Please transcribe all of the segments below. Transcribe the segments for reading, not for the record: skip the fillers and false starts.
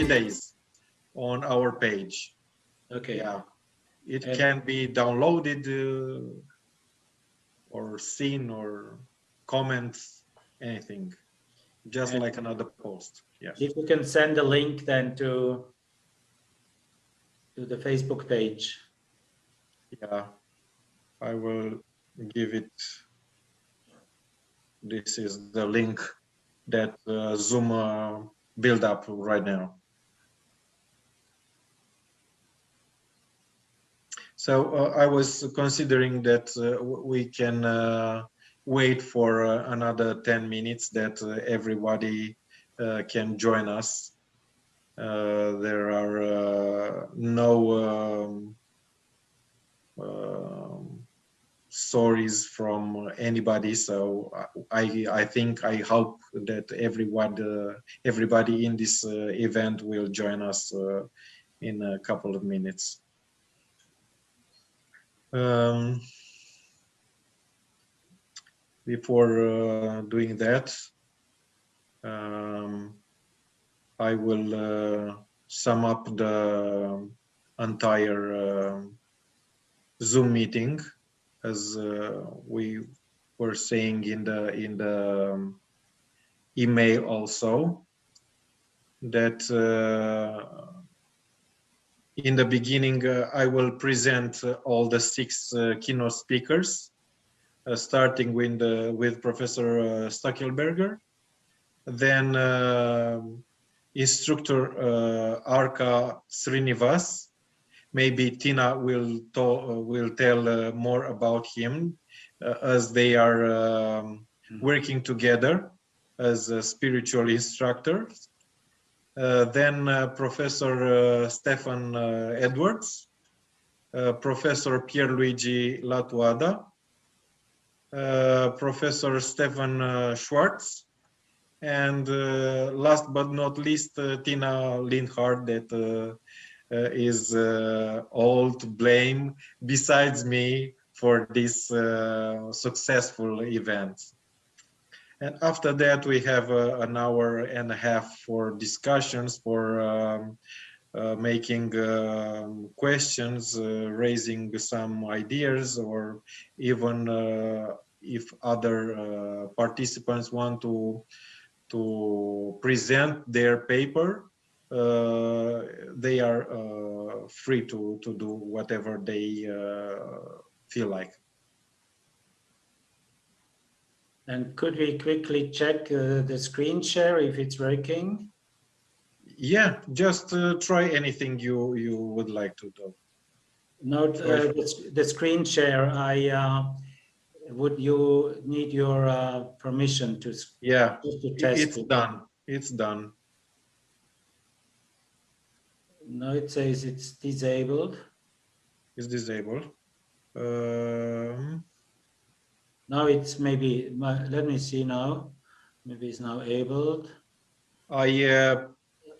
3 days on our page. Okay. Yeah, it can be downloaded or seen or comments, anything, just like another post. Yeah. If you can send a link then to the Facebook page. Yeah, I will give it. This is the link that Zoom build up right now. So I was considering that we can wait for another 10 minutes that everybody can join us. There are no stories from anybody, so I hope that everybody in this event will join us in a couple of minutes. Before doing that, I will sum up the entire Zoom meeting, as we were saying in the email also, that in the beginning I will present all the 6 keynote speakers, starting with Professor Stackelberger, then instructor Arka Srinivas. Maybe Tina will tell more about him, as they are working together as spiritual instructors. Then Professor Stefan Edwards, Professor Pierluigi Latuada, Professor Stefan Schwartz, and last but not least, Tina Lindhardt, that is all to blame besides me for this successful event. And after that, we have an hour and a half for discussions, for making questions, raising some ideas, or even if other participants want to present their paper, they are free to do whatever they feel like. And could we quickly check the screen share if it's working? Yeah, just try anything you would like to do. No, the screen share. Would you need your permission to? Yeah, to test it's done. It's done. No, it says it's disabled. It's disabled. Now it's maybe. Let me see now. Maybe it's now enabled. I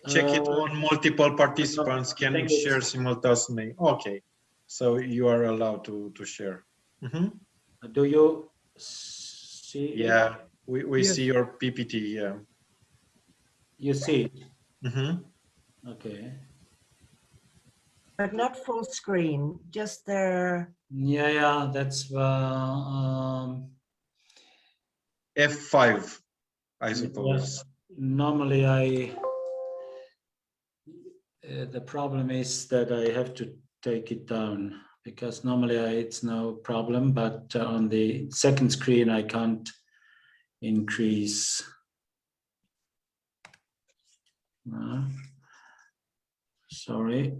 check it on multiple participants can share simultaneously. Okay, so you are allowed to share. Do you see? Yeah, we Yes. see your PPT. Yeah. You see it. Okay. But not full screen, just there. Yeah, that's F5, I suppose. Normally the problem is that I have to take it down, because normally it's no problem, but on the second screen I can't increase. Sorry.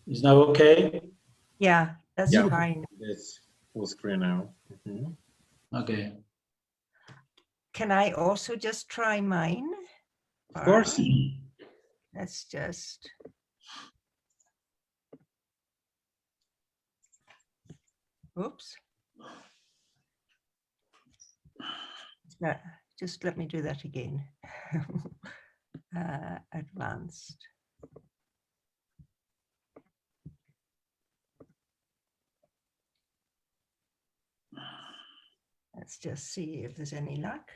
Is now okay? Yeah, that's fine. It's full screen now. Okay. Can I also just try mine? Of course. Let's just. Oops. Just let me do that again. advanced. Let's just see if there's any luck.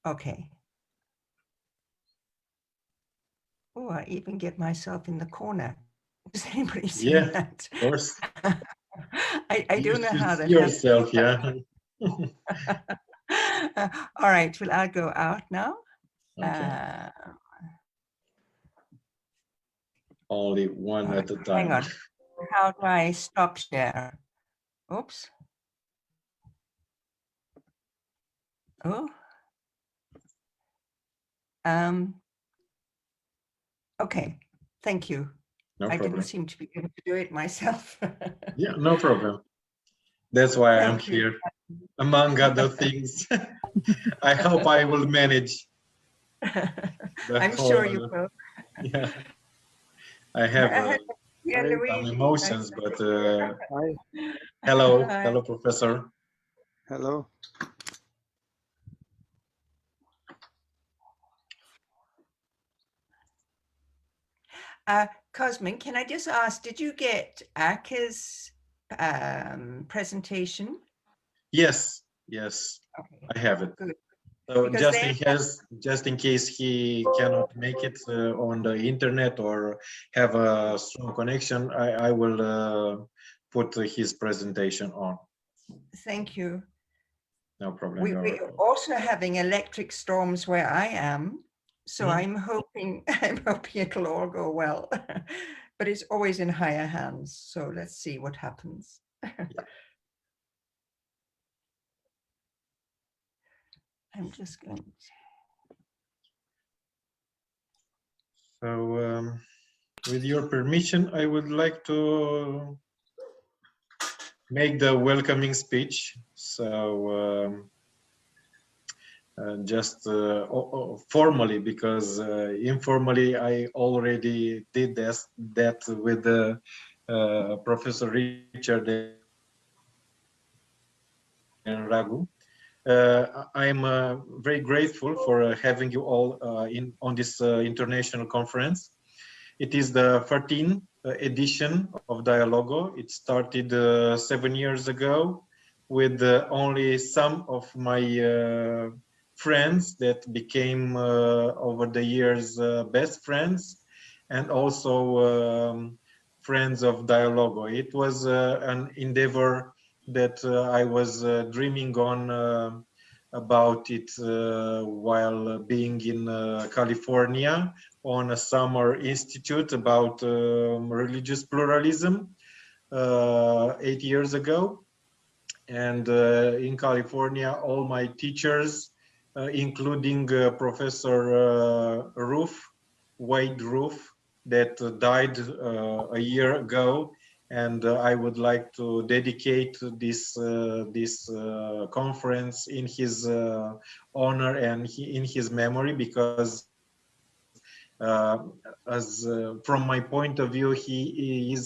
Okay. Oh, I even get myself in the corner. Does anybody see Yeah, that? of course. I You don't know should how see that happens. yourself, yeah. All right, well, I'll go out now. Okay. Only one at a Hang time. on. How do I stop share? Oops. Oh. Okay, thank you. No I didn't problem. seem to be able to do it myself. Yeah, no problem. That's why I'm Thank you. here, among other things. I hope I will manage the I'm whole. sure you will. Yeah, I have Yeah, Hi. some Luigi. emotions, but Hi. hello, Hi. hello, Professor. Hello. Cosmin, can I just ask, did you get Aka's presentation? Yes, yes, Okay, I have it. good. So Because just in case he cannot make it on the internet or have a strong connection, I will put his presentation on. thank you. No problem. We're also having electric storms where I am, so I'm hoping it'll all go well. But it's always in higher hands, so let's see what happens. I'm just going to... So, with your permission, I would like to make the welcoming speech. So, just formally, because informally I already did that with Professor Richard and Raghu. I'm very grateful for having you all on this international conference. It is the 13th edition of Dialogo. It started 7 years ago with only some of my friends that became over the years best friends, and also friends of Dialogo. It was an endeavor that I was dreaming on about it while being in California on a summer institute about religious pluralism 8 years ago. And in California, all my teachers, including Professor Wade Roof, that died a year ago. And I would like to dedicate this conference in his honor and in his memory, because from my point of view, he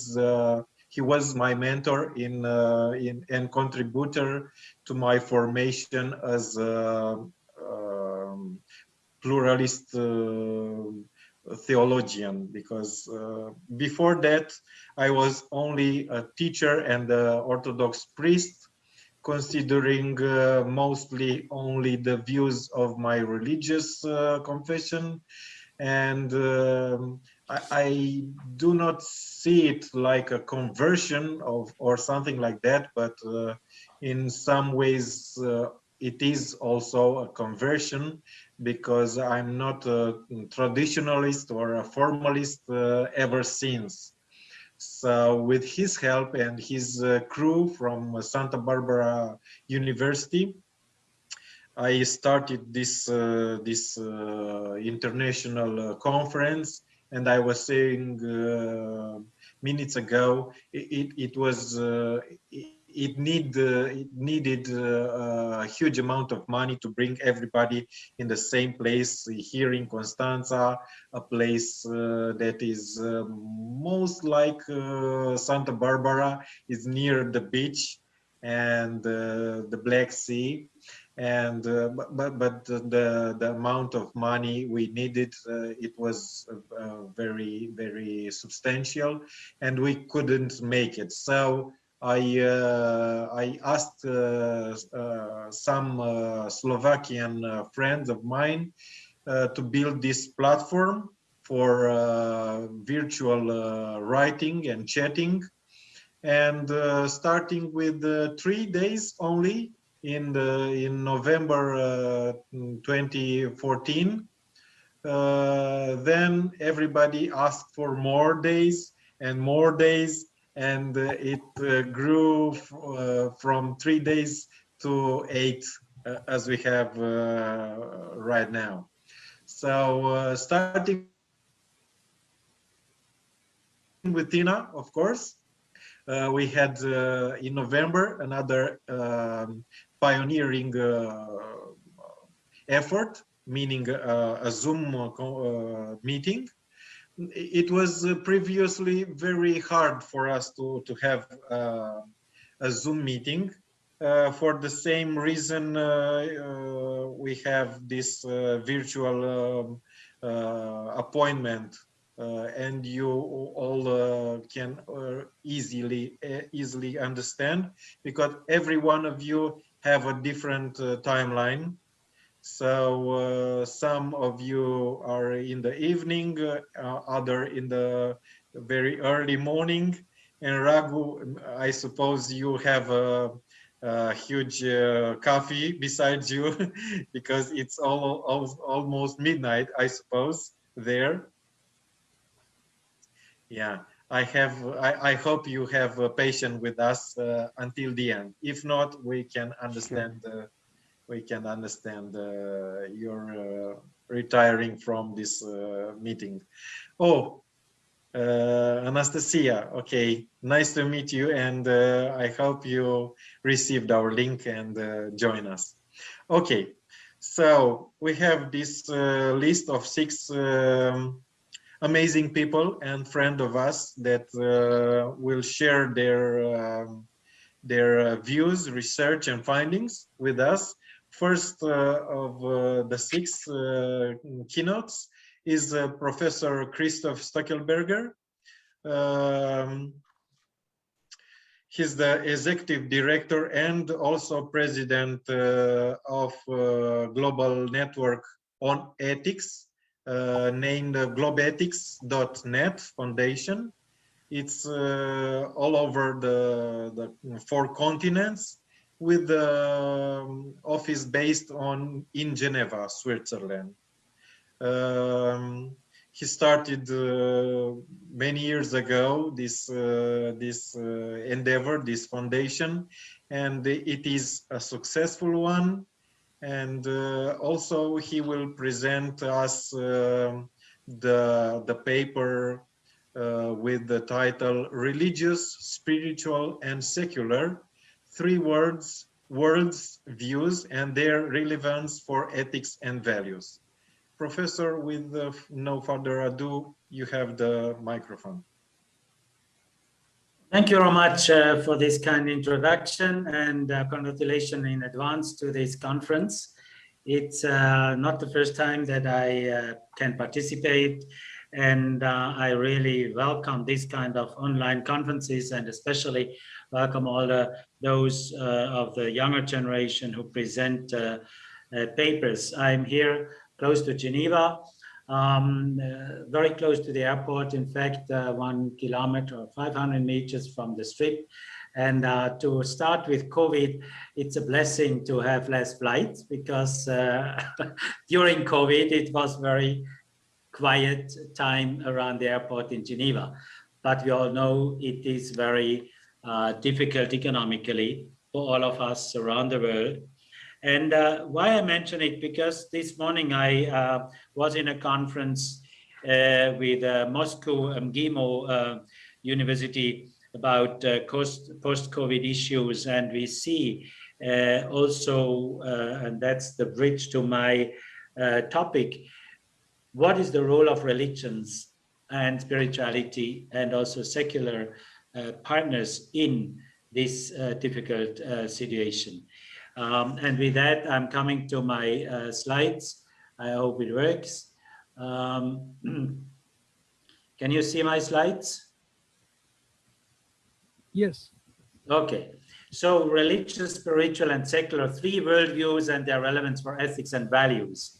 was my mentor and contributor to my formation as a pluralist theologian, because before that I was only a teacher and an Orthodox priest, considering mostly only the views of my religious confession. And I do not see it like a conversion or something like that, but in some ways it is also a conversion, because I'm not a traditionalist or a formalist ever since. So with his help and his crew from Santa Barbara University, I started this international conference, and I was saying minutes ago, it needed a huge amount of money to bring everybody in the same place here in Constanța, a place that is most like Santa Barbara, is near the beach and the Black Sea. and but the amount of money we needed, it was very substantial, and we couldn't make it. So I asked some Slovakian friends of mine to build this platform for virtual writing and chatting, and starting with 3 days only in November 2014. Then everybody asked for more days and more days, and it grew from 3 days to 8, as we have right now. So starting with Tina, of course, we had in November another pioneering effort, meaning a Zoom meeting. It was previously very hard for us to have a Zoom meeting. For the same reason, we have this virtual appointment, and you all can easily understand, because every one of you have a different timeline. So some of you are in the evening, other in the very early morning. And Raghu, I suppose you have a huge coffee beside you because it's almost midnight, I suppose, there. Yeah, I hope you have patience with us until the end. If not, we can understand. Sure. We can understand your retiring from this meeting. Oh, Anastasia, okay, nice to meet you, and I hope you received our link and join us. Okay, so we have this list of 6 amazing people and friend of us that will share their views, research, and findings with us. First of the 6 keynotes is Professor Christoph Stockelberger. He's the executive director and also president of Global Network on Ethics, named globethics.net Foundation. It's all over the 4 continents, with the office based in Geneva, Switzerland. He started many years ago this endeavor, this foundation, and it is a successful one. And also he will present us the paper with the title "Religious, Spiritual, and Secular: 3 worlds, views, and their relevance for ethics and values." Professor, with no further ado, you have the microphone. Thank you very much for this kind introduction, and congratulations in advance to this conference. It's not the first time that I can participate, and I really welcome this kind of online conferences, and especially welcome all those of the younger generation who present papers. I'm here close to Geneva, very close to the airport, in fact, 1 kilometer or 500 meters from the Strip. And to start with COVID, it's a blessing to have less flights, because during COVID, it was very quiet time around the airport in Geneva. But we all know it is very difficult economically for all of us around the world. And why I mention it, because this morning I was in a conference with Moscow MGIMO University about post-COVID issues, and we see also, and that's the bridge to my topic, what is the role of religions and spirituality and also secular partners in this difficult situation. And with that, I'm coming to my slides. I hope it works. Can you see my slides? Yes. Okay. So religious, spiritual, and secular, three worldviews and their relevance for ethics and values.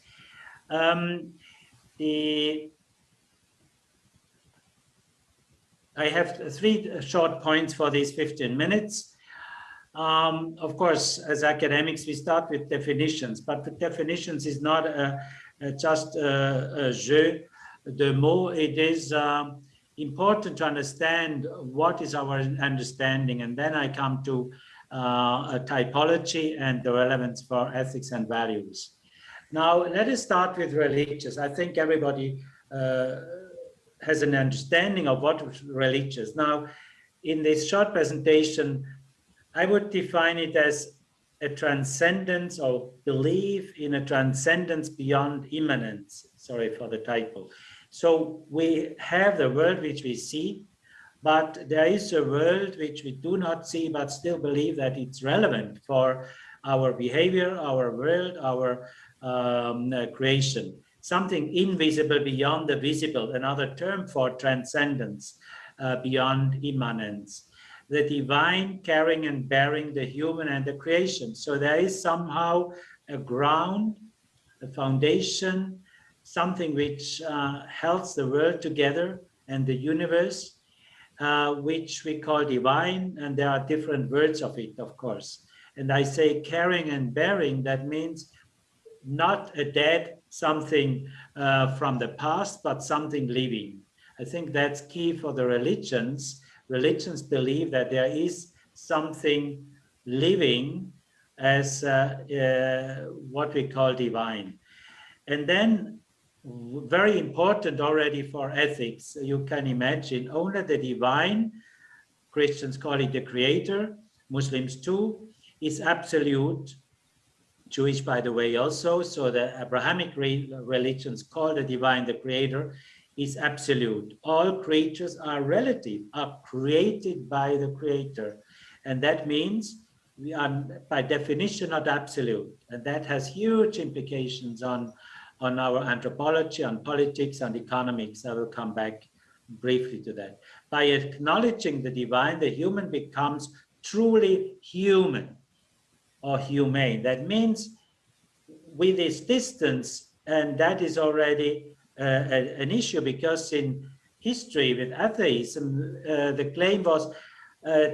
I have three short points for these 15 minutes. Of course, as academics, we start with definitions, but the definitions is not just a jeu de mots. It is important to understand what is our understanding, and then I come to a typology and the relevance for ethics and values. Now, let us start with religious. I think everybody has an understanding of what is religious. Now, in this short presentation, I would define it as a transcendence or belief in a transcendence beyond immanence. Sorry for the typo. So we have the world which we see, but there is a world which we do not see, but still believe that it's relevant for our behavior, our world, our creation. Something invisible beyond the visible, another term for transcendence, beyond immanence. The divine carrying and bearing the human and the creation. So there is somehow a ground, a foundation, something which holds the world together and the universe, which we call divine, and there are different words of it, of course. And I say carrying and bearing, that means not a dead something from the past, but something living. I think that's key for the religions. Religions believe that there is something living as what we call divine. And then, very important already for ethics, you can imagine only the divine, Christians call it the creator, Muslims too, is absolute. Jewish, by the way, also. So the Abrahamic religions call the divine the creator is absolute. All creatures are relative, are created by the creator. And that means we are by definition not absolute. And that has huge implications on our anthropology, on politics, and economics. I will come back briefly to that. By acknowledging the divine, the human becomes truly human or humane. That means with this distance, and that is already an issue, because in history with atheism, the claim was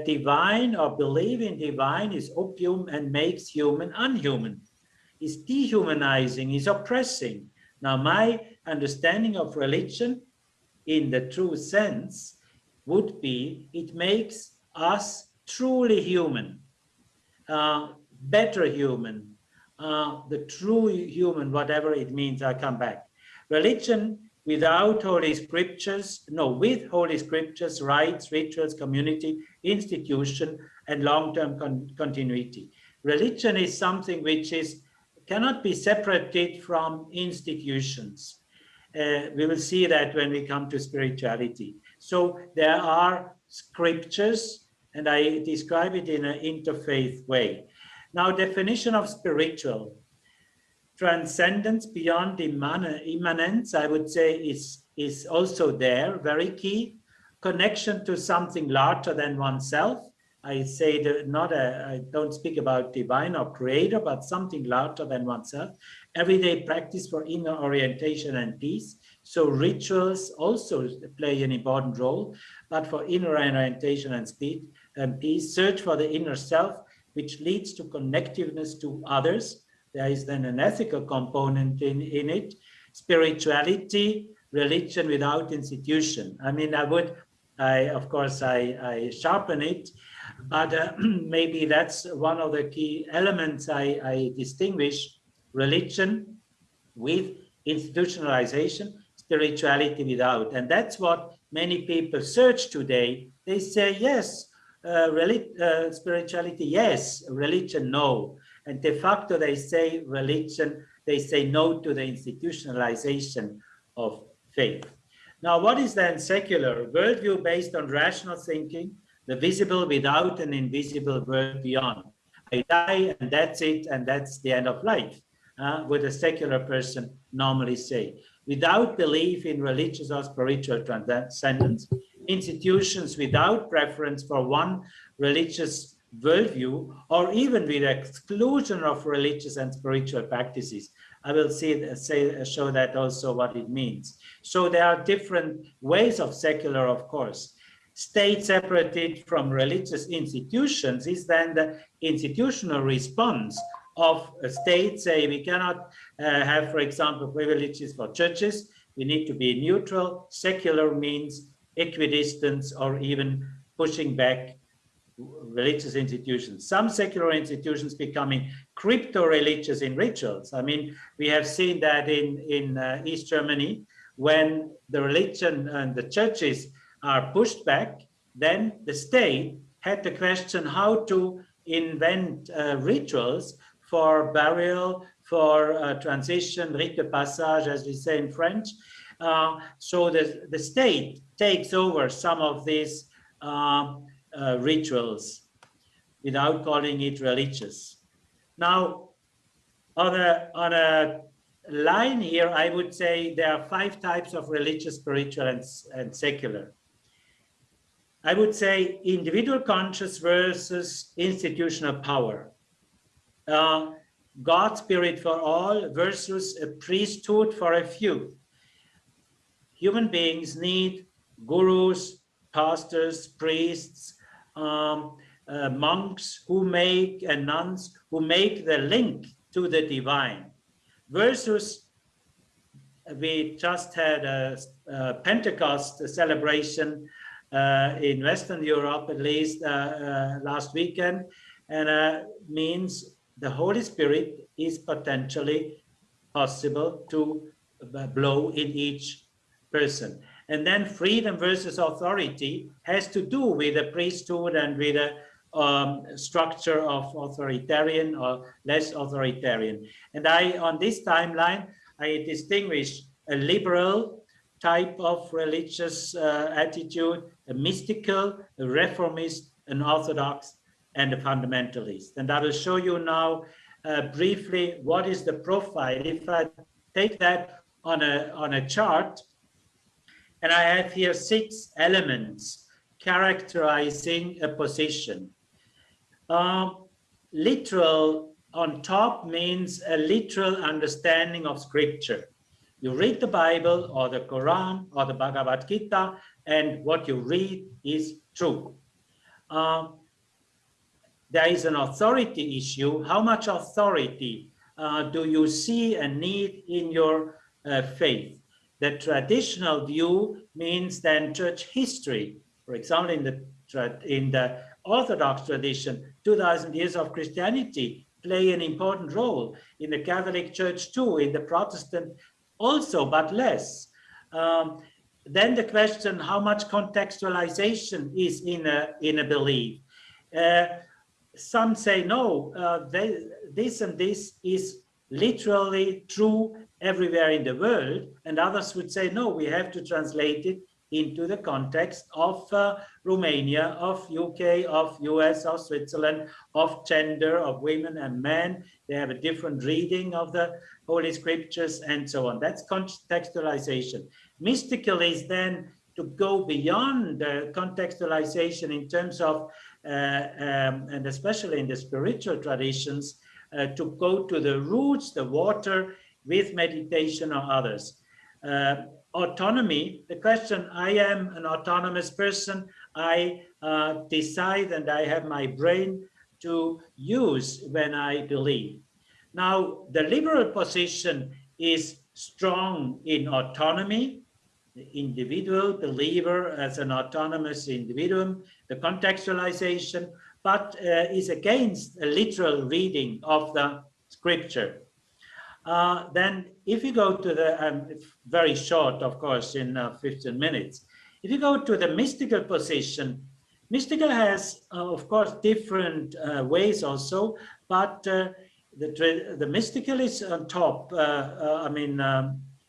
divine or believe in divine is opium and makes human unhuman, is dehumanizing, is oppressing. Now, my understanding of religion in the true sense would be it makes us truly human, better human, the true human, whatever it means. I come back. Religion without holy scriptures, no, with holy scriptures, rites, rituals, community, institution, and long-term continuity. Religion is something which cannot be separated from institutions. We will see that when we come to spirituality. So there are scriptures, and I describe it in an interfaith way. Now, definition of spiritual. Transcendence beyond immanence, I would say, is also there, very key. Connection to something larger than oneself. I say that I don't speak about divine or creator, but something larger than oneself. Everyday practice for inner orientation and peace. So rituals also play an important role, but for inner orientation and peace, search for the inner self, which leads to connectiveness to others. There is then an ethical component in it. Spirituality, religion without institution. I mean, of course, I sharpen it, but maybe that's one of the key elements I distinguish: religion with institutionalization, spirituality without. And that's what many people search today. They say, yes, spirituality, yes, religion, no. And de facto, they say religion, they say no to the institutionalization of faith. Now, what is then secular? Worldview based on rational thinking, the visible without an invisible world beyond. die and that's it, and that's the end of life, would a secular person normally say. Without belief in religious or spiritual transcendence, institutions without preference for one religious worldview, or even with exclusion of religious and spiritual practices. I will show that also what it means. So there are different ways of secular, of course. State separated from religious institutions is then the institutional response of a state. Say we cannot have, for example, privileges for churches. We need to be neutral. Secular means equidistance or even pushing back religious institutions. Some secular institutions becoming crypto-religious in rituals. I mean, we have seen that in East Germany, when the religion and the churches are pushed back, then the state had to question how to invent rituals for burial, for transition, rite de passage, as we say in French. So the state takes over some of these rituals without calling it religious. Now, on a line here, I would say there are 5 types of religious, spiritual, and secular. I would say individual conscious versus institutional power. God spirit for all versus a priesthood for a few. Human beings need gurus, pastors, priests, monks who make, and nuns who make the link to the divine, versus we just had a Pentecost celebration in Western Europe, at least last weekend, and means the Holy Spirit is potentially possible to blow in each person. And then freedom versus authority has to do with the priesthood and with a structure of authoritarian or less authoritarian. And on this timeline, I distinguish a liberal type of religious attitude, a mystical, a reformist, an orthodox, and a fundamentalist. And I will show you now briefly what is the profile. If I take that on a chart, and I have here 6 elements characterizing a position. Literal on top means a literal understanding of scripture. You read the Bible or the Quran or the Bhagavad Gita, and what you read is true. There is an authority issue. How much authority do you see and need in your faith? The traditional view means then church history. For example, in the Orthodox tradition, 2000 years of Christianity play an important role. In the Catholic Church too, in the Protestant also, but less. Then the question, how much contextualization is in a belief? Some say no, this and this is literally true everywhere in the world, and others would say no, we have to translate it into the context of Romania, of UK, of US, of Switzerland, of gender, of women and men. They have a different reading of the Holy Scriptures and so on. That's contextualization. Mystical is then to go beyond the contextualization in terms of, and especially in the spiritual traditions, to go to the roots, the water, with meditation or others. Autonomy, the question, I am an autonomous person, I decide and I have my brain to use when I believe. Now, the liberal position is strong in autonomy, the individual believer as an autonomous individuum, the contextualization, but is against a literal reading of the scripture. Then if you go to the, very short, of course, in 15 minutes, if you go to the mystical position, mystical has, of course, different ways also, but the mystical is on top,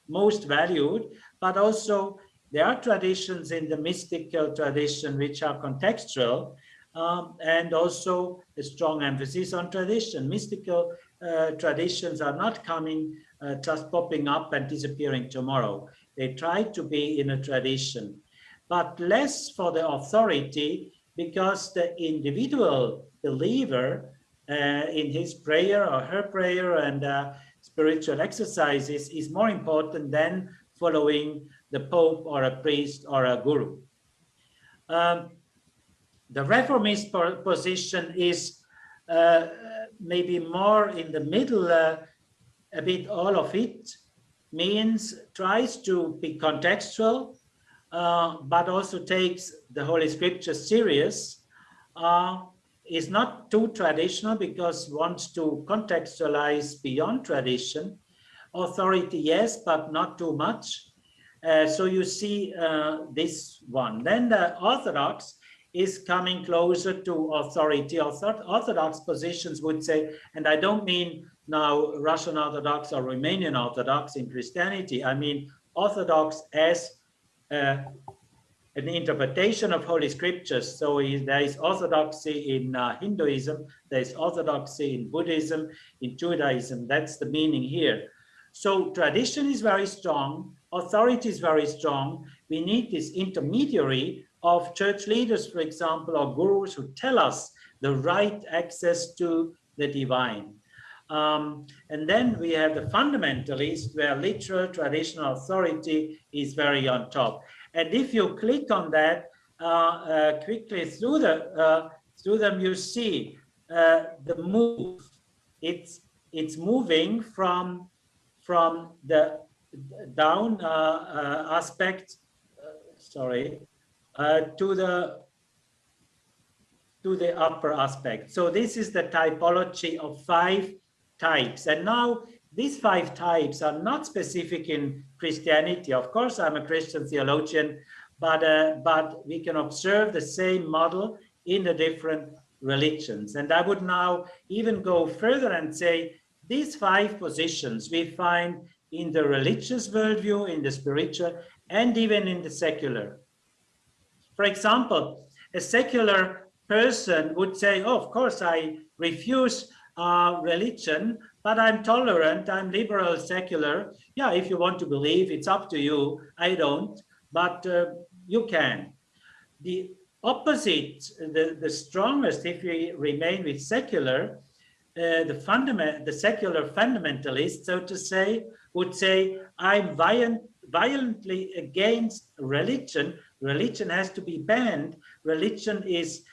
most valued, but also there are traditions in the mystical tradition which are contextual. and also a strong emphasis on tradition. Mystical traditions are not coming, just popping up and disappearing tomorrow. They try to be in a tradition, but less for the authority, because the individual believer in his prayer or her prayer and spiritual exercises is more important than following the Pope or a priest or a guru. The reformist position is maybe more in the middle, a bit all of it, means tries to be contextual, but also takes the Holy Scripture serious, is not too traditional because wants to contextualize beyond tradition. Authority, yes, but not too much. So you see this one. Then the Orthodox is coming closer to authority. Orthodox positions would say, and I don't mean now Russian Orthodox or Romanian Orthodox in Christianity, I mean Orthodox as an interpretation of Holy Scriptures. So there is orthodoxy in Hinduism, there is orthodoxy in Buddhism, in Judaism. That's the meaning here. So tradition is very strong, authority is very strong. We need this intermediary of church leaders, for example, or gurus who tell us the right access to the divine. And then we have the fundamentalist, where literal traditional authority is very on top. And if you click on that quickly through them, you see the move. It's moving from the down aspect, to the upper aspect. So this is the typology of 5 types. And now these 5 types are not specific in Christianity. Of course, I'm a Christian theologian, but we can observe the same model in the different religions. And I would now even go further and say these 5 positions we find in the religious worldview, in the spiritual, and even in the secular. For example, a secular person would say, oh, of course, I refuse religion, but I'm tolerant, I'm liberal, secular. Yeah, if you want to believe, it's up to you. I don't, but you can. The opposite, the strongest, if we remain with secular, the secular fundamentalist, so to say, would say, I'm violently against religion. Religion has to be banned. Religion is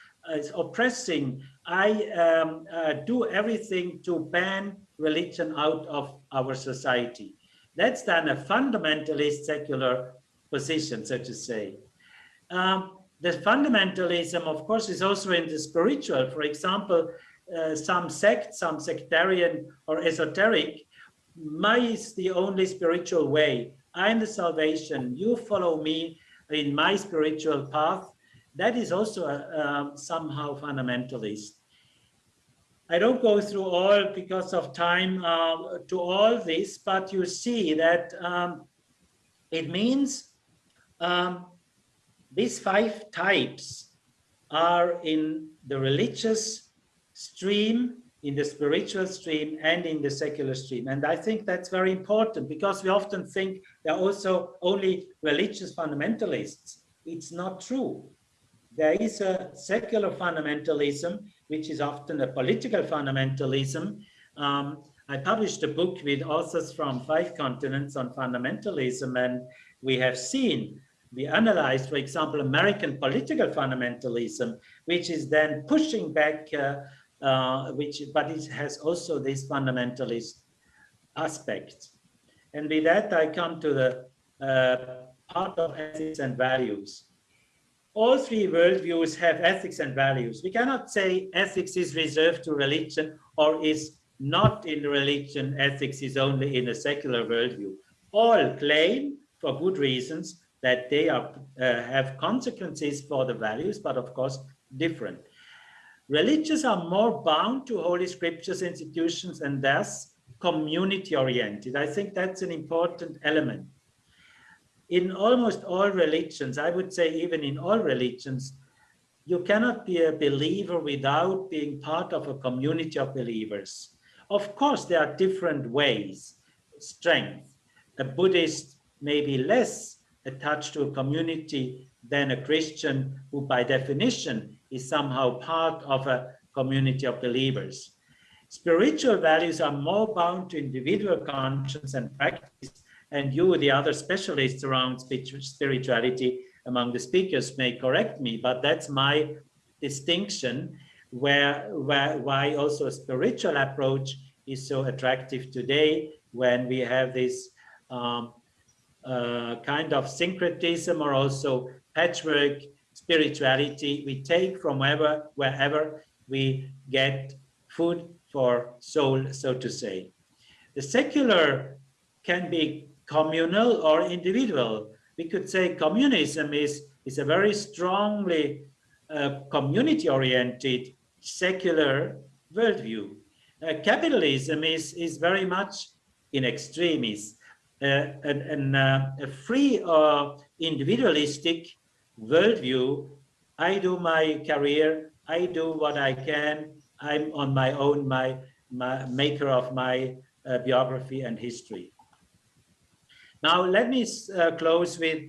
oppressing. I do everything to ban religion out of our society. That's then a fundamentalist secular position, so to say. The fundamentalism, of course, is also in the spiritual. For example, some sects, some sectarian or esoteric, mine is the only spiritual way. I'm the salvation. You follow me in my spiritual path. That is also somehow fundamentalist. I don't go through all because of time to all this, but you see that it means these 5 types are in the religious stream, in the spiritual stream, and in the secular stream. And I think that's very important because we often think there are also only religious fundamentalists. It's not true. There is a secular fundamentalism, which is often a political fundamentalism. I published a book with authors from 5 continents on fundamentalism, and we have seen, we analyzed, for example, American political fundamentalism, which is then pushing back, but it has also this fundamentalist aspect. And with that, I come to the part of ethics and values. All 3 worldviews have ethics and values. We cannot say ethics is reserved to religion or is not in religion, ethics is only in a secular worldview. All claim, for good reasons, that they are, have consequences for the values, but of course different. Religions are more bound to Holy Scriptures, institutions, and thus community-oriented. I think that's an important element. In almost all religions, I would say even in all religions, you cannot be a believer without being part of a community of believers. Of course, there are different ways, strength. A Buddhist may be less attached to a community than a Christian who by definition is somehow part of a community of believers. Spiritual values are more bound to individual conscience and practice, and you, the other specialists around spirituality among the speakers, may correct me, but that's my distinction, why also a spiritual approach is so attractive today when we have this kind of syncretism or also patchwork spirituality we take from wherever we get food for soul, so to say. The secular can be communal or individual. We could say communism is a very strongly community-oriented secular worldview. Capitalism is very much in extremis. A free or individualistic worldview, I do my career, I do what I can, I'm on my own, my maker of my biography and history. Now, let me close with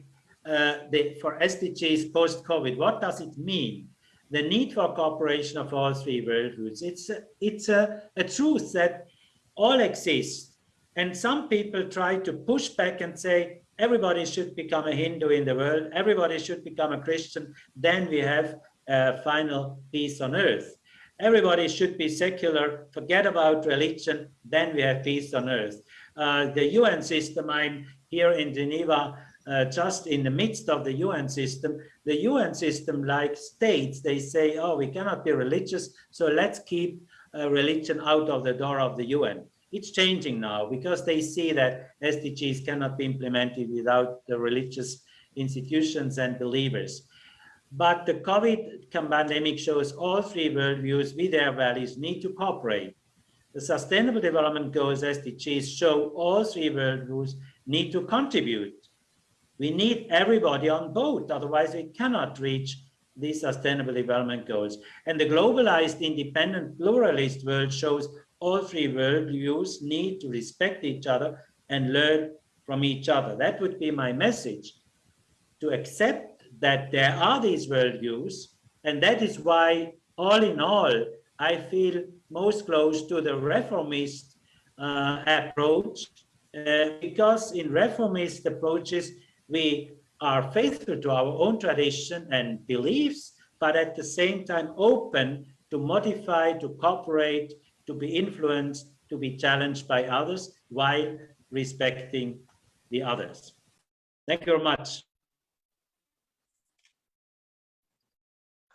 for SDGs post-COVID. What does it mean? The need for cooperation of all three worldviews. It's a truth that all exist. And some people try to push back and say, everybody should become a Hindu in the world, everybody should become a Christian, then we have final peace on earth. Everybody should be secular, forget about religion, then we have peace on earth. The UN system, I'm here in Geneva, just in the midst of the UN system. The UN system, like states, they say, oh, we cannot be religious, so let's keep religion out of the door of the UN. It's changing now because they see that SDGs cannot be implemented without the religious institutions and believers. But the COVID pandemic shows all three worldviews with their values need to cooperate. The Sustainable Development Goals, SDGs, show all three worldviews need to contribute. We need everybody on board, otherwise we cannot reach these Sustainable Development Goals. And the globalized, independent, pluralist world shows all three worldviews need to respect each other and learn from each other. That would be my message, to accept that there are these worldviews, and that is why, all in all, I feel most close to the reformist approach, because in reformist approaches, we are faithful to our own tradition and beliefs, but at the same time open to modify, to cooperate, to be influenced, to be challenged by others while respecting the others. Thank you very much.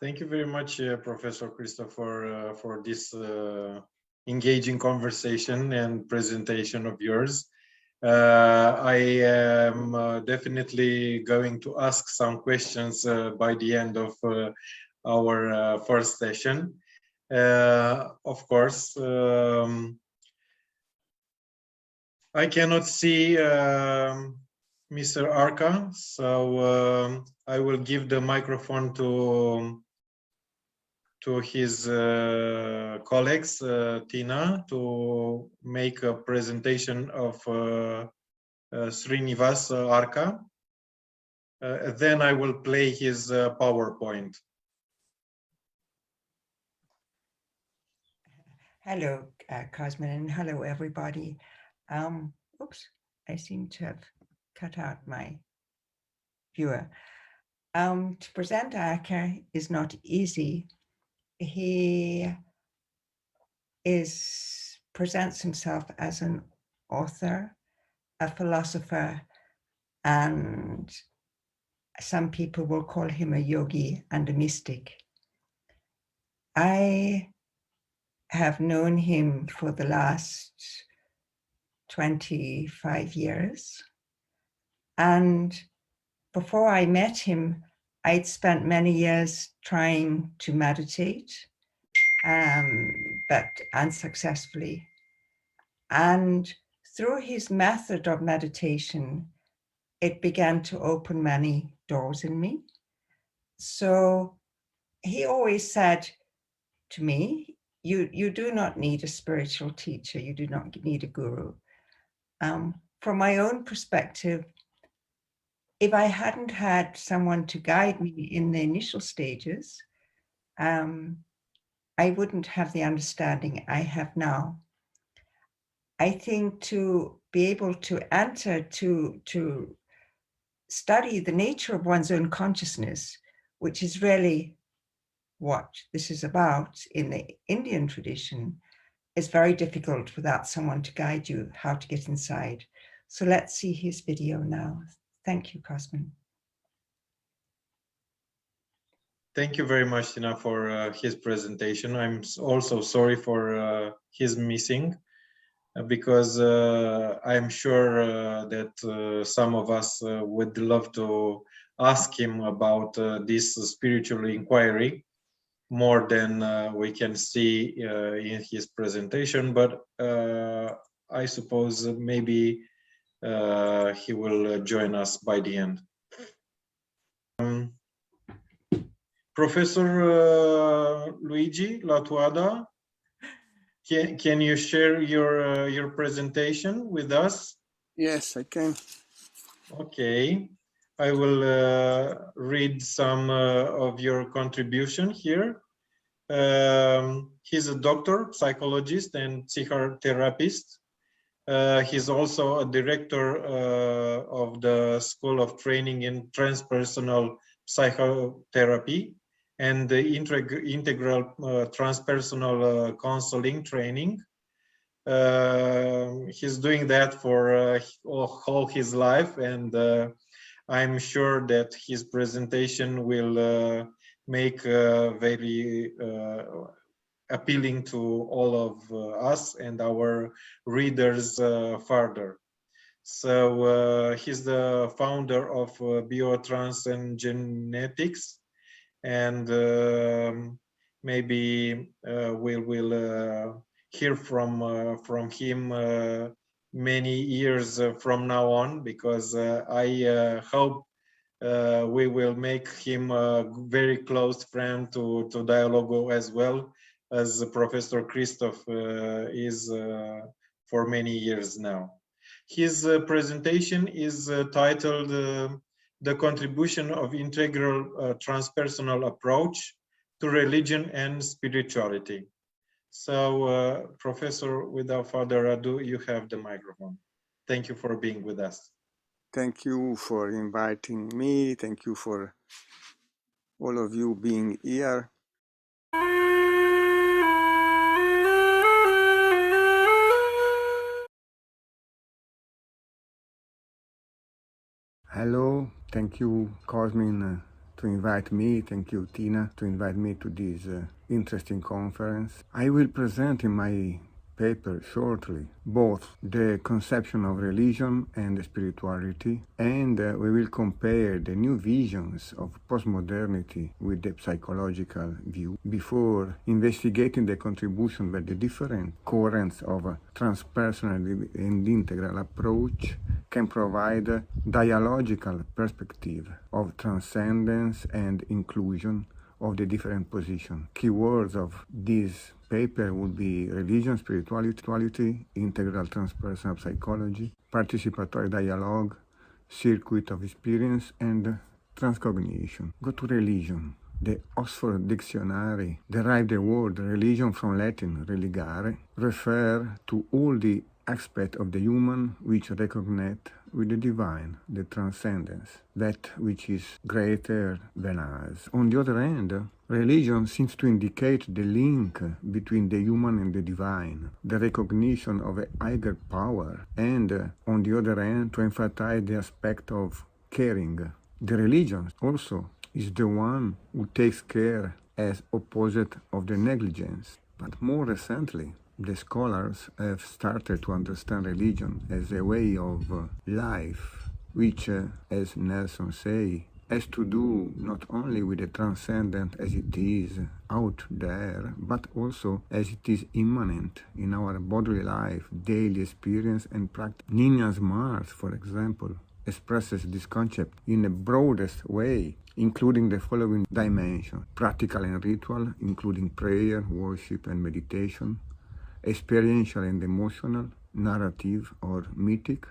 Thank you very much, Professor Christopher, for this engaging conversation and presentation of yours. I am definitely going to ask some questions by the end of our first session. Of course, I cannot see Mr. Arca, so I will give the microphone to his colleagues, Tina, to make a presentation of Srinivas Arca. Then I will play his PowerPoint. Hello, Cosmin, and hello, everybody. Oops, I seem to have cut out my viewer. To present Arca is not easy. He presents himself as an author, a philosopher, and some people will call him a yogi and a mystic. I have known him for the last 25 years. And before I met him, I'd spent many years trying to meditate, but unsuccessfully. And through his method of meditation, it began to open many doors in me. So he always said to me, you do not need a spiritual teacher, you do not need a guru. From my own perspective, if I hadn't had someone to guide me in the initial stages, I wouldn't have the understanding I have now. I think to be able to enter, to study the nature of one's own consciousness, which is really what this is about in the Indian tradition, is very difficult without someone to guide you how to get inside. So let's see his video now. Thank you, Cosmin. Thank you very much, Tina, for his presentation. I'm also sorry for his missing, because I'm sure that some of us would love to ask him about this spiritual inquiry more than we can see in his presentation, but I suppose maybe he will join us by the end. Professor Luigi Latuada, can you share your presentation with us? Yes, I can. Okay, I will read some of your contribution here. He's a doctor, psychologist, and psychotherapist. He's also a director of the School of Training in Transpersonal Psychotherapy and the Integral Transpersonal Counseling Training. He's doing that for all his life, and I'm sure that his presentation will make very appealing to all of us and our readers further. So he's the founder of Biotrans and Genetics, and maybe we will hear from him many years from now on, because I hope we will make him a very close friend to Dialogo, as well as Professor Christoph is for many years now. His presentation is titled The Contribution of Integral Transpersonal Approach to Religion and Spirituality. So, Professor, without further ado, you have the microphone. Thank you for being with us. Thank you for inviting me. Thank you for all of you being here. Hello, thank you, Cosmin, to invite me. Thank you, Tina, to invite me to this interesting conference. I will present in my paper shortly both the conception of religion and spirituality, and we will compare the new visions of postmodernity with the psychological view before investigating the contribution by the different currents of a transpersonal and integral approach can provide a dialogical perspective of transcendence and inclusion of the different positions. Keywords of this paper would be religion, spirituality, integral transpersonal psychology, participatory dialogue, circuit of experience, and transcognition. Go to religion. The Oxford Dictionary derived the word religion from Latin religare, refer to all the aspect of the human which recognize with the divine, the transcendence, that which is greater than us. On the other hand, religion seems to indicate the link between the human and the divine, the recognition of a higher power, and on the other hand, to emphasize the aspect of caring. The religion also is the one who takes care as opposite of the negligence. But more recently, the scholars have started to understand religion as a way of life, which, as Nelson say, has to do not only with the transcendent as it is out there, but also as it is immanent in our bodily life, daily experience and practice. Nina's Mars, for example, expresses this concept in the broadest way, including the following dimensions: practical and ritual, including prayer, worship, and meditation; experiential and emotional, narrative or mythic;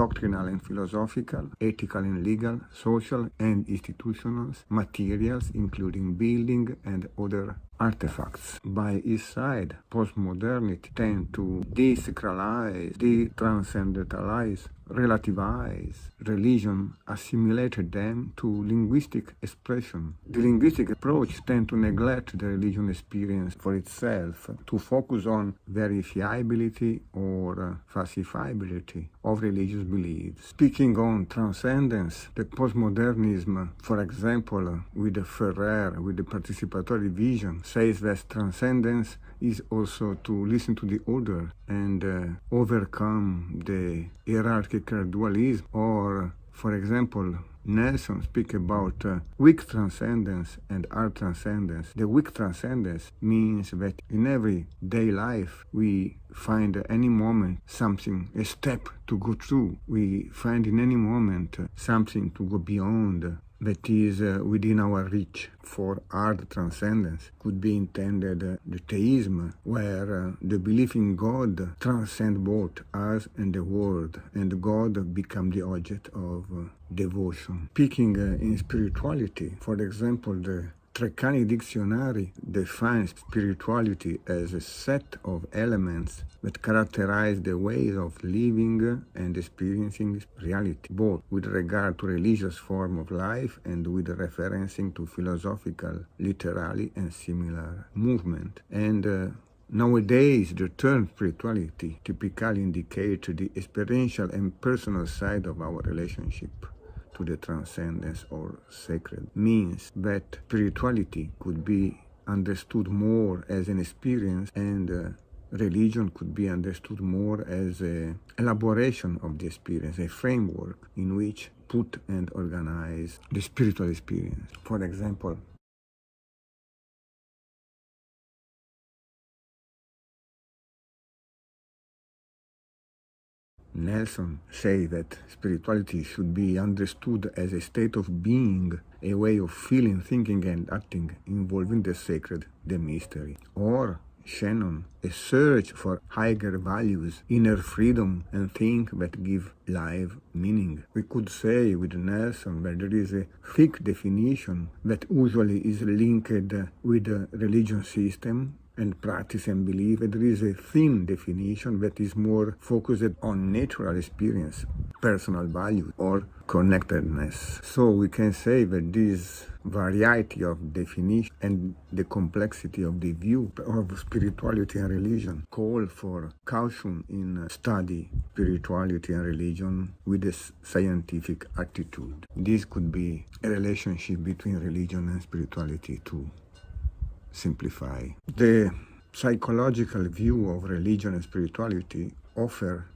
doctrinal and philosophical, ethical and legal, social and institutional; materials, including building and other artifacts. By its side, postmodernity tends to desacralize, detranscendentalize, relativize religion, assimilated them to linguistic expression. The linguistic approach tends to neglect the religion experience for itself, to focus on verifiability or falsifiability of religious beliefs. Speaking on transcendence, the postmodernism, for example, with the Ferrer, with the participatory vision, says that transcendence is also to listen to the other and overcome the hierarchical dualism. Or, for example, Nelson speaks about weak transcendence and hard transcendence. The weak transcendence means that in everyday life we find at any moment something, a step to go through. We find in any moment something to go beyond that is within our reach. For hard transcendence could be intended the theism, where the belief in God transcends both us and the world, and God becomes the object of devotion. Speaking in spirituality, for example, the Treccani Dictionary defines spirituality as a set of elements that characterize the ways of living and experiencing reality, both with regard to religious form of life and with referencing to philosophical, literary, and similar movement. And nowadays, the term spirituality typically indicates the experiential and personal side of our relationship to the transcendence or sacred. Means that spirituality could be understood more as an experience, and religion could be understood more as an elaboration of the experience, a framework in which put and organize the spiritual experience. For example, Nelson says that spirituality should be understood as a state of being, a way of feeling, thinking, and acting involving the sacred, the mystery. Or Shannon, a search for higher values, inner freedom, and things that give life meaning. We could say with Nelson that there is a thick definition that usually is linked with the religion system and practice and belief. There is a thin definition that is more focused on natural experience, personal value, or connectedness. So we can say that this variety of definition and the complexity of the view of spirituality and religion call for caution in study spirituality and religion with a scientific attitude. This could be a relationship between religion and spirituality to simplify. The psychological view of religion and spirituality offer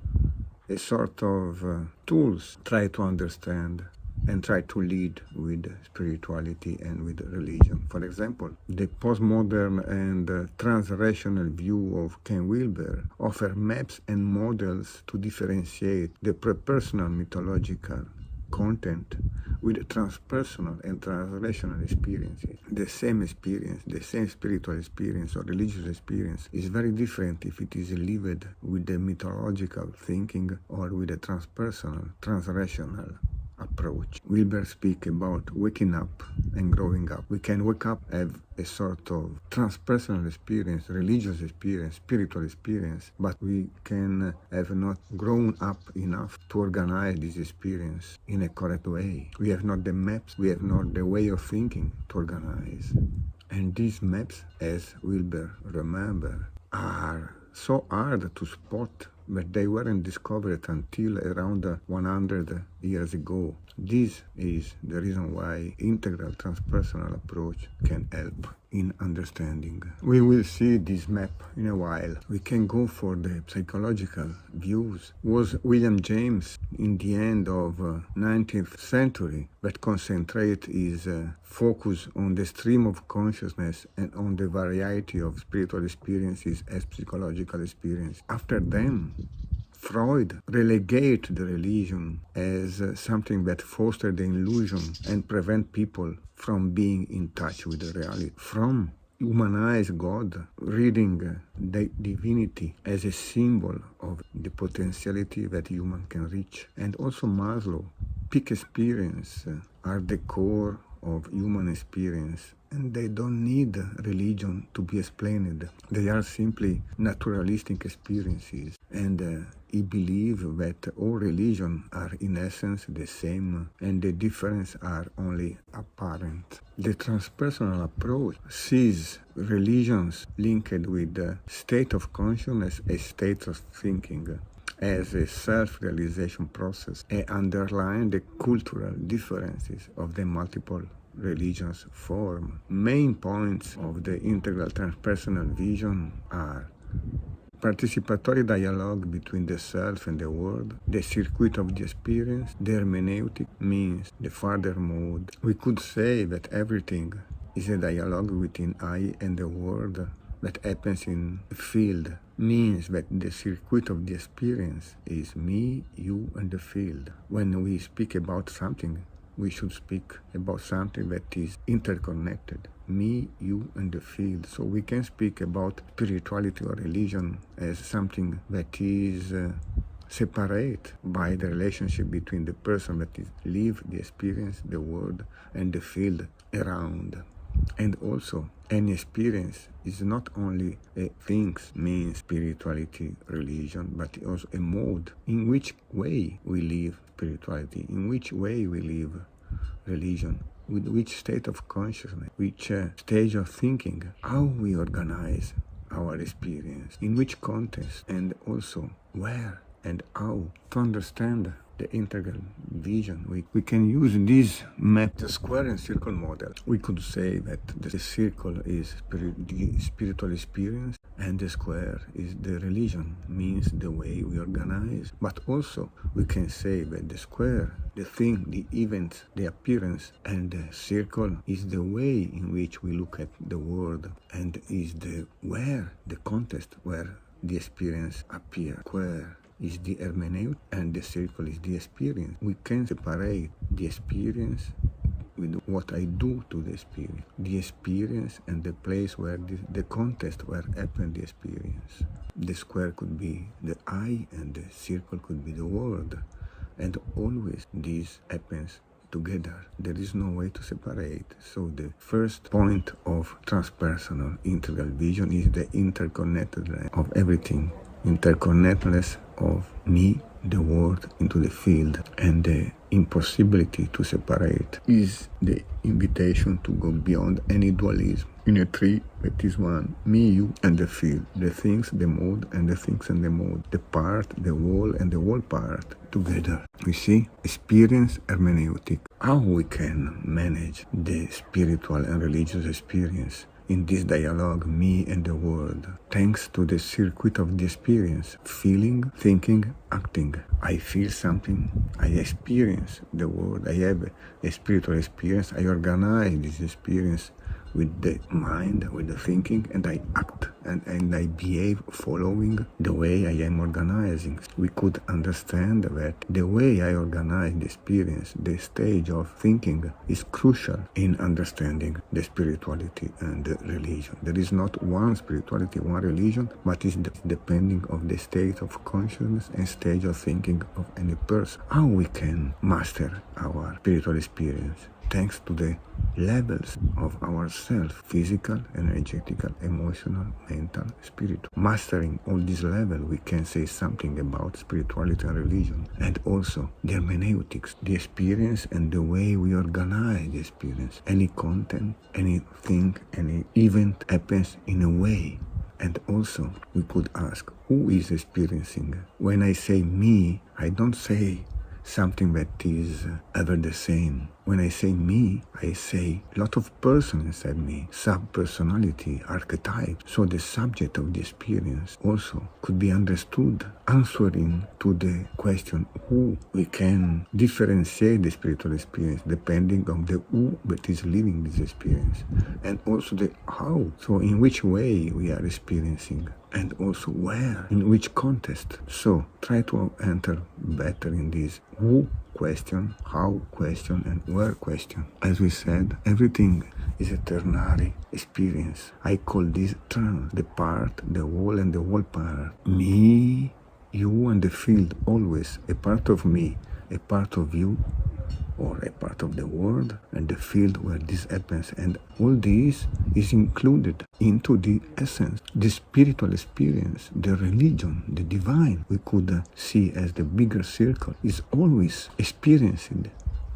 a sort of tools, try to understand and try to lead with spirituality and with religion. For example, the postmodern and transrational view of Ken Wilber offer maps and models to differentiate the prepersonal mythological content with transpersonal and transrelational experiences. The same experience, the same spiritual experience or religious experience is very different if it is lived with the mythological thinking or with a transpersonal, transrational approach. Wilber speaks about waking up and growing up. We can wake up, have a sort of transpersonal experience, religious experience, spiritual experience, but we can have not grown up enough to organize this experience in a correct way. We have not the maps, we have not the way of thinking to organize. And these maps, as Wilber remember, are so hard to spot, but they weren't discovered until around 100 years ago. This is the reason why integral transpersonal approach can help in understanding. We will see this map in a while. We can go for the psychological views. Was William James in the end of 19th century that concentrate his focus on the stream of consciousness and on the variety of spiritual experiences as psychological experience. After them, Freud relegated the religion as something that fostered the illusion and prevent people from being in touch with the reality, from humanize God, reading the divinity as a symbol of the potentiality that human can reach. And also Maslow, peak experience are the core of human experience, and they don't need religion to be explained. They are simply naturalistic experiences, and he believes that all religions are in essence the same, and the difference are only apparent. The transpersonal approach sees religions linked with the state of consciousness, a state of thinking, as a self-realization process, and underline the cultural differences of the multiple religions form. Main points of the integral transpersonal vision are participatory dialogue between the self and the world, the circuit of the experience, the hermeneutic means the further mode. We could say that everything is a dialogue between I and the world that happens in a field, means that the circuit of the experience is me, you, and the field. When we speak about something, we should speak about something that is interconnected, me, you, and the field. So we can speak about spirituality or religion as something that is separate by the relationship between the person that is live the experience, the world, and the field around. And also, any experience is not only a things, means spirituality, religion, but also a mode in which way we live spirituality, in which way we live religion, with which state of consciousness, which stage of thinking, how we organize our experience, in which context, and also where and how. To understand the integral vision, we can use this map, the square and circle model. We could say that the circle is the spiritual experience, and the square is the religion, means the way we organize. But also we can say that the square, the thing, the event, the appearance, and the circle is the way in which we look at the world, and is the where, the context where the experience appears. Square is the hermeneutic, and the circle is the experience. We can separate the experience with what I do to the experience and the place where the context where happened the experience. The square could be the I, and the circle could be the world, and always this happens together. There is no way to separate. So the first point of transpersonal integral vision is the interconnectedness of everything, interconnectedness of me, the world, into the field, and the impossibility to separate is the invitation to go beyond any dualism. In a tree, that is one, me, you, and the field, the things, the mode, and the things and the mode, the part, the whole, and the whole part together. We see experience hermeneutic, how we can manage the spiritual and religious experience in this dialogue, me and the world, thanks to the circuit of the experience, feeling, thinking, acting. I feel something, I experience the world, I have a spiritual experience, I organize this experience with the mind, with the thinking, and I act and I behave following the way I am organizing. We could understand that the way I organize the experience, the stage of thinking, is crucial in understanding the spirituality and the religion. There is not one spirituality, one religion, but it's depending of the state of consciousness and stage of thinking of any person. How we can master our spiritual experience? Thanks to the levels of ourself, physical, energetical, emotional, mental, spiritual. Mastering all these levels, we can say something about spirituality and religion, and also the hermeneutics, the experience and the way we organize the experience. Any content, anything, any event happens in a way. And also, we could ask, who is experiencing? When I say me, I don't say something that is ever the same. When I say me, I say a lot of persons inside me, sub-personality, archetype. So the subject of the experience also could be understood, answering to the question who. We can differentiate the spiritual experience depending on the who that is living this experience, and also the how. So in which way we are experiencing and also where, in which context. So try to enter better in this who question, how question, and where question. As we said, everything is a ternary experience. I call this trans, the part, the whole, and the whole part. Me, you, and the field, always a part of me, a part of you, or a part of the world, and the field where this happens. And all this is included into the essence, the spiritual experience, the religion, the divine, we could see as the bigger circle, is always experienced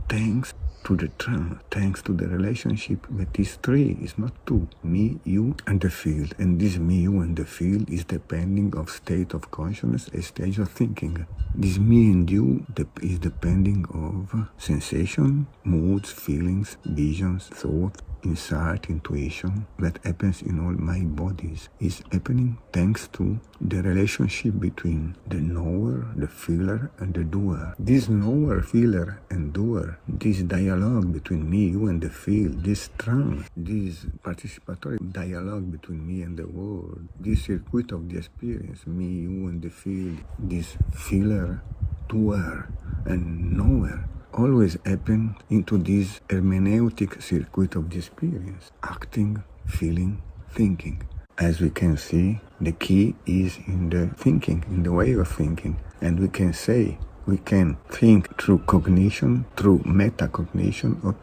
thanks to the trance, thanks to the relationship with these three. It's not two, me, you, and the field. And this me, you, and the field is depending of state of consciousness, a stage of thinking. This me and you is depending of sensation, moods, feelings, visions, thought, insight, intuition that happens in all my bodies. Is happening thanks to the relationship between the knower, the feeler, and the doer. This knower, feeler, and doer, this dialogue between me, you, and the field, this trance, this participatory dialogue between me and the world, this circuit of the experience, me, you, and the field, this feeler, doer, and knower, always happen into this hermeneutic circuit of the experience, acting, feeling, thinking. As we can see, the key is in the thinking, in the way of thinking. And we can say, we can think through cognition, through metacognition, or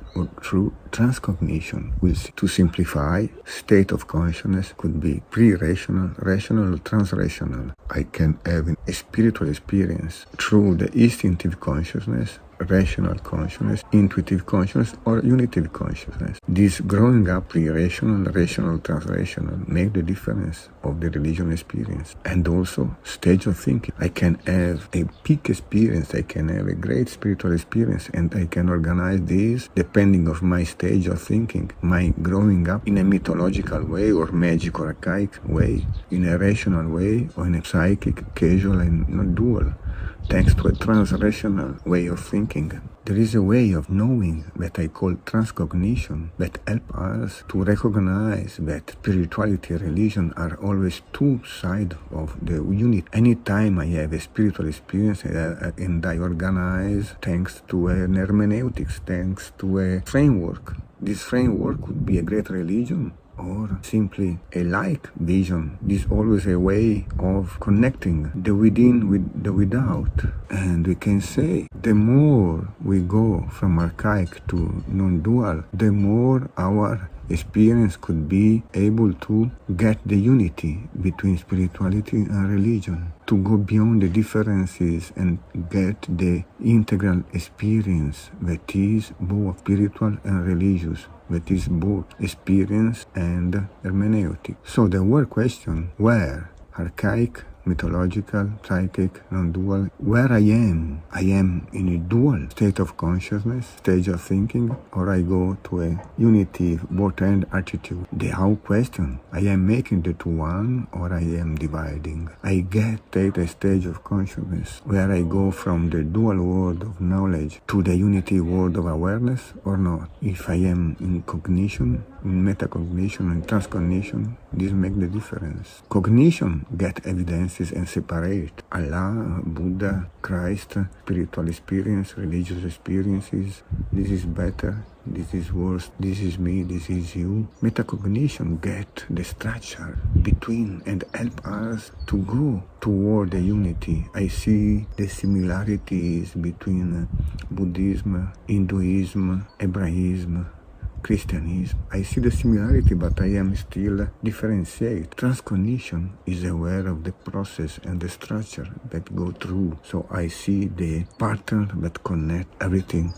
through transcognition. To simplify, state of consciousness could be pre-rational, rational, or transrational. I can have a spiritual experience through the instinctive consciousness, rational consciousness, intuitive consciousness, or unitive consciousness. This growing up pre-rational, rational, transrational make the difference of the religion experience. And also stage of thinking. I can have a peak experience, I can have a great spiritual experience, and I can organize this depending of my stage of thinking, my growing up in a mythological way, or magic or archaic way, in a rational way, or in a psychic, casual, and not dual. Thanks to a transrational way of thinking. There is a way of knowing that I call transcognition that help us to recognize that spirituality and religion are always two sides of the unit. Anytime I have a spiritual experience and I organize thanks to an hermeneutics, thanks to a framework. This framework could be a great religion, or simply a like vision. This is always a way of connecting the within with the without. And we can say, the more we go from archaic to non-dual, the more our experience could be able to get the unity between spirituality and religion, to go beyond the differences and get the integral experience that is both spiritual and religious, that is both experience and hermeneutic. So the word question, where, archaic, mythological, psychic, non-dual, where I am in a dual state of consciousness, stage of thinking, or I go to a unity, both-end attitude. The how question, I am making the two one, or I am dividing. I get a stage of consciousness where I go from the dual world of knowledge to the unity world of awareness, or not. If I am in cognition, in metacognition, and transcognition, this makes the difference. Cognition get evidences and separate Allah, Buddha, Christ, spiritual experience, religious experiences. This is better, this is worse, this is me, this is you. Metacognition get the structure between and help us to go toward the unity. I see the similarities between Buddhism, Hinduism, Hebraism, Christianism. I see the similarity, but I am still differentiate. Transcognition is aware of the process and the structure that go through. So I see the pattern that connect everything.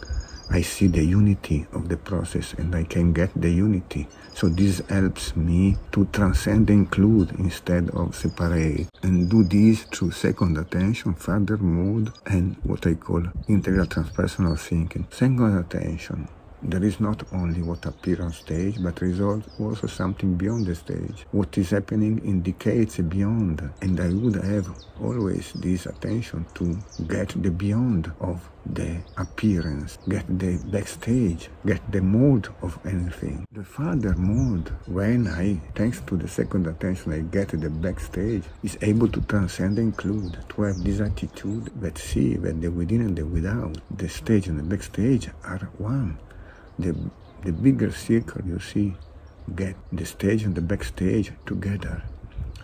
I see the unity of the process, and I can get the unity. So this helps me to transcend and include instead of separate, and do this through second attention, further mood, and what I call integral transpersonal thinking. Second attention there is not only what appears on stage, but there is also something beyond the stage. What is happening indicates a beyond, and I would have always this attention to get the beyond of the appearance, get the backstage, get the mood of anything. The further mood, when I, thanks to the second attention, I get the backstage, is able to transcend and include, to have this attitude that see that the within and the without, the stage and the backstage are one. The bigger circle you see, get the stage and the backstage together.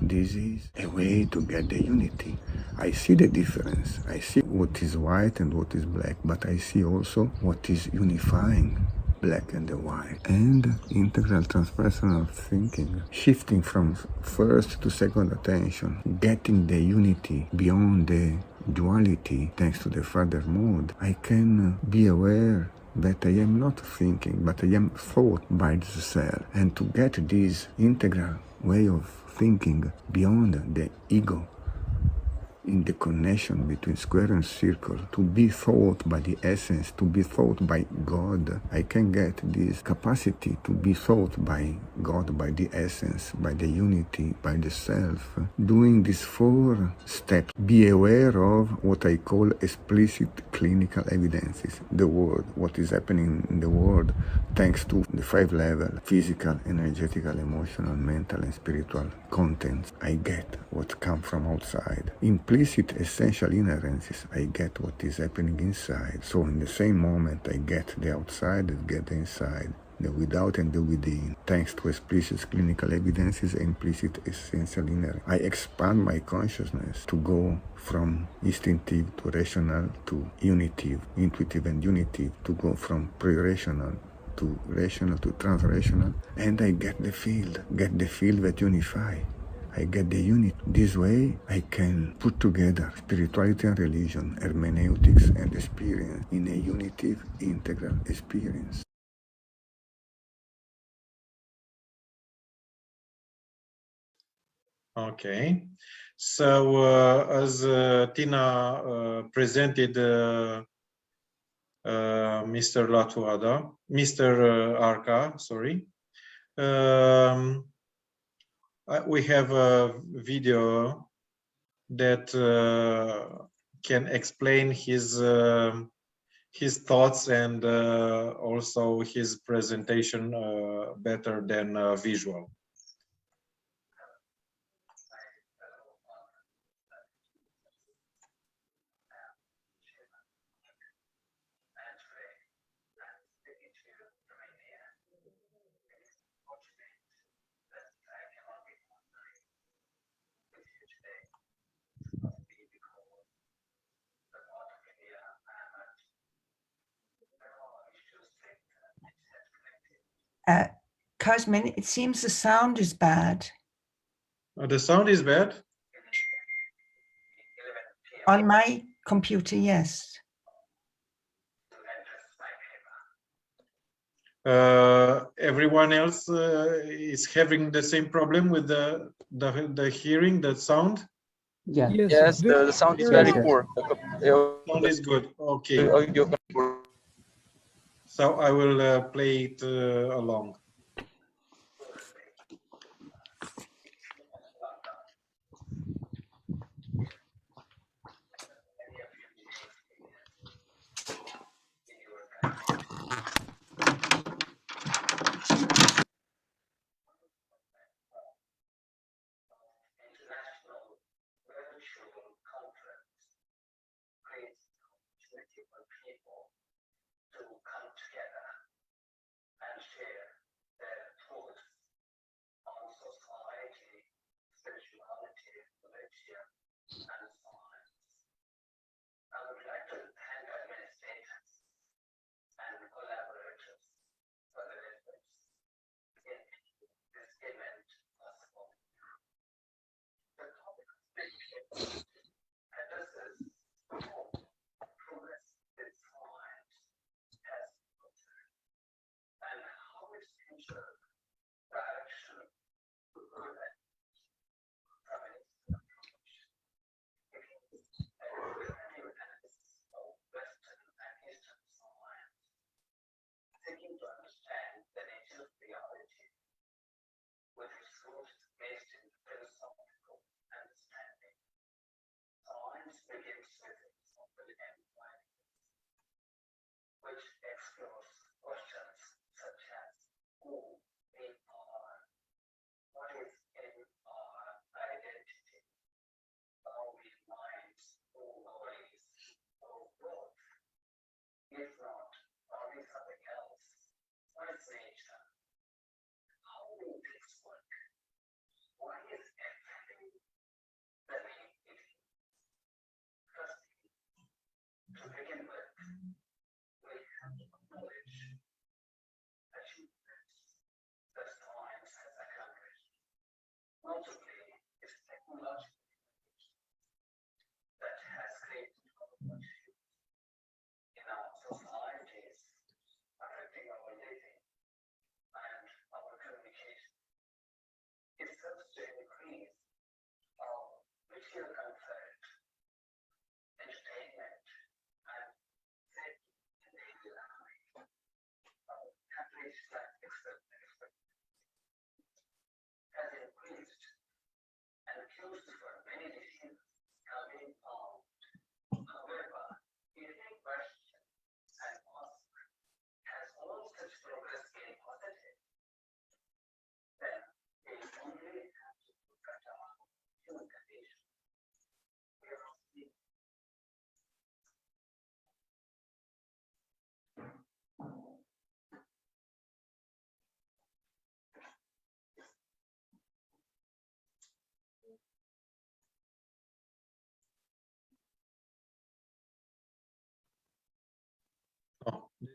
This is a way to get the unity. I see the difference. I see what is white and what is black, but I see also what is unifying black and the white. And integral transpersonal thinking, shifting from first to second attention, getting the unity beyond the duality, thanks to the further mode, I can be aware that I am not thinking, but I am thought by the self. And to get this integral way of thinking beyond the ego, in the connection between square and circle, to be thought by the essence, to be thought by God, I can get this capacity to be thought by God, by the essence, by the unity, by the self. Doing these 4 steps, be aware of what I call explicit clinical evidences, the world, what is happening in the world, thanks to the 5 levels, physical, energetical, emotional, mental, and spiritual contents. I get what comes from outside. Implicit essential inherencies, I get what is happening inside. So in the same moment, I get the outside, I get the inside, the without and the within. Thanks to explicit clinical evidences and implicit essential inherencies, I expand my consciousness to go from instinctive to rational to unitive, intuitive and unitive, to go from pre-rational to rational to trans-rational, and I get the field that unify. I get the unit. This way I can put together spirituality and religion, hermeneutics and experience in a unitive, integral experience. Okay. So as Tina presented Mr. Latuada, Mr. Arca, sorry. We have a video that can explain his thoughts and also his presentation better than visual. Cosmin, it seems the sound is bad. The sound is bad? On my computer, yes. Everyone else is having the same problem with the hearing, the sound? Yeah. Yes, the sound is very poor. Sound is good. Okay. So I will play it along.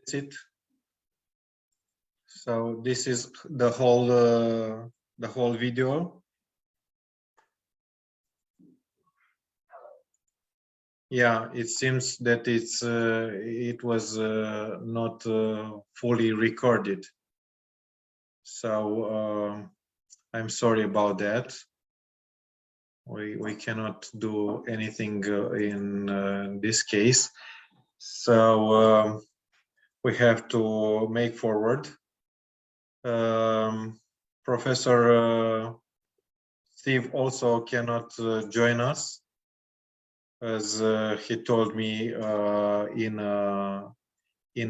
That's it. So this is the whole video. Yeah, it seems that it was not fully recorded. So I'm sorry about that. We cannot do anything in this case. So we have to make forward. Professor Steve also cannot join us, as he told me in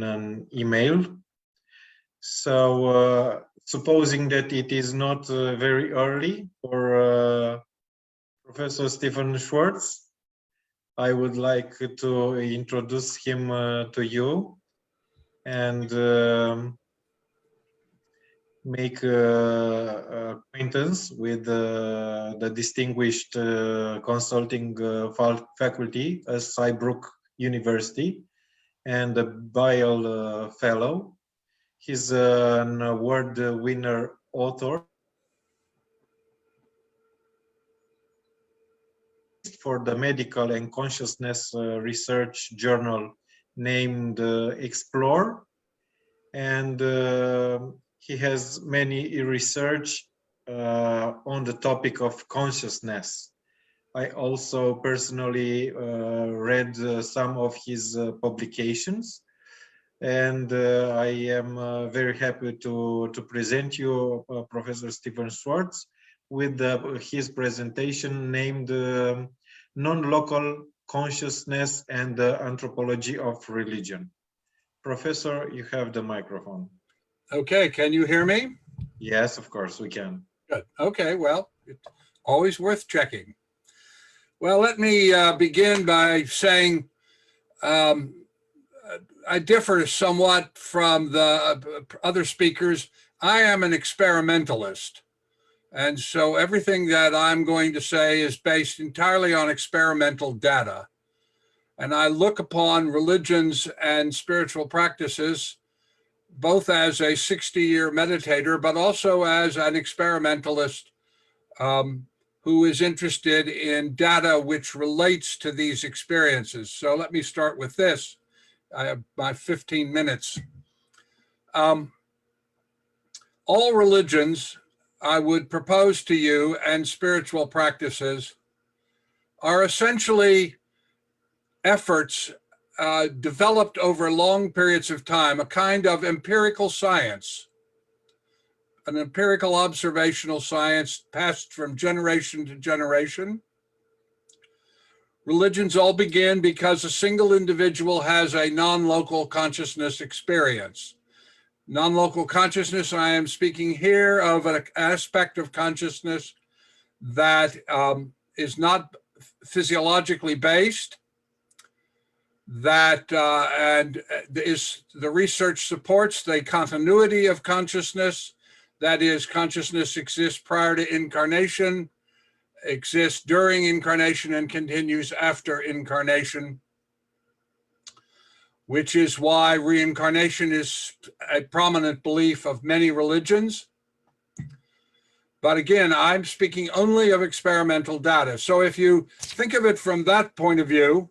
an email. So supposing that it is not very early for Professor Stephen Schwartz, I would like to introduce him to you and make acquaintance with the distinguished consulting faculty at Saybrook University and a Bial Fellow. He's an award winner author for the medical and consciousness research journal named Explore, and he has many research on the topic of consciousness. I also personally read some of his publications, and I am very happy to present you Professor Stephen Schwartz with his presentation named Non-Local Consciousness and the Anthropology of Religion. Professor, you have the microphone. Okay, can you hear me? Yes, of course we can. Good. Okay, well, it's always worth checking. Well, let me begin by saying I differ somewhat from the other speakers. I am an experimentalist. And so everything that I'm going to say is based entirely on experimental data. And I look upon religions and spiritual practices both as a 60-year meditator, but also as an experimentalist who is interested in data which relates to these experiences. So let me start with this. I have my 15 minutes. All religions, I would propose to you, and spiritual practices are essentially efforts developed over long periods of time, a kind of empirical science, an empirical observational science passed from generation to generation. Religions all begin because a single individual has a non-local consciousness experience. Non-local consciousness, I am speaking here of an aspect of consciousness that is not physiologically based, that and is the research supports the continuity of consciousness. That is, consciousness exists prior to incarnation, exists during incarnation, and continues after incarnation, which is why reincarnation is a prominent belief of many religions. But again, I'm speaking only of experimental data. So if you think of it from that point of view,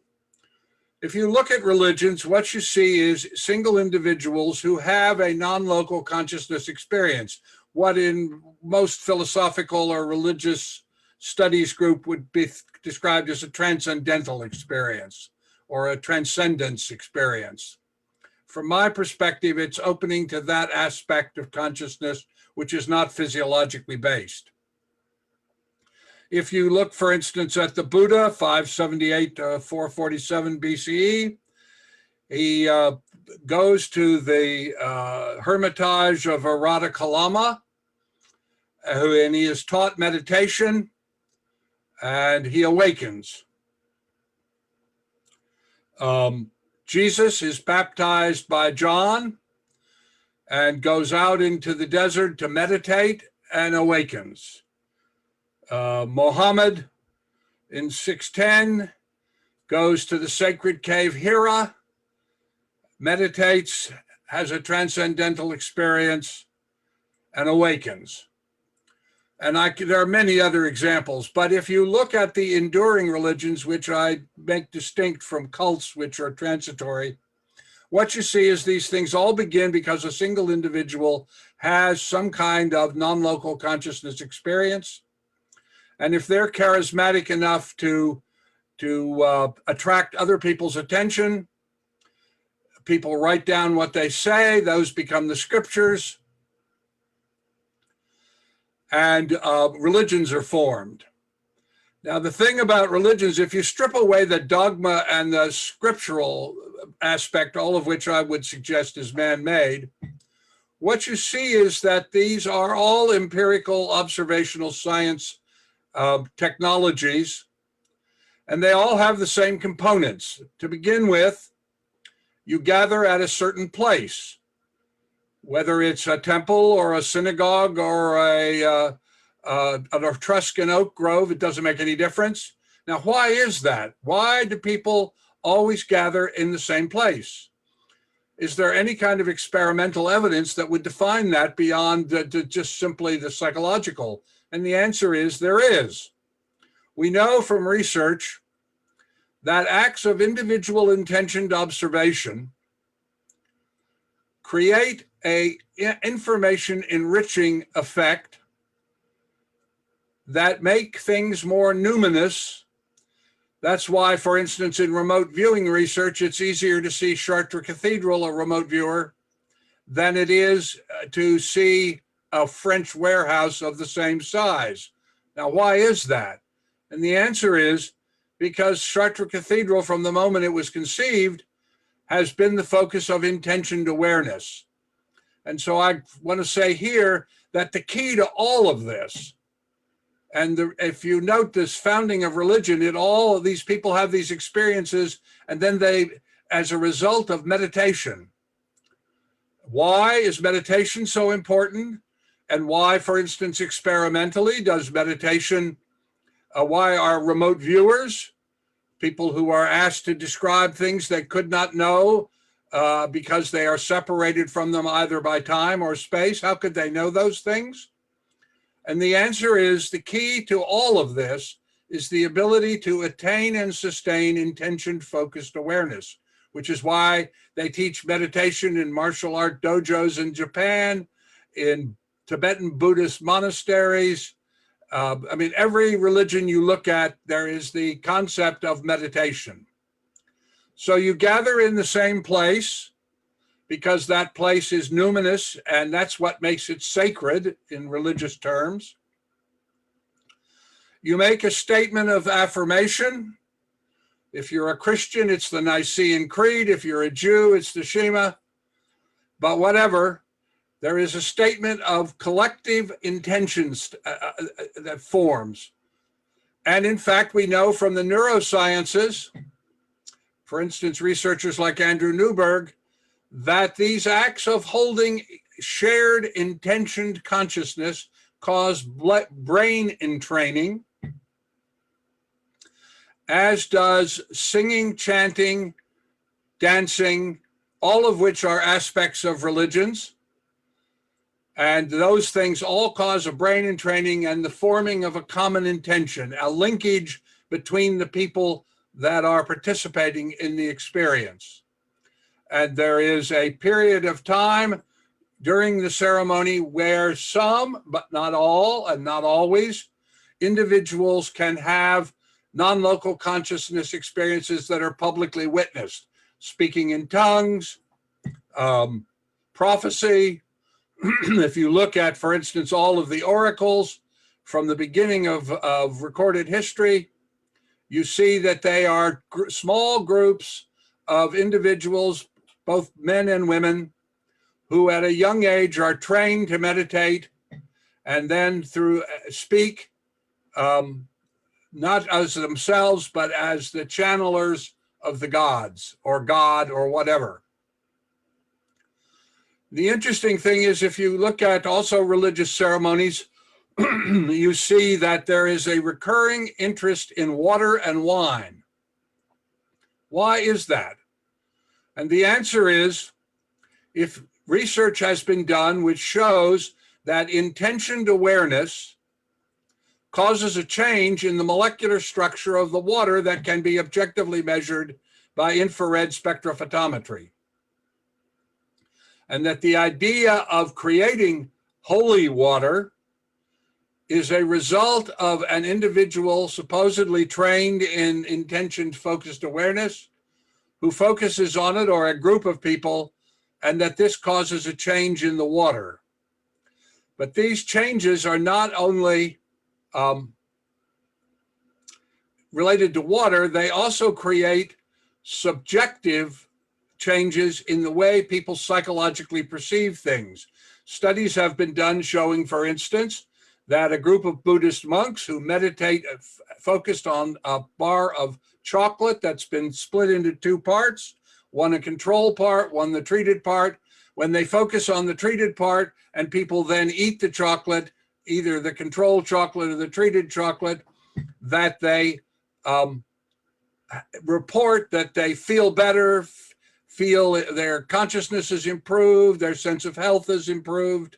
if you look at religions, what you see is single individuals who have a non-local consciousness experience, what in most philosophical or religious studies group would be described as a transcendental experience or a transcendence experience. From my perspective, it's opening to that aspect of consciousness which is not physiologically based. If you look, for instance, at the Buddha, 578 to 447 BCE, he goes to the hermitage of Aratakalama, and he is taught meditation, and he awakens. Jesus is baptized by John and goes out into the desert to meditate and awakens. Muhammad in 610 goes to the sacred cave Hira, meditates has a transcendental experience and awakens. And there are many other examples, but if you look at the enduring religions, which I make distinct from cults, which are transitory, what you see is these things all begin because a single individual has some kind of non-local consciousness experience. And if they're charismatic enough to attract other people's attention, people write down what they say, those become the scriptures, and religions are formed. Now, the thing about religions, if you strip away the dogma and the scriptural aspect, all of which I would suggest is man-made, what you see is that these are all empirical observational science technologies, and they all have the same components. To begin with, you gather at a certain place, whether it's a temple or a synagogue or an Etruscan oak grove, it doesn't make any difference. Now, why is that? Why do people always gather in the same place? Is there any kind of experimental evidence that would define that beyond just simply the psychological? And the answer is there is. We know from research that acts of individual intentioned observation create a information enriching effect that make things more numinous. That's why, for instance, in remote viewing research, it's easier to see Chartres Cathedral, a remote viewer, than it is to see a French warehouse of the same size. Now, why is that? And the answer is because Chartres Cathedral, from the moment it was conceived, has been the focus of intentioned awareness. And so I want to say here that the key to all of this, and if you note this founding of religion, all of these people have these experiences, and then they, as a result of meditation. Why is meditation so important? And why, for instance, experimentally does meditation, why are remote viewers, people who are asked to describe things they could not know because they are separated from them either by time or space, how could they know those things? And the answer is the key to all of this is the ability to attain and sustain intention-focused awareness, which is why they teach meditation in martial art dojos in Japan, in Tibetan Buddhist monasteries. I mean, every religion you look at, there is the concept of meditation. So you gather in the same place because that place is numinous, and that's what makes it sacred in religious terms. You make a statement of affirmation. If you're a Christian, it's the Nicene Creed. If you're a Jew, it's the Shema. But whatever, there is a statement of collective intentions that forms. And in fact, we know from the neurosciences, for instance, researchers like Andrew Newberg, that these acts of holding shared intentioned consciousness cause brain entraining, as does singing, chanting, dancing, all of which are aspects of religions. And those things all cause a brain entraining and the forming of a common intention, a linkage between the people that are participating in the experience. And there is a period of time during the ceremony where some, but not all and not always, individuals can have non-local consciousness experiences that are publicly witnessed, speaking in tongues, prophecy. If you look at, for instance, all of the oracles from the beginning of recorded history, you see that they are small groups of individuals, both men and women, who at a young age are trained to meditate and then through speak, not as themselves, but as the channelers of the gods or God or whatever. The interesting thing is, if you look at also religious ceremonies, you see that there is a recurring interest in water and wine. Why is that? And the answer is, if research has been done which shows that intentioned awareness causes a change in the molecular structure of the water that can be objectively measured by infrared spectrophotometry. And that the idea of creating holy water is a result of an individual supposedly trained in intentioned focused awareness who focuses on it, or a group of people, and that this causes a change in the water. But these changes are not only related to water, they also create subjective changes in the way people psychologically perceive things. Studies have been done showing, for instance, that a group of Buddhist monks who meditate focused on a bar of chocolate that's been split into two parts, one a control part, one the treated part. When they focus on the treated part and people then eat the chocolate, either the controlled chocolate or the treated chocolate, that they report that they feel better, feel their consciousness is improved, their sense of health is improved.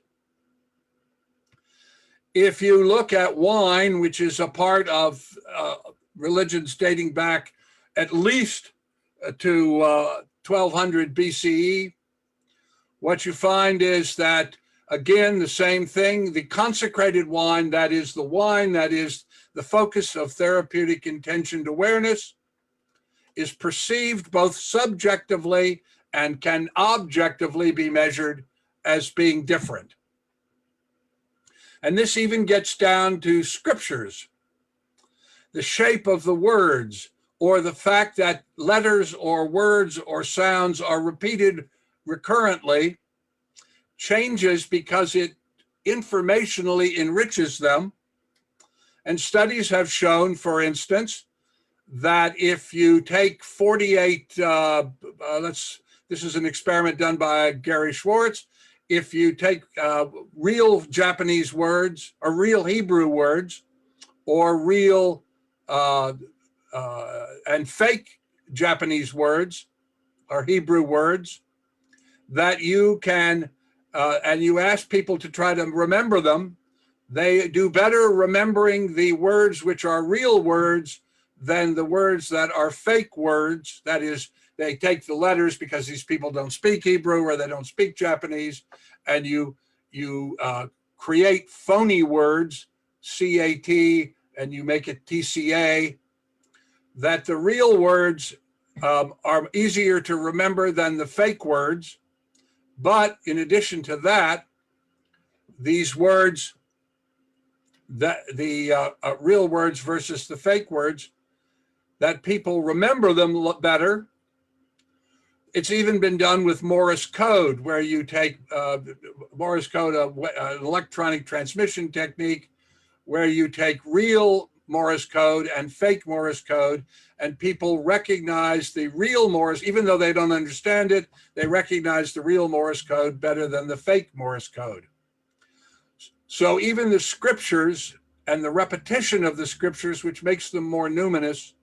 If you look at wine, which is a part of religions dating back at least to 1200 BCE, what you find is that, again, the same thing, the consecrated wine, that is the wine that is the focus of therapeutic intentioned awareness, is perceived both subjectively and can objectively be measured as being different. And this even gets down to scriptures. The shape of the words, or the fact that letters or words or sounds are repeated recurrently, changes because it informationally enriches them. And studies have shown, for instance, that if you take 48, this is an experiment done by Gary Schwartz, if you take real Japanese words or real Hebrew words or real and fake Japanese words or Hebrew words, that you can, and you ask people to try to remember them, they do better remembering the words which are real words than the words that are fake words. That is, they take the letters because these people don't speak Hebrew or they don't speak Japanese, and you create phony words, C-A-T, and you make it T-C-A, that the real words are easier to remember than the fake words. But in addition to that, these words, that the real words versus the fake words, that people remember them better. It's even been done with Morse code, where you take Morse code, an electronic transmission technique, where you take real Morse code and fake Morse code, and people recognize the real Morse, even though they don't understand it, they recognize the real Morse code better than the fake Morse code. So even the scriptures and the repetition of the scriptures, which makes them more numinous,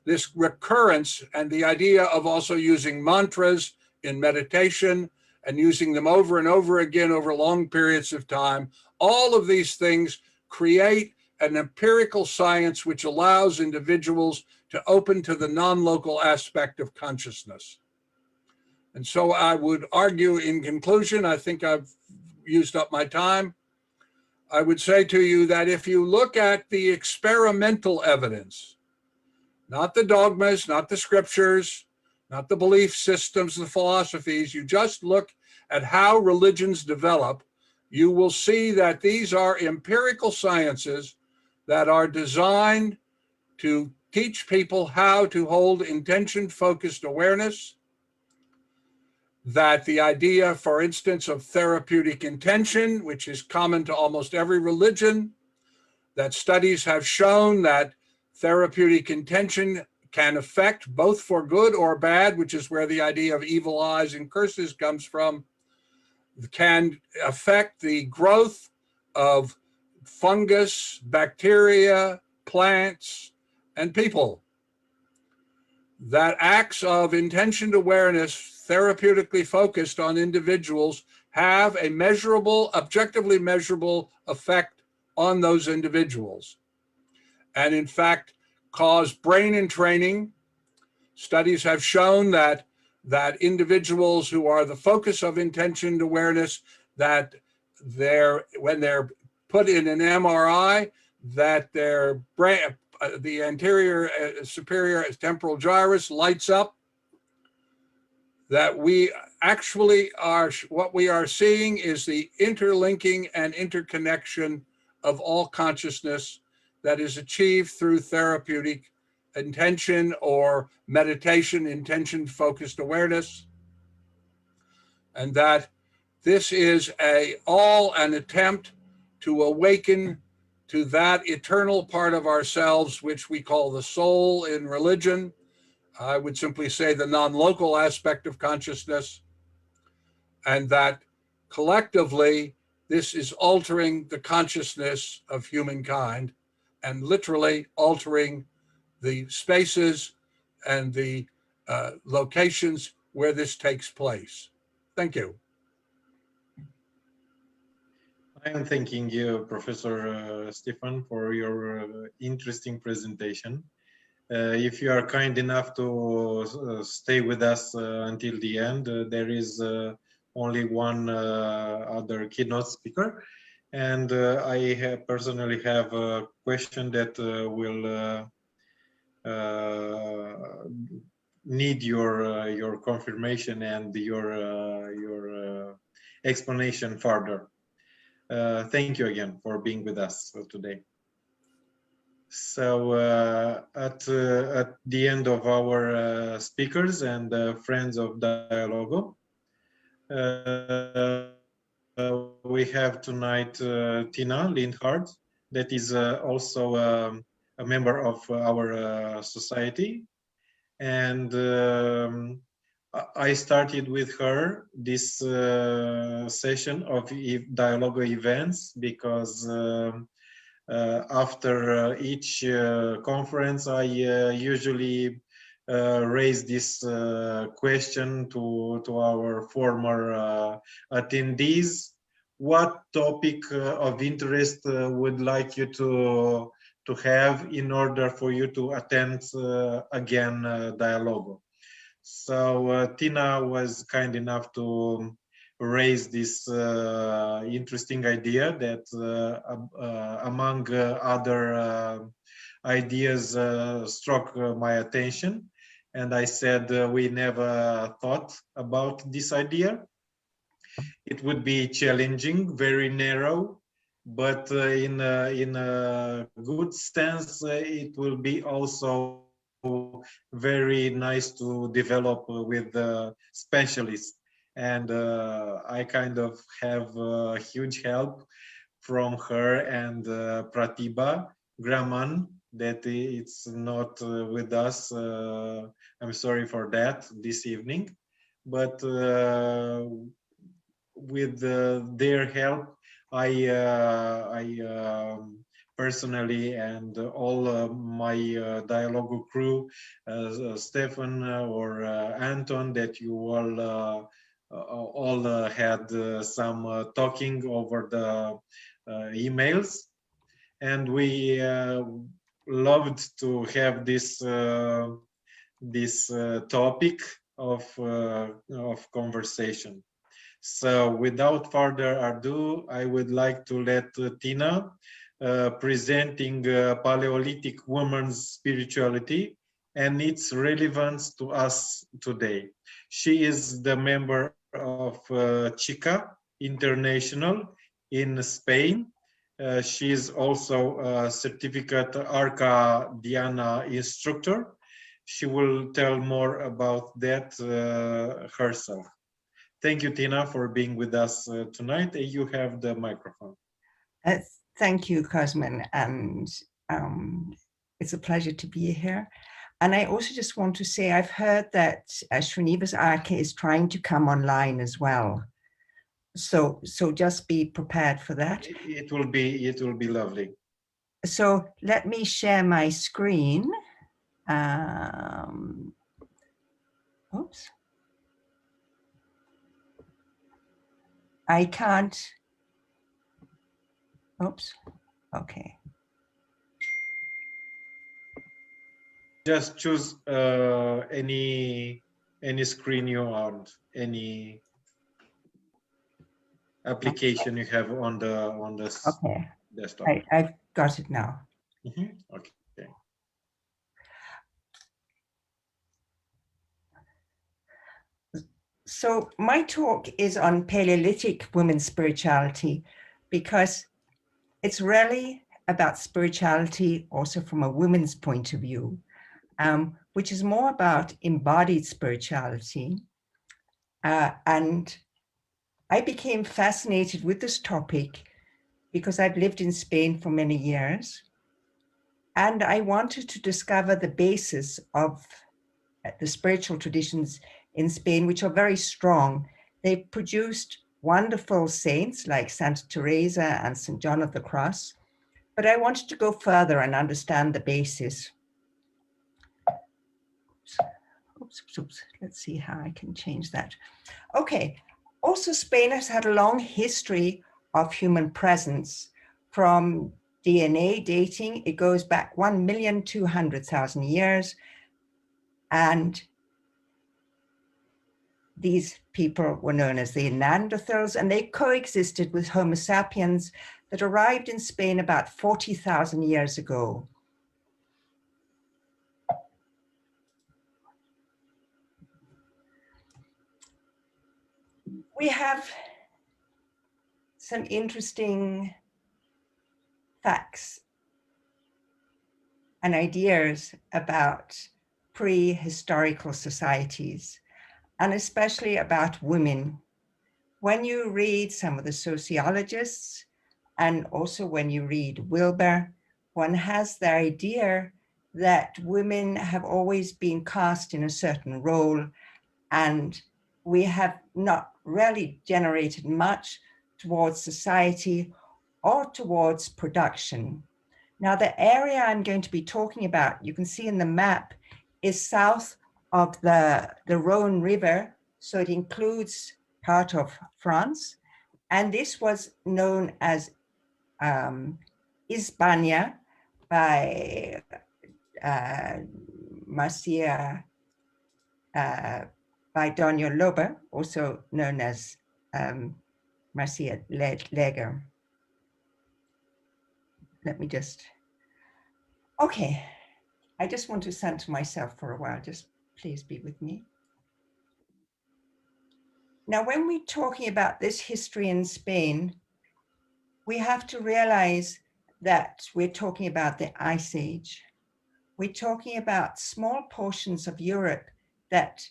this recurrence and the idea of also using mantras in meditation and using them over and over again over long periods of time, all of these things create an empirical science which allows individuals to open to the non-local aspect of consciousness. And so I would argue, in conclusion, I think I've used up my time, I would say to you that if you look at the experimental evidence, not the dogmas, not the scriptures, not the belief systems, the philosophies, you just look at how religions develop, you will see that these are empirical sciences that are designed to teach people how to hold intention-focused awareness, that the idea, for instance, of therapeutic intention, which is common to almost every religion, that studies have shown that therapeutic intention can affect both for good or bad, which is where the idea of evil eyes and curses comes from, can affect the growth of fungus, bacteria, plants, and people. that acts of intentioned awareness therapeutically focused on individuals have a measurable, objectively measurable effect on those individuals. And in fact, cause brain entraining. Studies have shown that individuals who are the focus of intentioned awareness, that when they're put in an MRI, that their brain, the anterior superior temporal gyrus lights up, that we actually are, what we are seeing is the interlinking and interconnection of all consciousness that is achieved through therapeutic intention or meditation, intention focused awareness. And that this is all an attempt to awaken to that eternal part of ourselves, which we call the soul in religion. I would simply say the non-local aspect of consciousness, and that collectively, this is altering the consciousness of humankind and literally altering the spaces and the locations where this takes place. Thank you. I am thanking you, Professor Stefan, for your interesting presentation. If you are kind enough to stay with us until the end, there is only one other keynote speaker. And I personally have a question that will need your confirmation and your explanation further. Thank you again for being with us today. So at the end of our speakers and friends of Dialogo, we have tonight Tina Lindhardt, that is also a member of our society. And I started with her this session of Dialogo events because after each conference, I usually raise this question to our former attendees. What topic of interest would like you to have in order for you to attend again Dialogo? So Tina was kind enough to raise this interesting idea that among other ideas struck my attention, and I said we never thought about this idea. It would be challenging, very narrow, but in a good stance, it will be also very nice to develop with specialists. And I kind of have huge help from her and Pratibha Graman, that it's not with us. I'm sorry for that this evening, but with their help, I personally and all my Dialogo crew, Stefan or Anton, that you all had some talking over the emails, and we loved to have this topic of conversation. So without further ado, I would like to let Tina presenting Paleolithic woman's spirituality and its relevance to us today. She is the member of Chica International in Spain. She is also a certificate Arca Diana instructor. She will tell more about that herself. Thank you, Tina, for being with us tonight. You have the microphone. Thank you, Cosmin, and it's a pleasure to be here. And I also just want to say, I've heard that Srinivas Arke is trying to come online as well. So just be prepared for that. It will be lovely. So let me share my screen. oops. I can't, oops, okay. Just choose any screen you want, any application you have on the Okay, desktop. I've got it now. Okay. So my talk is on Paleolithic women's spirituality because it's really about spirituality also from a woman's point of view, which is more about embodied spirituality. And I became fascinated with this topic because I've lived in Spain for many years. And I wanted to discover the basis of the spiritual traditions in Spain, which are very strong. They produced wonderful saints like Santa Teresa and St. John of the Cross, but I wanted to go further and understand the basis. Oops. Let's see how I can change that. Okay, also Spain has had a long history of human presence. From DNA dating, it goes back 1,200,000 years, and these people were known as the Neanderthals, and they coexisted with Homo sapiens that arrived in Spain about 40,000 years ago. We have some interesting facts and ideas about prehistorical societies, and especially about women. When you read some of the sociologists, and also when you read Wilber, one has the idea that women have always been cast in a certain role, and we have not really generated much towards society or towards production. Now, the area I'm going to be talking about, you can see in the map, is south of the Rhone River. So it includes part of France. And this was known as Hispania by Marcia, by Doña Loba, also known as Marcia Leger. Let me just, okay. I just want to center myself for a while. Just please be with me. Now, when we're talking about this history in Spain, we have to realize that we're talking about the Ice Age. We're talking about small portions of Europe that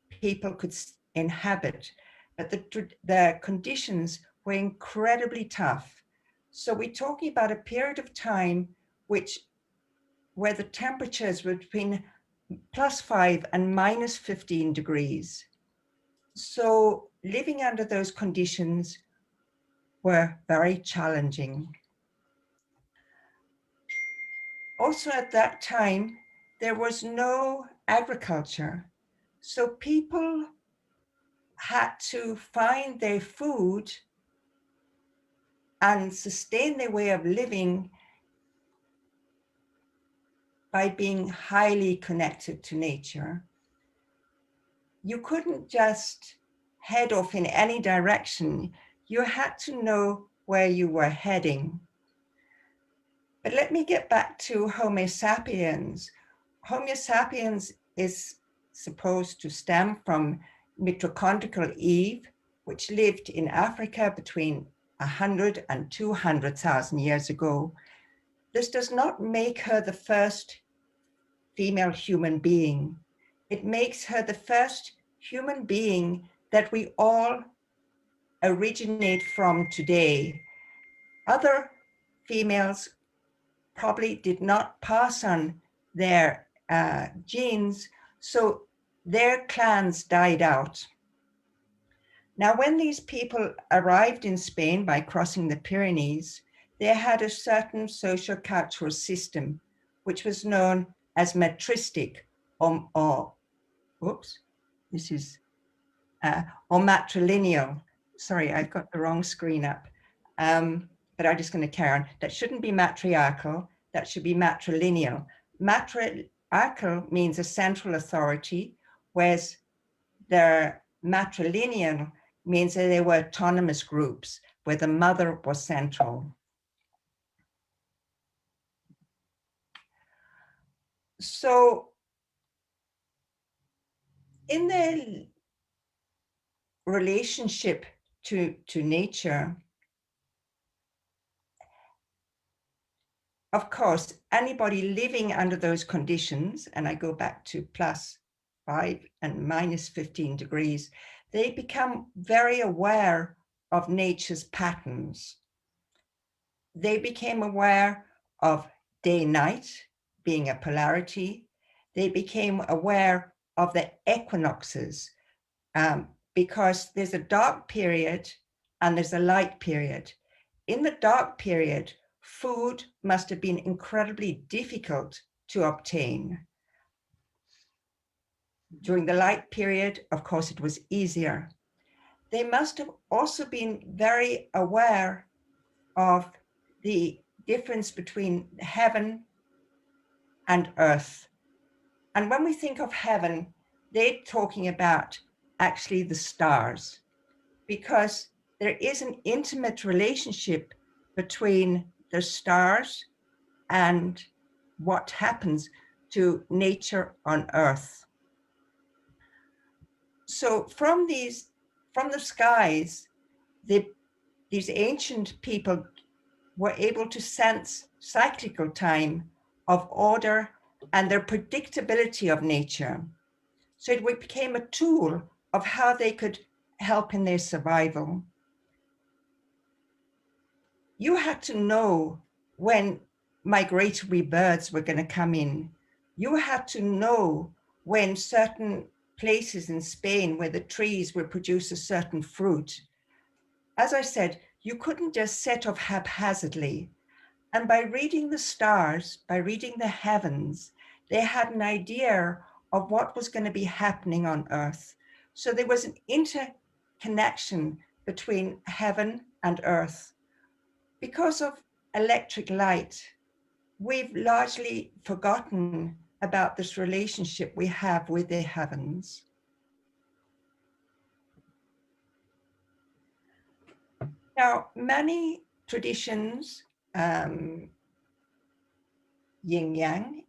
people could inhabit, but the conditions were incredibly tough. So we're talking about a period of time where the temperatures were between +5 and -15 degrees. So living under those conditions were very challenging. Also at that time, there was no agriculture. So people had to find their food and sustain their way of living by being highly connected to nature. You couldn't just head off in any direction. You had to know where you were heading. But let me get back to Homo sapiens. Homo sapiens is supposed to stem from mitochondrial Eve, which lived in Africa between 100 and 200,000 years ago. This does not make her the first female human being. It makes her the first human being that we all originate from today. Other females probably did not pass on their genes, so their clans died out. Now, when these people arrived in Spain by crossing the Pyrenees, they had a certain social cultural system, which was known as metristic, this is, or matrilineal. Sorry, I've got the wrong screen up. But I'm just going to carry on. That shouldn't be matriarchal. That should be matrilineal. Matriarchal means a central authority, whereas the matrilineal means that they were autonomous groups where the mother was central. So in their relationship to nature, of course, anybody living under those conditions, and I go back to +5 and -15 degrees, they become very aware of nature's patterns. They became aware of day-night being a polarity. They became aware of the equinoxes, because there's a dark period and there's a light period. In the dark period, food must have been incredibly difficult to obtain. During the light period, of course, it was easier. They must have also been very aware of the difference between heaven and earth. And when we think of heaven, they're talking about actually the stars, because there is an intimate relationship between the stars and what happens to nature on earth. So from the skies, these ancient people were able to sense cyclical time of order and their predictability of nature. So it became a tool of how they could help in their survival. You had to know when migratory birds were going to come in. You had to know when certain places in Spain where the trees would produce a certain fruit. As I said, you couldn't just set off haphazardly. And by reading the stars, by reading the heavens, they had an idea of what was going to be happening on Earth. So there was an interconnection between heaven and earth. Because of electric light, we've largely forgotten about this relationship we have with the heavens. Now, many traditions, yin yang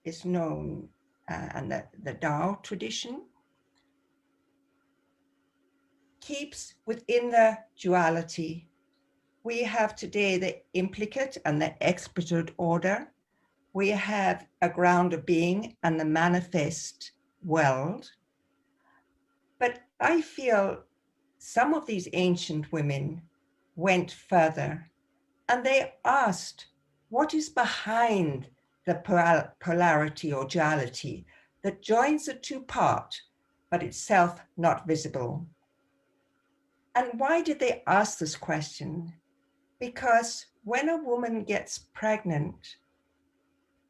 is known, and the Tao tradition keeps within the duality. We have today the implicate and the explicit order. We have a ground of being and the manifest world. But I feel some of these ancient women went further and they asked, what is behind the polarity or duality that joins the two parts, but itself not visible? And why did they ask this question? Because when a woman gets pregnant,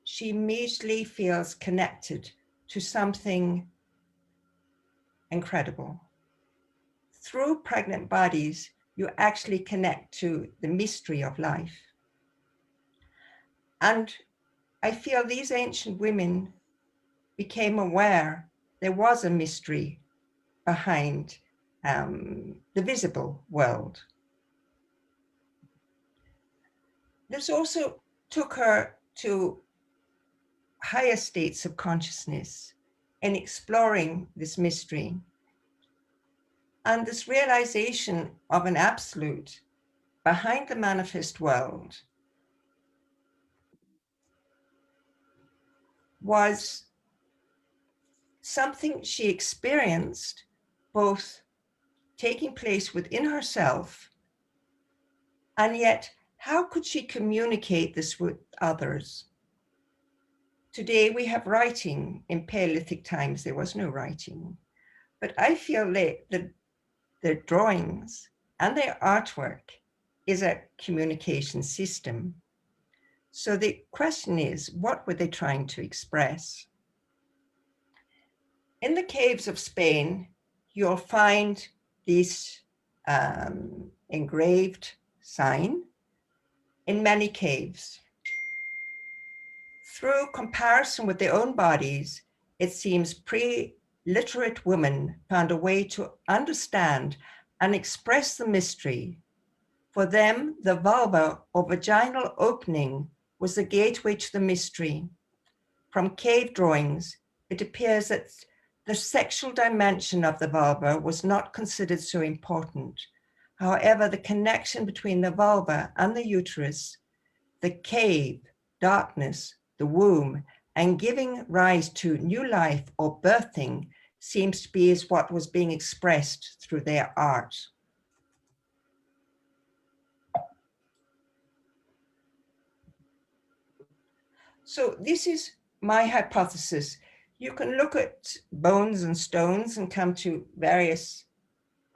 she immediately feels connected to something incredible. Through pregnant bodies, you actually connect to the mystery of life. And I feel these ancient women became aware there was a mystery behind the visible world. This also took her to higher states of consciousness in exploring this mystery. And this realization of an absolute behind the manifest world was something she experienced, both taking place within herself, and yet how could she communicate this with others? Today we have writing. In Paleolithic times there was no writing, but I feel that their drawings and their artwork is a communication system. So the question is, what were they trying to express? In the caves of Spain, you'll find this engraved sign in many caves. Through comparison with their own bodies, it seems pre-literate women found a way to understand and express the mystery. For them, the vulva or vaginal opening was the gateway to the mystery. From cave drawings, it appears that the sexual dimension of the vulva was not considered so important. However, the connection between the vulva and the uterus, the cave, darkness, the womb, and giving rise to new life or birthing seems to be is what was being expressed through their art. So this is my hypothesis. You can look at bones and stones and come to various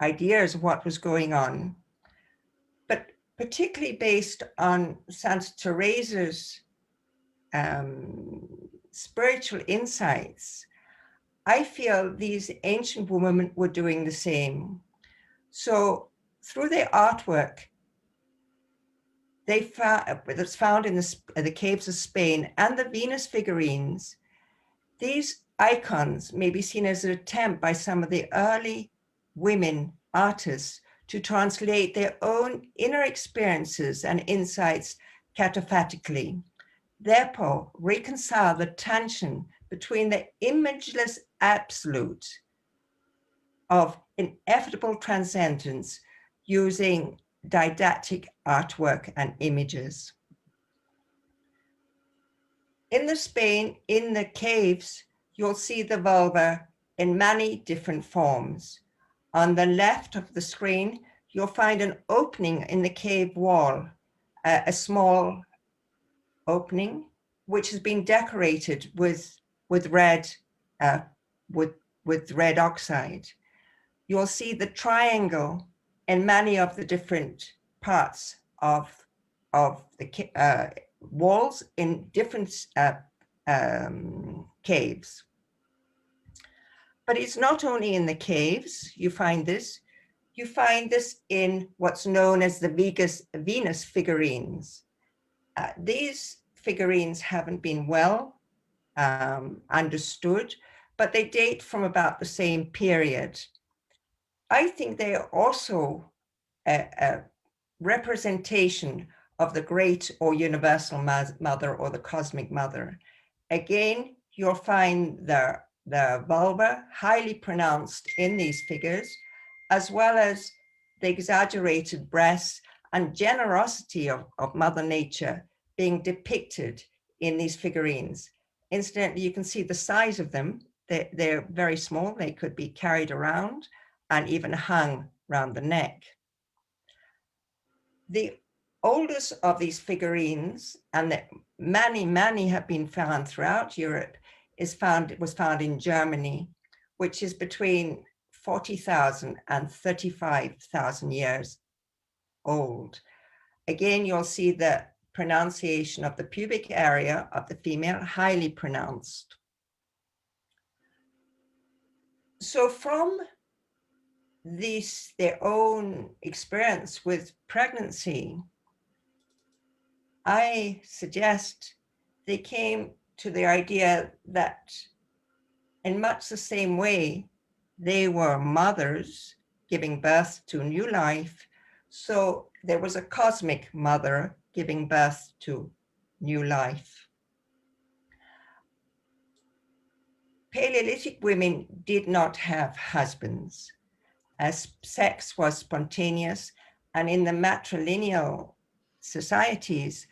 ideas of what was going on, but particularly based on Santa Teresa's spiritual insights, I feel these ancient women were doing the same. So through their artwork, they found, that's found in the caves of Spain and the Venus figurines, these icons may be seen as an attempt by some of the early women artists to translate their own inner experiences and insights cataphatically, therefore reconcile the tension between the imageless absolute of inevitable transcendence using didactic artwork and images. In the caves, you'll see the vulva in many different forms. On the left of the screen, you'll find an opening in the cave wall, a small opening, which has been decorated with red oxide. You'll see the triangle in many of the different parts of the walls in different caves. But it's not only in the caves you find this. You find this in what's known as the Venus figurines. These figurines haven't been well understood, but they date from about the same period. I think they are also a representation of the great or universal mother or the cosmic mother. Again, you'll find the vulva highly pronounced in these figures, as well as the exaggerated breasts and generosity of Mother Nature being depicted in these figurines. Incidentally, you can see the size of them. They're very small. They could be carried around and even hung around the neck. The oldest of these figurines, and many have been found throughout Europe, was found in Germany, which is between 40,000 and 35,000 years old. Again, you'll see the pronunciation of the pubic area of the female highly pronounced. So from their own experience with pregnancy, I suggest they came to the idea that in much the same way, they were mothers giving birth to new life. So there was a cosmic mother giving birth to new life. Paleolithic women did not have husbands, as sex was spontaneous, and in the matrilineal societies,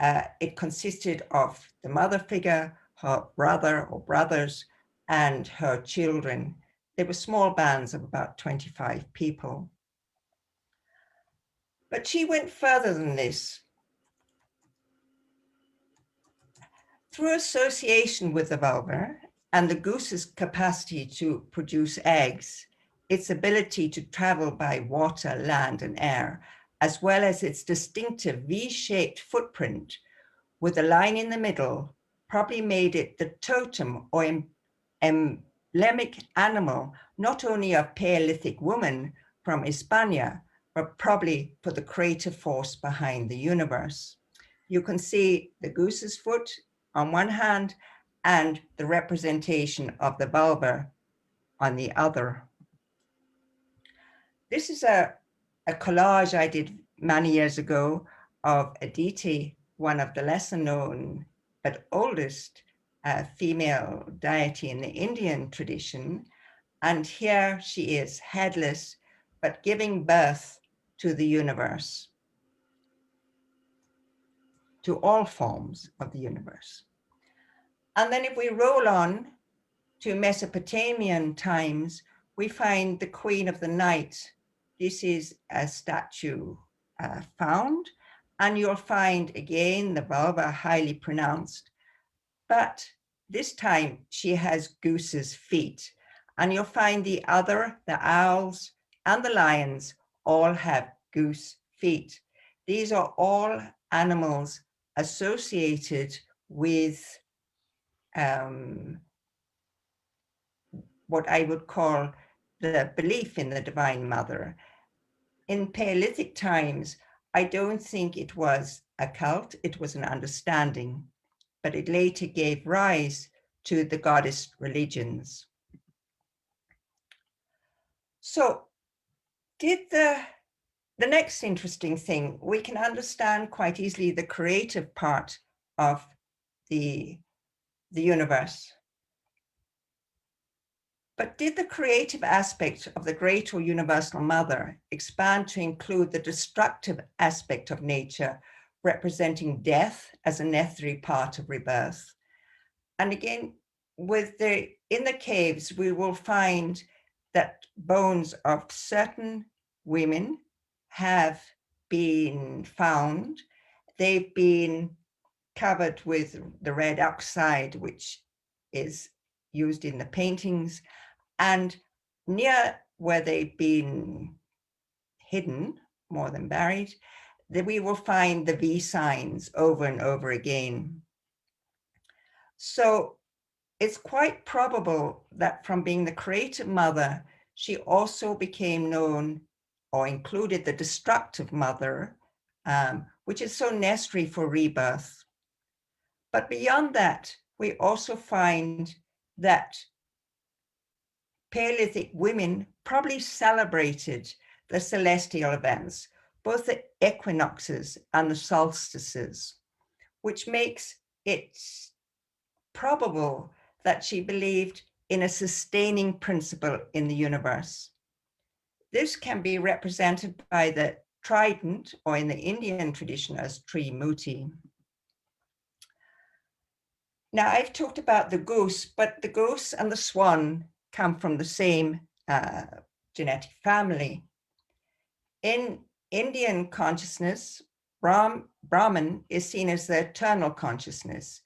it consisted of the mother figure, her brother or brothers, and her children. They were small bands of about 25 people. But she went further than this. Through association with the vulva and the goose's capacity to produce eggs, its ability to travel by water, land, and air, as well as its distinctive V-shaped footprint with a line in the middle, probably made it the totem or lemmic animal, not only of Paleolithic woman from Hispania, but probably for the creative force behind the universe. You can see the goose's foot on one hand and the representation of the vulva on the other. This is a collage I did many years ago of Aditi, one of the lesser known but oldest female deity in the Indian tradition. And here she is, headless, but giving birth to the universe, to all forms of the universe. And then if we roll on to Mesopotamian times, we find the Queen of the Night. This is a statue found, and you'll find again the vulva highly pronounced, but this time she has goose's feet, and you'll find the owls and the lions all have goose feet. These are all animals associated with what I would call the belief in the Divine Mother. In Paleolithic times, I don't think it was a cult, it was an understanding, but it later gave rise to the goddess religions. So did the next interesting thing, we can understand quite easily the creative part of the universe. But did the creative aspect of the great or universal mother expand to include the destructive aspect of nature, representing death as a necessary part of rebirth? And again, in the caves, we will find that bones of certain women have been found. They've been covered with the red oxide, which is used in the paintings. And near where they've been hidden, more than buried, that we will find the V signs over and over again. So it's quite probable that from being the creative mother, she also became known or included the destructive mother, which is so necessary for rebirth. But beyond that, we also find that Paleolithic women probably celebrated the celestial events, both the equinoxes and the solstices, which makes it probable that she believed in a sustaining principle in the universe. This can be represented by the trident, or in the Indian tradition as Trimuti. Now, I've talked about the goose, but the goose and the swan come from the same genetic family. In Indian consciousness, Brahman is seen as the eternal consciousness,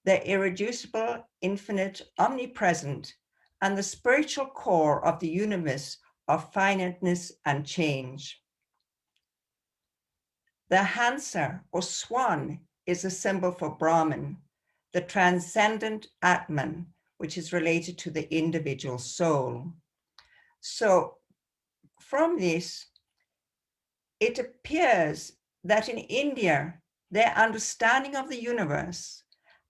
the irreducible, infinite, omnipresent, and the spiritual core of the universe of finiteness and change. The Hansa, or swan, is a symbol for Brahman, the transcendent Atman, which is related to the individual soul. So from this, it appears that in India, their understanding of the universe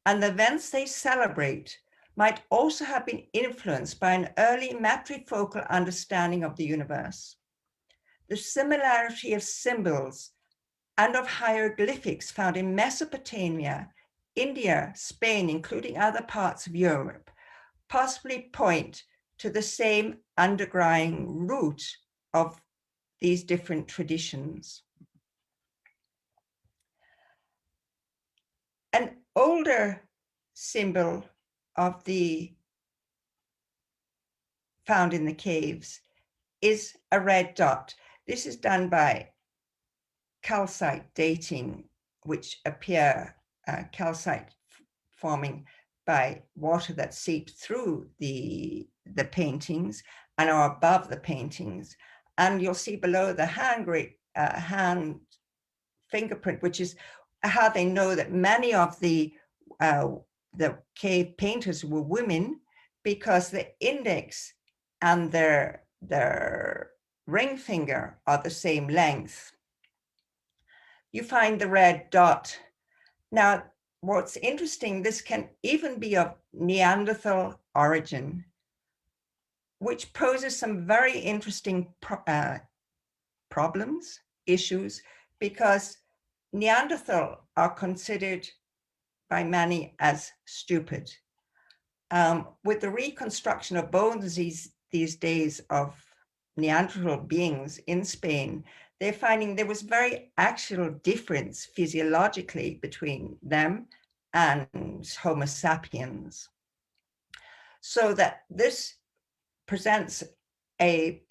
and the events they celebrate might also have been influenced by an early matrifocal understanding of the universe. The similarity of symbols and of hieroglyphics found in Mesopotamia, India, Spain, including other parts of Europe, possibly point to the same underlying root of these different traditions. An older symbol of the found in the caves is a red dot. This is done by calcite dating, which appear calcite forming by water that seeped through the paintings and are above the paintings. And you'll see below the hand fingerprint, which is how they know that many of the cave painters were women, because the index and their ring finger are the same length. You find the red dot. Now, what's interesting, this can even be of Neanderthal origin, which poses some very interesting problems, issues, because Neanderthal are considered by many as stupid. With the reconstruction of bones these days of Neanderthal beings in Spain, they're finding there was very actual difference physiologically between them and Homo sapiens. So that this presents a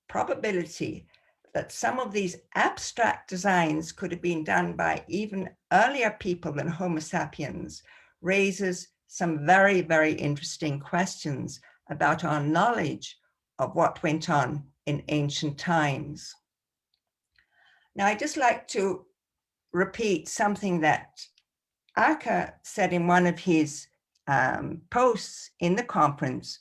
probability that some of these abstract designs could have been done by even earlier people than Homo sapiens, raises some very, very interesting questions about our knowledge of what went on in ancient times. Now, I'd just like to repeat something that Aka said in one of his posts in the conference.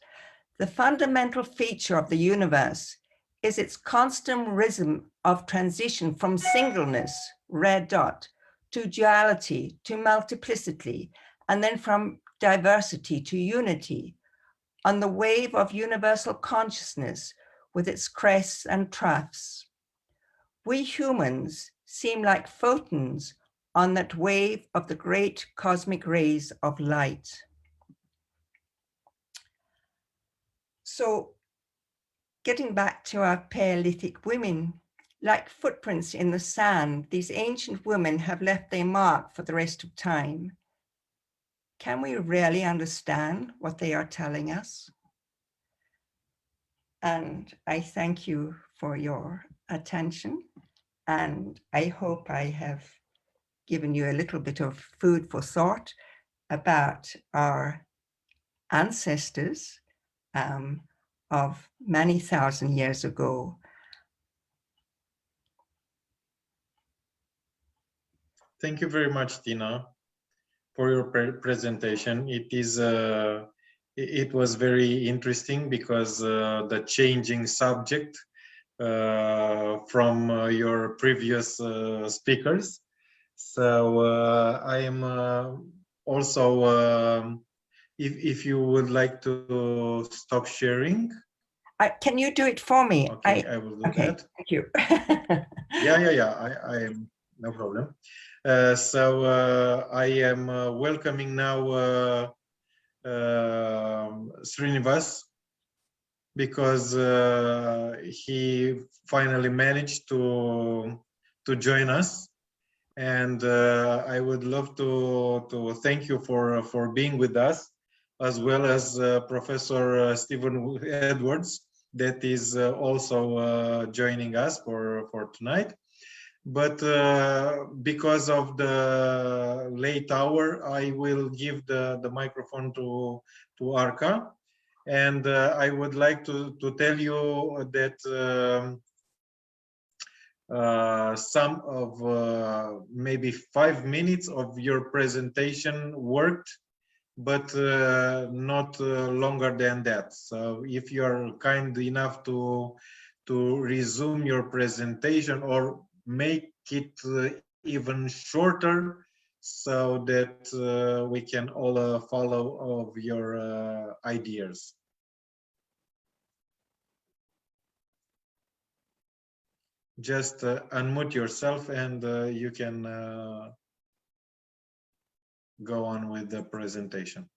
The fundamental feature of the universe is its constant rhythm of transition from singleness, red dot, to duality, to multiplicity, and then from diversity to unity, on the wave of universal consciousness with its crests and troughs. We humans seem like photons on that wave of the great cosmic rays of light. So, getting back to our Paleolithic women, like footprints in the sand, these ancient women have left their mark for the rest of time. Can we really understand what they are telling us? And I thank you for your attention. And I hope I have given you a little bit of food for thought about our ancestors of many thousand years ago. Thank you very much, Tina, for your presentation. It was very interesting because the changing subject from your previous speakers. So I am also, if you would like to stop sharing. Can you do it for me? Okay, I will do that. Thank you. Yeah, I am, no problem. So I am welcoming now Srinivas, because he finally managed to join us, and I would love to thank you for being with us, as well as Professor Stephen Edwards, that is also joining us for tonight. But because of the late hour, I will give the microphone to Arka. And I would like to tell you that some of maybe 5 minutes of your presentation worked, but not longer than that. So if you're kind enough to resume your presentation or make it even shorter, so that we can all follow of your ideas. Just unmute yourself and you can go on with the presentation.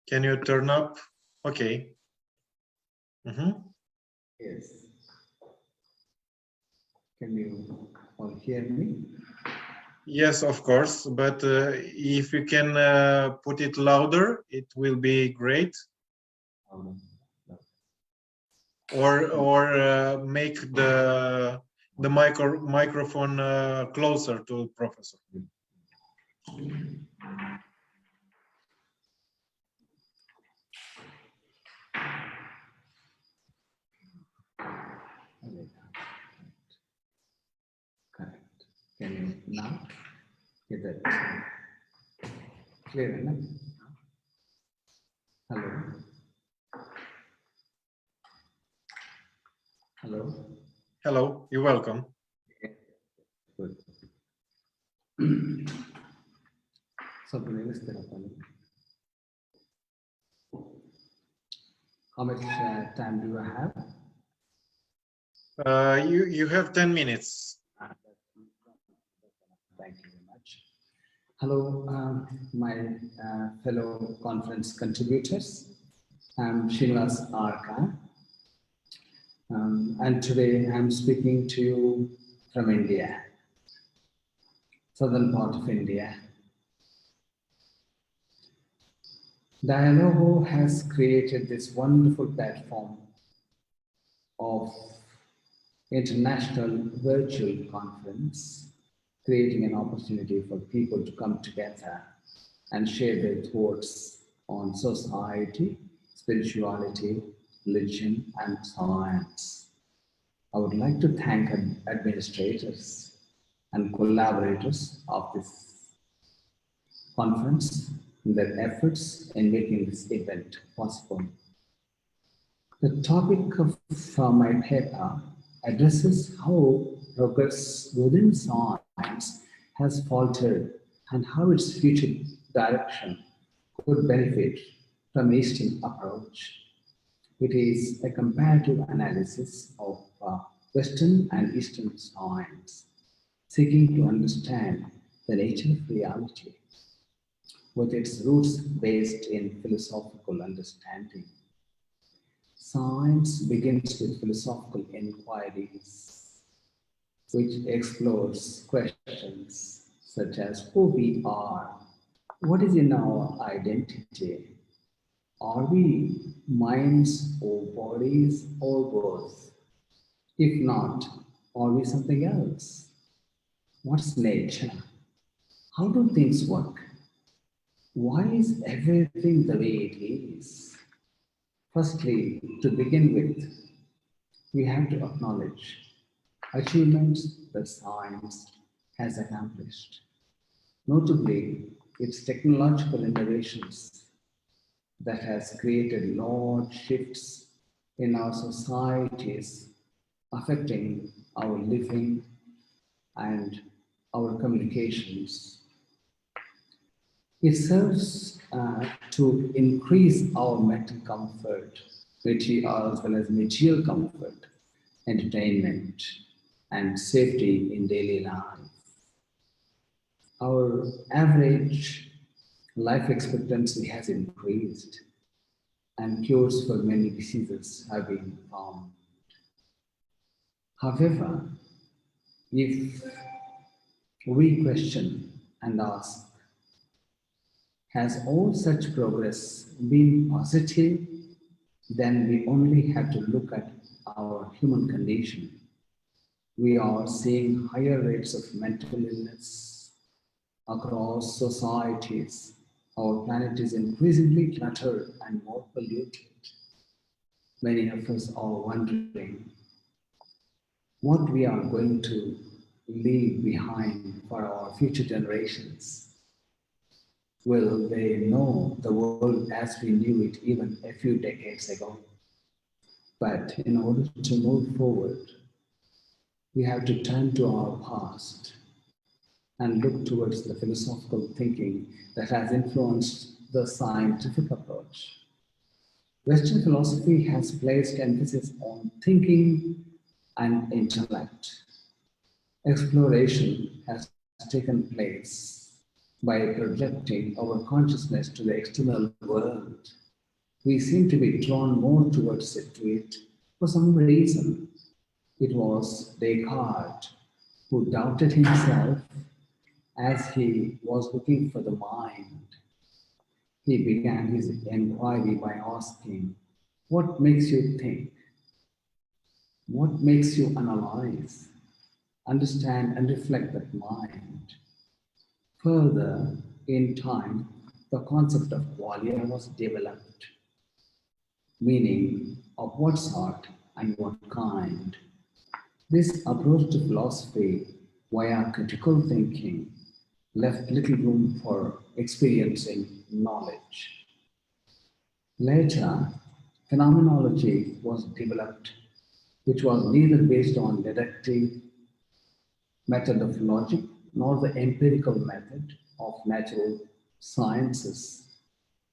Can you turn up? Okay. Yes. Can you all hear me? Yes, of course, but if you can put it louder, it will be great. No. Or make the microphone closer to Professor. Correct. Can you now? Is that clear enough? Hello? Hello? Hello, you're welcome. Good. ಸ್ವಲ್ಪ ನಿಲ್ಲಿಸ್ತೀರಪ್ಪ ನೀವು? How much time do you have? You have 10 minutes. Thank you very much. Hello, my fellow conference contributors. I'm Srinivas Arka. And today I'm speaking to you from India, southern part of India. Dialogo has created this wonderful platform of international virtual conference, creating an opportunity for people to come together and share their thoughts on society, spirituality, religion, and science. I would like to thank administrators and collaborators of this conference in their efforts in making this event possible. The topic of my paper addresses how progress within science has faltered and how its future direction could benefit from Eastern approach. It is a comparative analysis of Western and Eastern science, seeking to understand the nature of reality, with its roots based in philosophical understanding. Science begins with philosophical inquiries, which explores questions such as who we are, what is in our identity, are we minds or bodies or both? If not, are we something else? What's nature? How do things work? Why is everything the way it is? Firstly, to begin with, we have to acknowledge achievements that science has accomplished, notably its technological innovations that has created large shifts in our societies, affecting our living and our communications. It serves to increase our mental comfort, as well as material comfort, entertainment, and safety in daily life. Our average life expectancy has increased, and cures for many diseases have been found. However, if we question and ask, has all such progress been positive? Then we only have to look at our human condition. We are seeing higher rates of mental illness across societies. Our planet is increasingly cluttered and more polluted. Many of us are wondering what we are going to leave behind for our future generations. Will they know the world as we knew it even a few decades ago? But in order to move forward, we have to turn to our past and look towards the philosophical thinking that has influenced the scientific approach. Western philosophy has placed emphasis on thinking and intellect. Exploration has taken place by projecting our consciousness to the external world. We seem to be drawn more towards it for some reason. It was Descartes who doubted himself as he was looking for the mind. He began his inquiry by asking, what makes you think? What makes you analyze, understand, and reflect that mind? Further, in time, the concept of qualia was developed, meaning of what sort and what kind. This approach to philosophy via critical thinking left little room for experiencing knowledge. Later, phenomenology was developed, which was neither based on deductive method of logic nor the empirical method of natural sciences.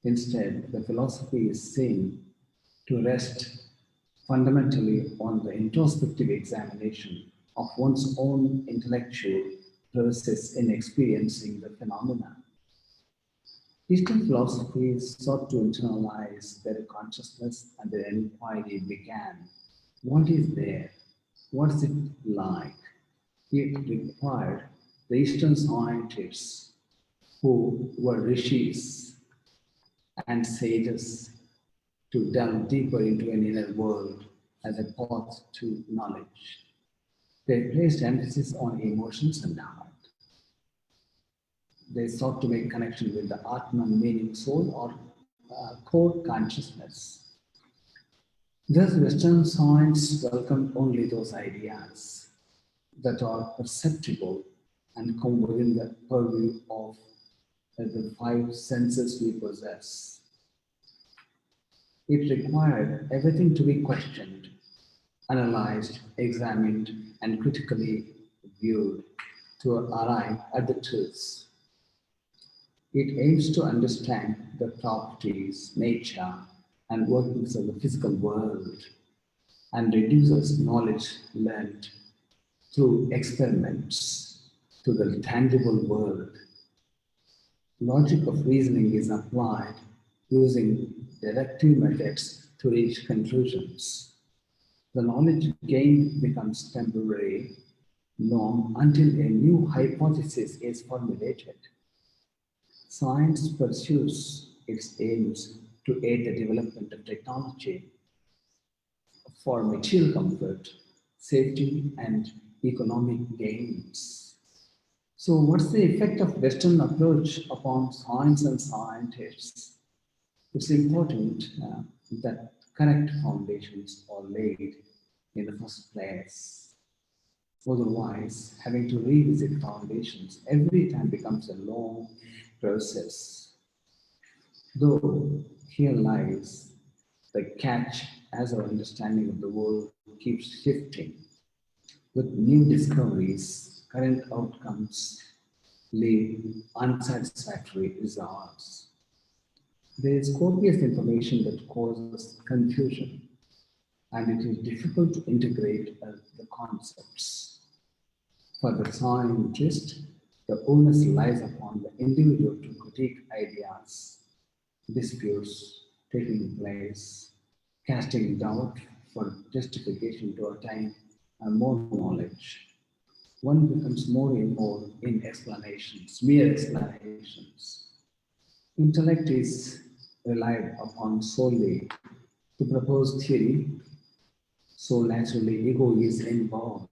Instead, the philosophy is seen to rest fundamentally on the introspective examination of one's own intellectual process in experiencing the phenomena. Eastern philosophies sought to internalize their consciousness, and their inquiry began. What is there? What is it like? It required the Eastern scientists who were rishis and sages to delve deeper into an inner world as a path to knowledge. They placed emphasis on emotions and heart. They sought to make connection with the Atman, meaning soul or core consciousness. Thus, Western science welcomed only those ideas that are perceptible and come within the purview of the five senses we possess. It required everything to be questioned, analyzed, examined, and critically viewed to arrive at the truths. It aims to understand the properties, nature, and workings of the physical world, and reduces knowledge learned through experiments to the tangible world. Logic of reasoning is applied using deductive methods to reach conclusions. The knowledge gained becomes temporary norm until a new hypothesis is formulated. Science pursues its aims to aid the development of technology for material comfort, safety, and economic gains. So what's the effect of Western approach upon science and scientists? It's important that correct foundations are laid in the first place. Otherwise, having to revisit foundations every time becomes a long process. Though here lies the catch, as our understanding of the world keeps shifting. With new discoveries, current outcomes leave unsatisfactory results. There is copious information that causes confusion, and it is difficult to integrate the concepts. For the scientist, the onus lies upon the individual to critique ideas, disputes taking place, casting doubt for justification to attain more knowledge. One becomes more and more in explanations, mere explanations. Intellect is relied upon solely to propose theory, so naturally ego is involved.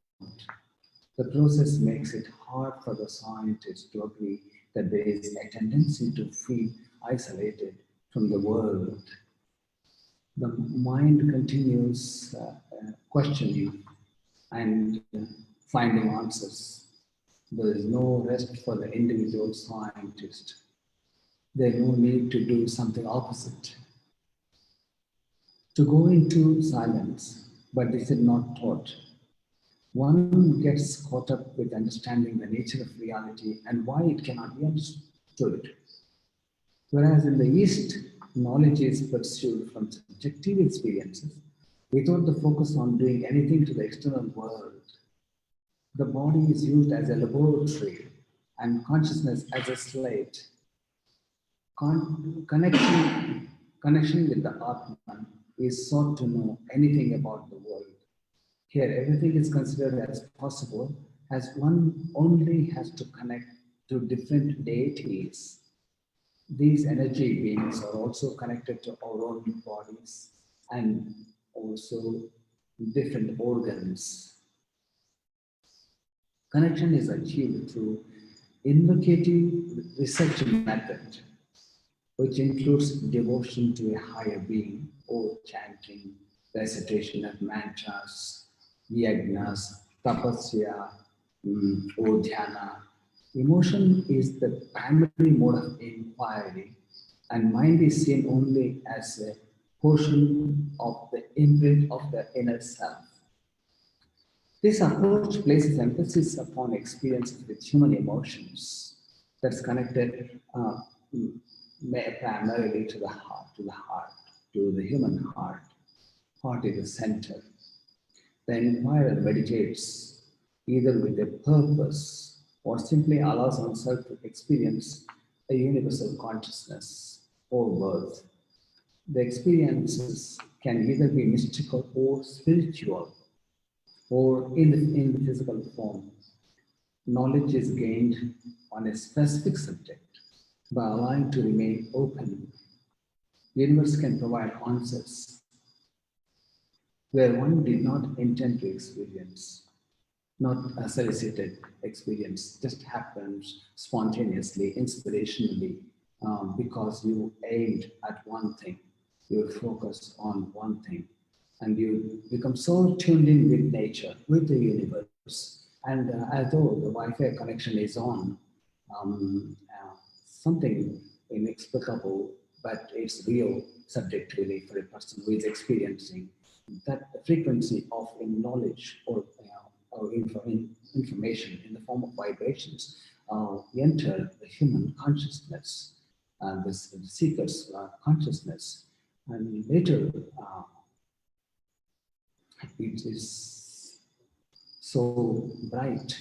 The process makes it hard for the scientist to agree that there is a tendency to feel isolated from the world. The mind continues questioning and finding answers. There is no rest for the individual scientist. There is no need to do something opposite. To go into silence, but this is not taught. One gets caught up with understanding the nature of reality and why it cannot be understood. Whereas in the East, knowledge is pursued from subjective experiences without the focus on doing anything to the external world. The body is used as a laboratory and consciousness as a slate. Connection with the Atman is sought to know anything about the world. Here, everything is considered as possible, as one only has to connect to different deities. These energy beings are also connected to our own bodies and also different organs. Connection is achieved through invocative research method, which includes devotion to a higher being or chanting, recitation of mantras, yagnas, tapasya, or dhyana, Emotion is the primary mode of inquiry, and mind is seen only as a portion of the imprint of the inner self. This approach places emphasis upon experiences with human emotions that's connected primarily to the heart, to the human heart. Heart is the center. The inquirer meditates either with a purpose or simply allows oneself to experience a universal consciousness or birth. The experiences can either be mystical or spiritual or in the physical form. Knowledge is gained on a specific subject by allowing to remain open. The universe can provide answers where one did not intend to experience, not a solicited experience, just happens spontaneously, inspirationally, because you aimed at one thing, you focus on one thing, and you become so tuned in with nature, with the universe. And as though the Wi-Fi connection is on, something inexplicable, but it's real subjectively for a person who is experiencing that the frequency of knowledge or information in the form of vibrations enter the human consciousness and the seeker's consciousness, and later it is so bright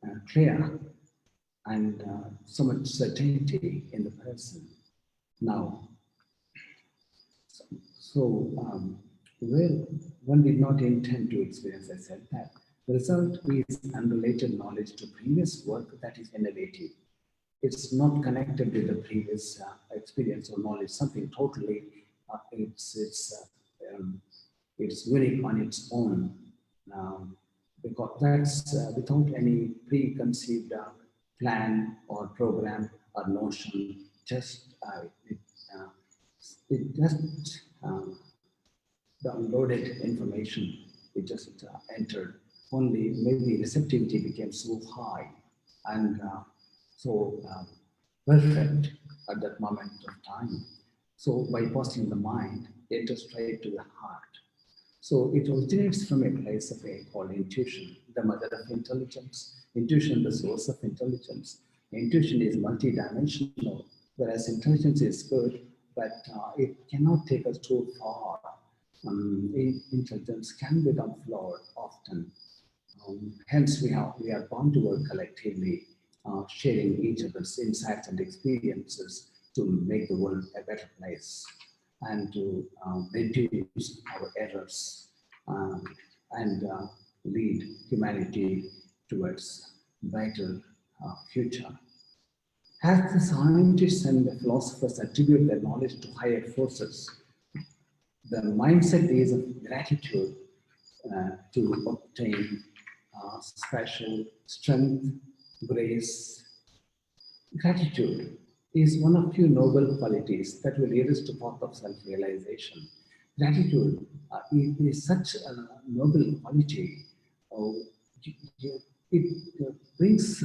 and clear and so much certainty in the person now. So where one did not intend to experience, I said that. The result is unrelated knowledge to previous work that is innovative. It's not connected with the previous experience or knowledge, something totally, it's unique on its own. Because that's without any preconceived plan or program or notion, just it just downloaded information, it just entered. Only maybe receptivity became so high and so perfect at that moment of time. So bypassing the mind, it enters straight to the heart. So it originates from a place of called intuition, the mother of intelligence. Intuition, the source of intelligence. Intuition is multidimensional, whereas intelligence is good, but it cannot take us too far. Intelligence can become flawed often. Hence, we are bound to work collectively, sharing each other's insights and experiences to make the world a better place and to reduce our errors and lead humanity towards a brighter future. As the scientists and the philosophers attribute their knowledge to higher forces, the mindset is of gratitude to obtain special strength, grace. Gratitude is one of few noble qualities that will lead us to path of self-realization. Gratitude is such a noble quality. It brings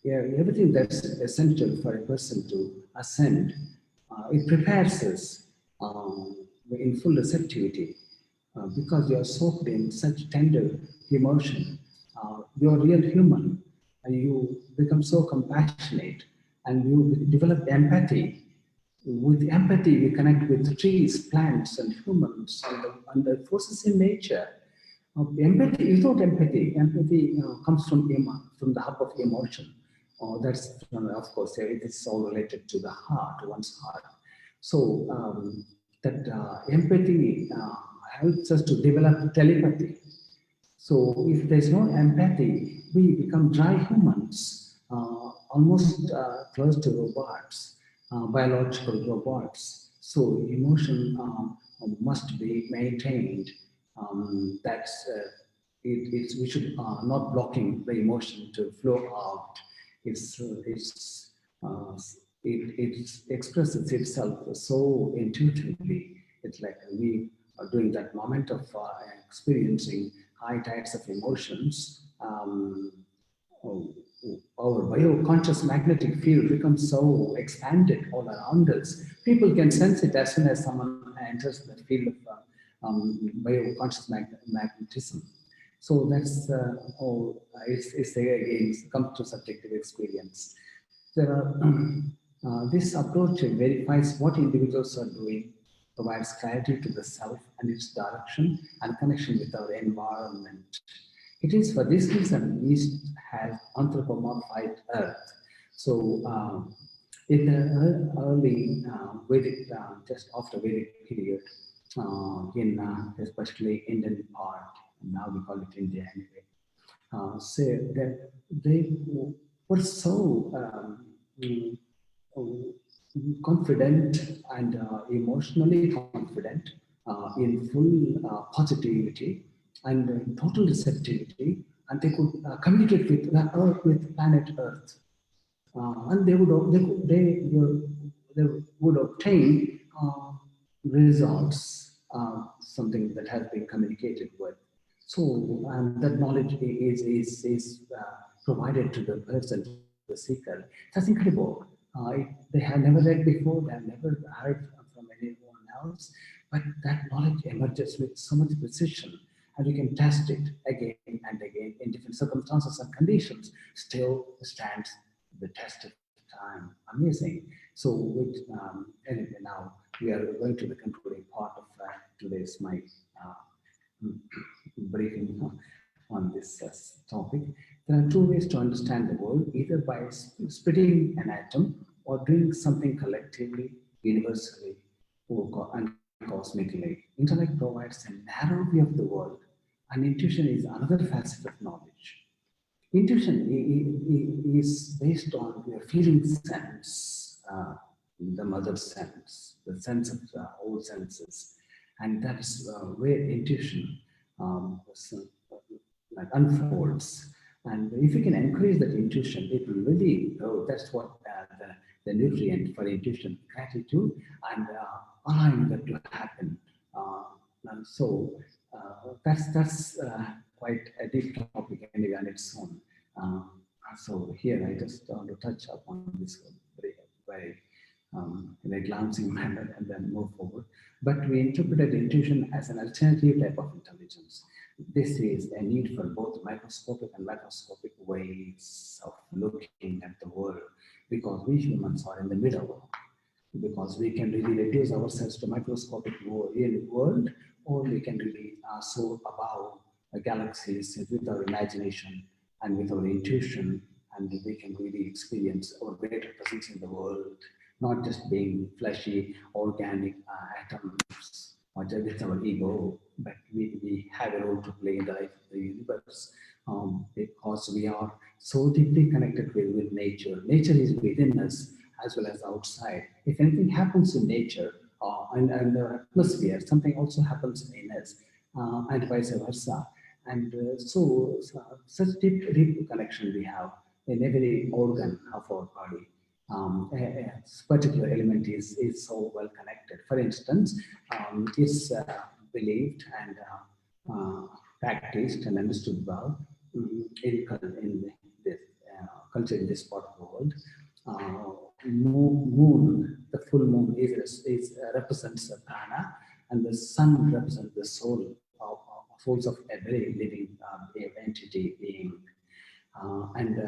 everything that's essential for a person to ascend. It prepares us in full receptivity because you are soaked in such tender emotion. You're real human, and you become so compassionate, and you develop empathy. With empathy, you connect with trees, plants, and humans, and the forces in nature. Empathy, without empathy, comes from the hub of emotion. That's, of course, it is all related to the heart, one's heart. So that empathy helps us to develop telepathy. So if there's no empathy, we become dry humans, almost close to robots, biological robots. So emotion must be maintained. We should not blocking the emotion to flow out. It expresses itself so intuitively. It's like we are doing that moment of experiencing high tides of emotions. our bio-conscious magnetic field becomes so expanded all around us. People can sense it as soon as someone enters the field of bio-conscious magnetism. So that's all. It's again comes to subjective experience. There are this approach verifies what individuals are doing, provides clarity to the self and its direction and connection with our environment. It is for this reason East has anthropomorphized Earth. So in the early Vedic, just after Vedic period, in especially Indian part, now we call it India anyway, say that they were so confident and emotionally confident in full positivity and total receptivity, and they could communicate with the Earth, with planet Earth, and they would obtain results, something that has been communicated with. So, and that knowledge is provided to the person, to the seeker. That's incredible. They have never read before, they have never heard from anyone else, but that knowledge emerges with so much precision, and you can test it again and again in different circumstances and conditions, still stands the test of time. Amazing. So, with anyway, now we are going to the concluding part of today's my briefing on this topic. There are two ways to understand the world, either by splitting an atom or doing something collectively, universally, and cosmically. Intellect provides a narrow view of the world, and intuition is another facet of knowledge. Intuition is based on your feeling sense, the mother sense, the sense of all senses, and that's where intuition like unfolds. And if you can encourage that intuition, it will really grow. That's what the nutrient for intuition, gratitude, and allowing that to happen. And so that's quite a deep topic anyway on its own. So here I just want to touch upon this very in a glancing manner and then move forward. But we interpreted intuition as an alternative type of intelligence. This is a need for both microscopic and macroscopic ways of looking at the world, because we humans are in the middle, because we can really reduce ourselves to microscopic world, or we can really soar above the galaxies with our imagination and with our intuition, and we can really experience our greater presence in the world, not just being fleshy, organic atoms or just with our ego, but we have a role to play in the life of the universe, because we are so deeply connected with nature. Nature is within us as well as outside. If anything happens in nature and the atmosphere, something also happens in us, and vice versa. And so such deep connection we have in every organ of our body. A particular element is so well connected. For instance, it's believed and practiced and understood well in this culture in this part of the world. Moon, the full moon represents prana, and the sun represents the soul of souls of every living entity being. And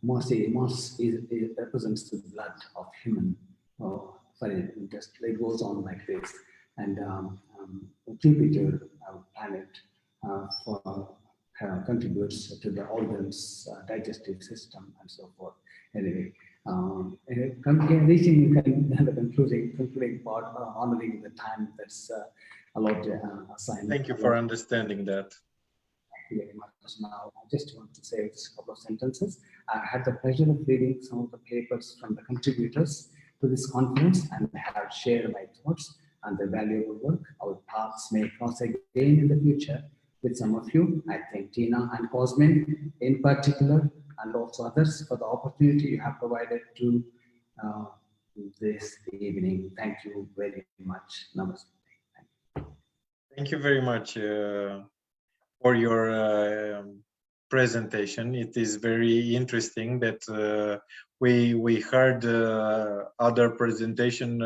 Mars represents the blood of human. It goes on like this. And Jupiter, our planet, contributes to the organs, digestive system, and so forth. Anyway, reaching the concluding part, honoring the time that's allowed assigned. Thank you for understanding that. Very much. Now, I just want to say just a couple of sentences. I had the pleasure of reading some of the papers from the contributors to this conference and have shared my thoughts on the valuable work. Our paths may cross again in the future with some of you. I thank Tina and Cosmin in particular, and also others, for the opportunity you have provided to this evening. Thank you very much. Namaste. Thank you very much for your presentation. It is very interesting that we heard other presentation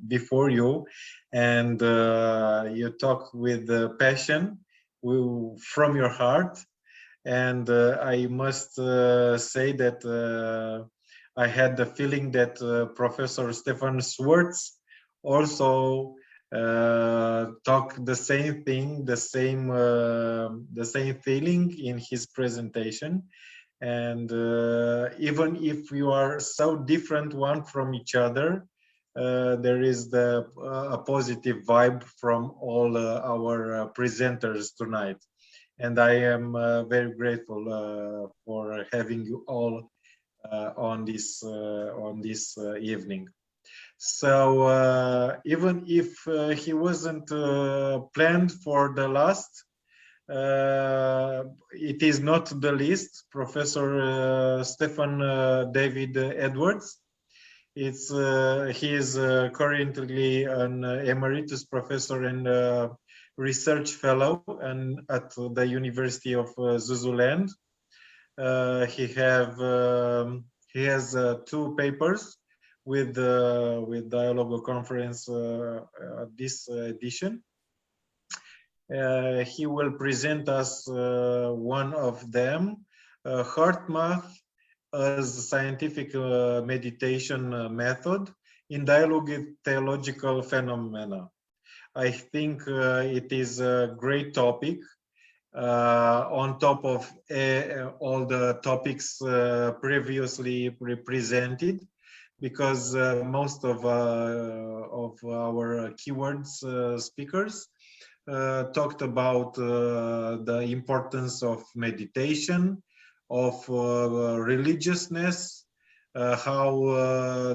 before you, and you talk with passion from your heart. And I must say that I had the feeling that Professor Stefan Schwartz also talk the same thing, the same feeling in his presentation. And even if you are so different one from each other, there is a positive vibe from all our presenters tonight. And I am very grateful for having you all on this evening. So even if he wasn't planned for the last, it is not the least. Professor Stefan David Edwards. He is currently an emeritus professor and research fellow and at the University of Zululand. He has 2 papers with Dialogo conference this edition. He will present us one of them, heart math as scientific meditation method in dialogue with theological phenomena. I think it is a great topic on top of all the topics previously presented, because most of our keywords speakers talked about the importance of meditation, of religiousness, how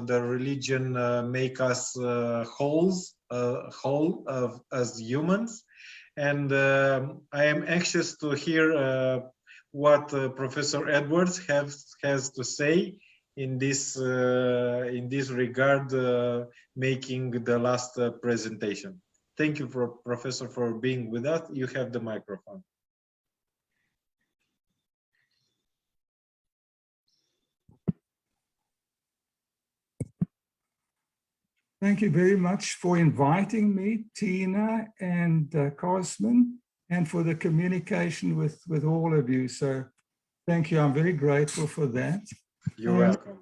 the religion make us whole as humans. And I am anxious to hear what Professor Edwards has to say in this regard, making the last presentation. Thank you, Professor, for being with us. You have the microphone. Thank you very much for inviting me, Tina and Cosmin, and for the communication with all of you. So thank you. I'm very grateful for that. You're welcome.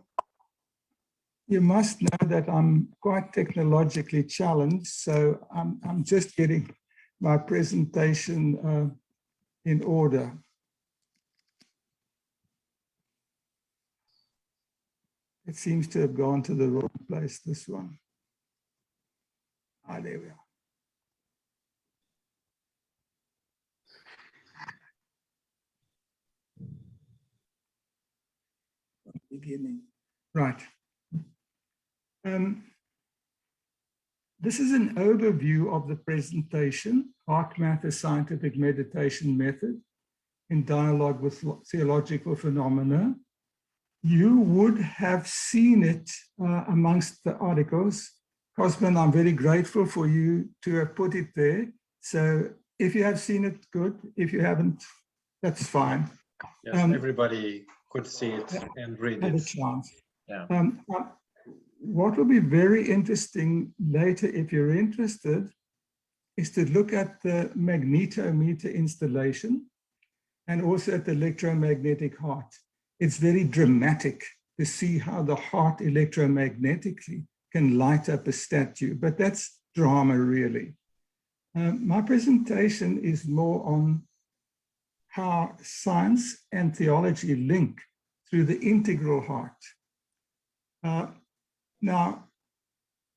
You must know that I'm quite technologically challenged, so I'm just getting my presentation in order. It seems to have gone to the wrong place, this one. Ah, there we are. Beginning. Right. This is an overview of the presentation, Heart Math, a Scientific Meditation Method in Dialogue with Theological Phenomena. You would have seen it amongst the articles. Cosmin, I'm very grateful for you to have put it there. So if you have seen it, good. If you haven't, that's fine. Yes, everybody could see it and read Have it. a chance. Yeah. What will be very interesting later, if you're interested, is to look at the magnetometer installation and also at the electromagnetic heart. It's very dramatic to see how the heart electromagnetically can light up a statue, but that's drama really. My presentation is more on how science and theology link through the integral heart. Now,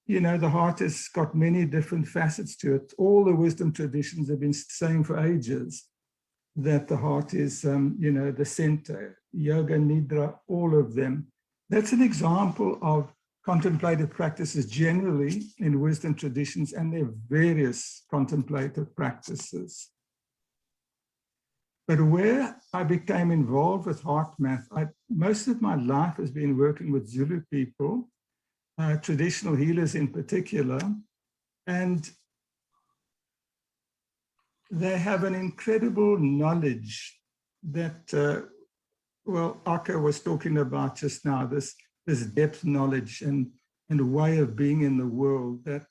you know, the heart has got many different facets to it. All the wisdom traditions have been saying for ages that the heart is, you know, the center, yoga, nidra, all of them. That's an example of contemplative practices generally in wisdom traditions, and there are various contemplative practices. But where I became involved with heart math, most of my life has been working with Zulu people, traditional healers in particular, and they have an incredible knowledge well, Akka was talking about just now, this depth knowledge and way of being in the world that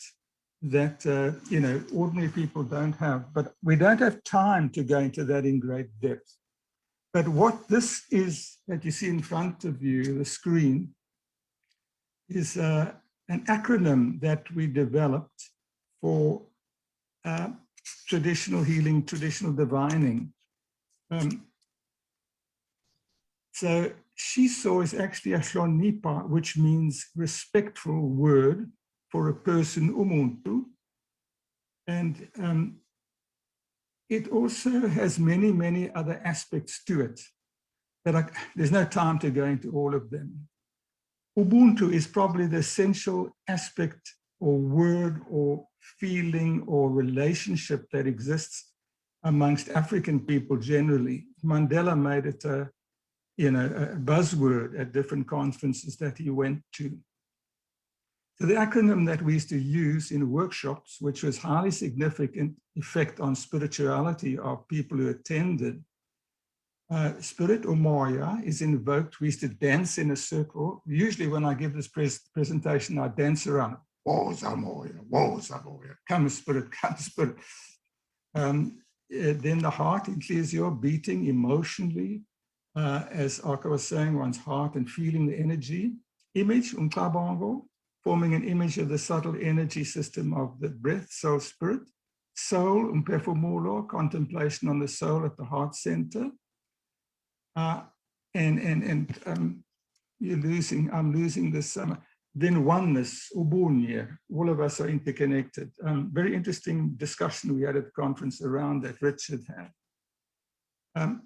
you know, ordinary people don't have. But we don't have time to go into that in great depth. But what this is that you see in front of you, the screen, is an acronym that we developed for traditional healing, traditional divining. So Shiso is actually a Hlonipa, which means respectful word for a person, umuntu. And it also has many, many other aspects to it. But there's no time to go into all of them. Ubuntu is probably the essential aspect or word or feeling or relationship that exists amongst African people generally. Mandela made it a buzzword at different conferences that he went to. So the acronym that we used to use in workshops, which was highly significant effect on spirituality of people who attended, Spirit Umoya is invoked. We used to dance in a circle. Usually when I give this presentation, I dance around. Woza Moya, come Spirit, come Spirit. Then the heart includes your beating emotionally, as Aka was saying, one's heart and feeling the energy. Image, umkabango, forming an image of the subtle energy system of the breath, soul, spirit. Soul, umpefomulo, contemplation on the soul at the heart center. I'm losing this. Then oneness, ubunye, all of us are interconnected. Very interesting discussion we had at the conference around that Richard had.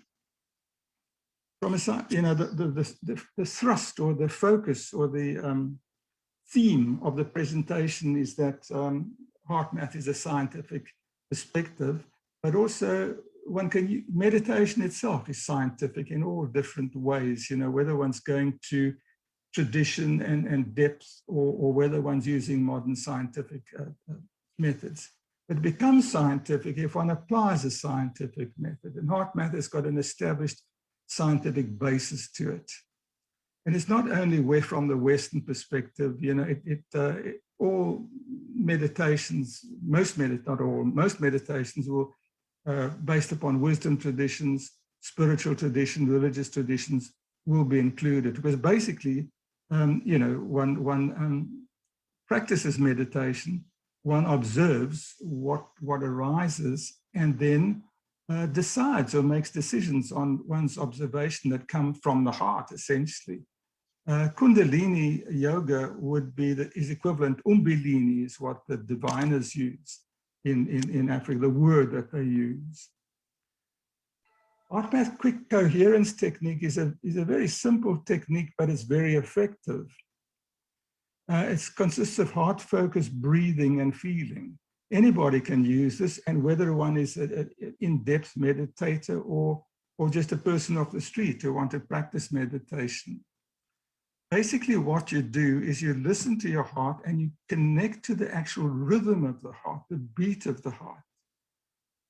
From a, you know, the thrust or the focus or the theme of the presentation is that heart math is a scientific perspective, but also meditation itself is scientific in all different ways, you know, whether one's going to tradition and depth or whether one's using modern scientific methods. It becomes scientific if one applies a scientific method, and heart math has got an established scientific basis to it. And it's not only from the Western perspective, you know, all meditations, most meditations will based upon wisdom traditions, spiritual tradition, religious traditions will be included, because basically, you know, one practices meditation, one observes what arises, and then decides or makes decisions on one's observation that come from the heart, essentially. Kundalini yoga is equivalent. Umbilini is what the diviners use in Africa, the word that they use. Heart math quick coherence technique is a very simple technique, but it's very effective. It consists of heart focus, breathing, and feeling. Anybody can use this, and whether one is an in-depth meditator or just a person off the street who want to practice meditation. Basically, what you do is you listen to your heart and you connect to the actual rhythm of the heart, the beat of the heart.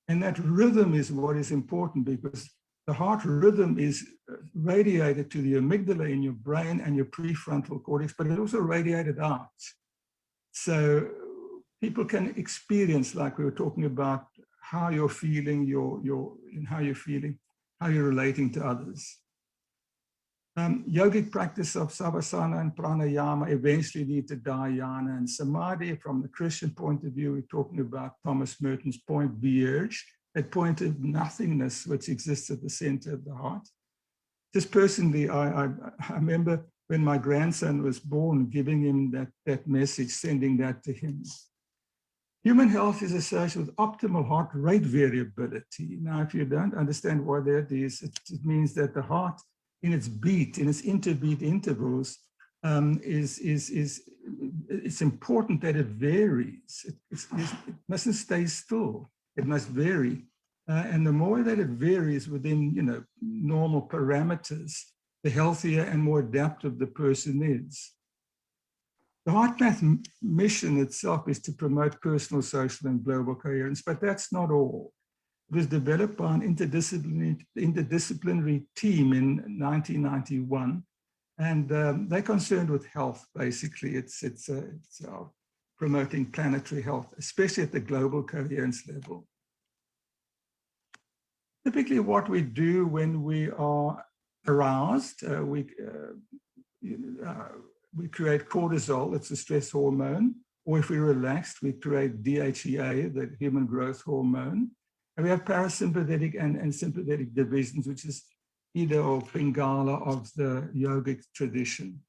And that rhythm is what is important, because the heart rhythm is radiated to the amygdala in your brain and your prefrontal cortex, but it's also radiated out. So people can experience, like we were talking about, how you're feeling, how you're relating to others. Yogic practice of savasana and pranayama eventually lead to dhyana and samadhi. From the Christian point of view, we're talking about Thomas Merton's point vierge, that point of nothingness which exists at the center of the heart. Just personally, I remember when my grandson was born, giving him that message, sending that to him. Human health is associated with optimal heart rate variability. Now, if you don't understand what that is, it means that the heart in its beat, in its interbeat intervals, it's important that it varies. It mustn't stay still. It must vary. And the more that it varies within, you know, normal parameters, the healthier and more adaptive the person is. The heart math mission itself is to promote personal, social, and global coherence, but that's not all. It was developed by an interdisciplinary team in 1991, and they're concerned with health. Basically, it's promoting planetary health, especially at the global coherence level. Typically, what we do when we are aroused, we create cortisol, it's a stress hormone, or if we're relaxed, we create DHEA, the human growth hormone. And we have parasympathetic and sympathetic divisions, which is Ida or Pingala of the yogic tradition.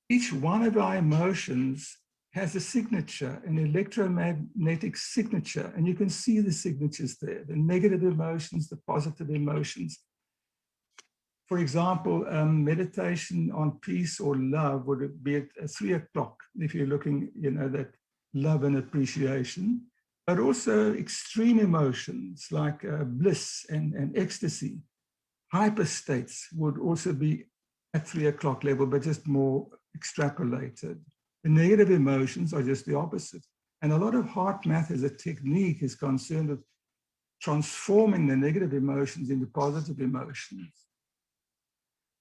Each one of our emotions has a signature, an electromagnetic signature, and you can see the signatures there, the negative emotions, the positive emotions. For example, meditation on peace or love would be at 3 o'clock if you're looking, that love and appreciation, but also extreme emotions like bliss and ecstasy. Hyperstates would also be at 3 o'clock level, but just more extrapolated. The negative emotions are just the opposite. And a lot of heart math as a technique is concerned with transforming the negative emotions into positive emotions.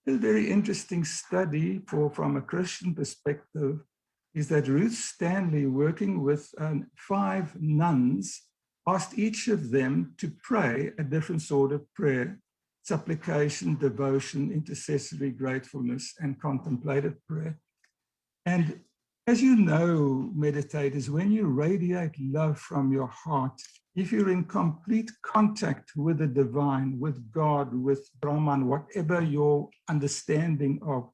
A very interesting study from a Christian perspective is that Ruth Stanley, working with 5 nuns, asked each of them to pray a different sort of prayer: supplication, devotion, intercessory gratefulness, and contemplative prayer. And as you know, meditators, when you radiate love from your heart, if you're in complete contact with the divine, with God, with Brahman, whatever your understanding of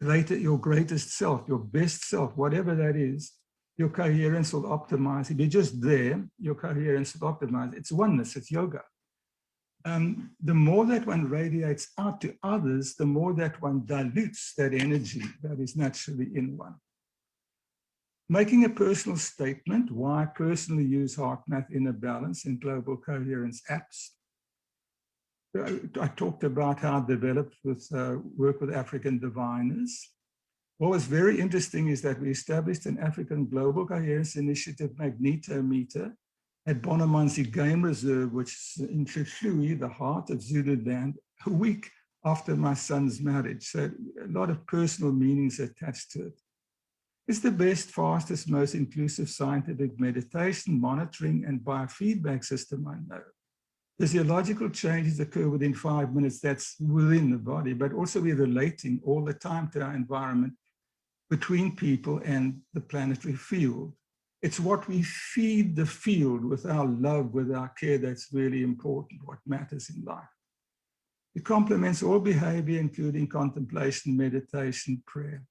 your greatest self, your best self, whatever that is, your coherence will optimize. If you're just there, your coherence will optimize. It's oneness, it's yoga. The more that one radiates out to others, the more that one dilutes that energy that is naturally in one. Making a personal statement, why I personally use HeartMath Inner Balance in Global Coherence apps. I talked about how I developed with work with African diviners. What was very interesting is that we established an African Global Coherence Initiative magnetometer at Bonamansi Game Reserve, which is in Shishui, the heart of Zululand, a week after my son's marriage. So a lot of personal meanings attached to it. It's the best, fastest, most inclusive scientific meditation, monitoring, and biofeedback system I know. Physiological changes occur within 5 minutes, that's within the body, but also we're relating all the time to our environment between people and the planetary field. It's what we feed the field with our love, with our care, that's really important, what matters in life. It complements all behavior, including contemplation, meditation, prayer.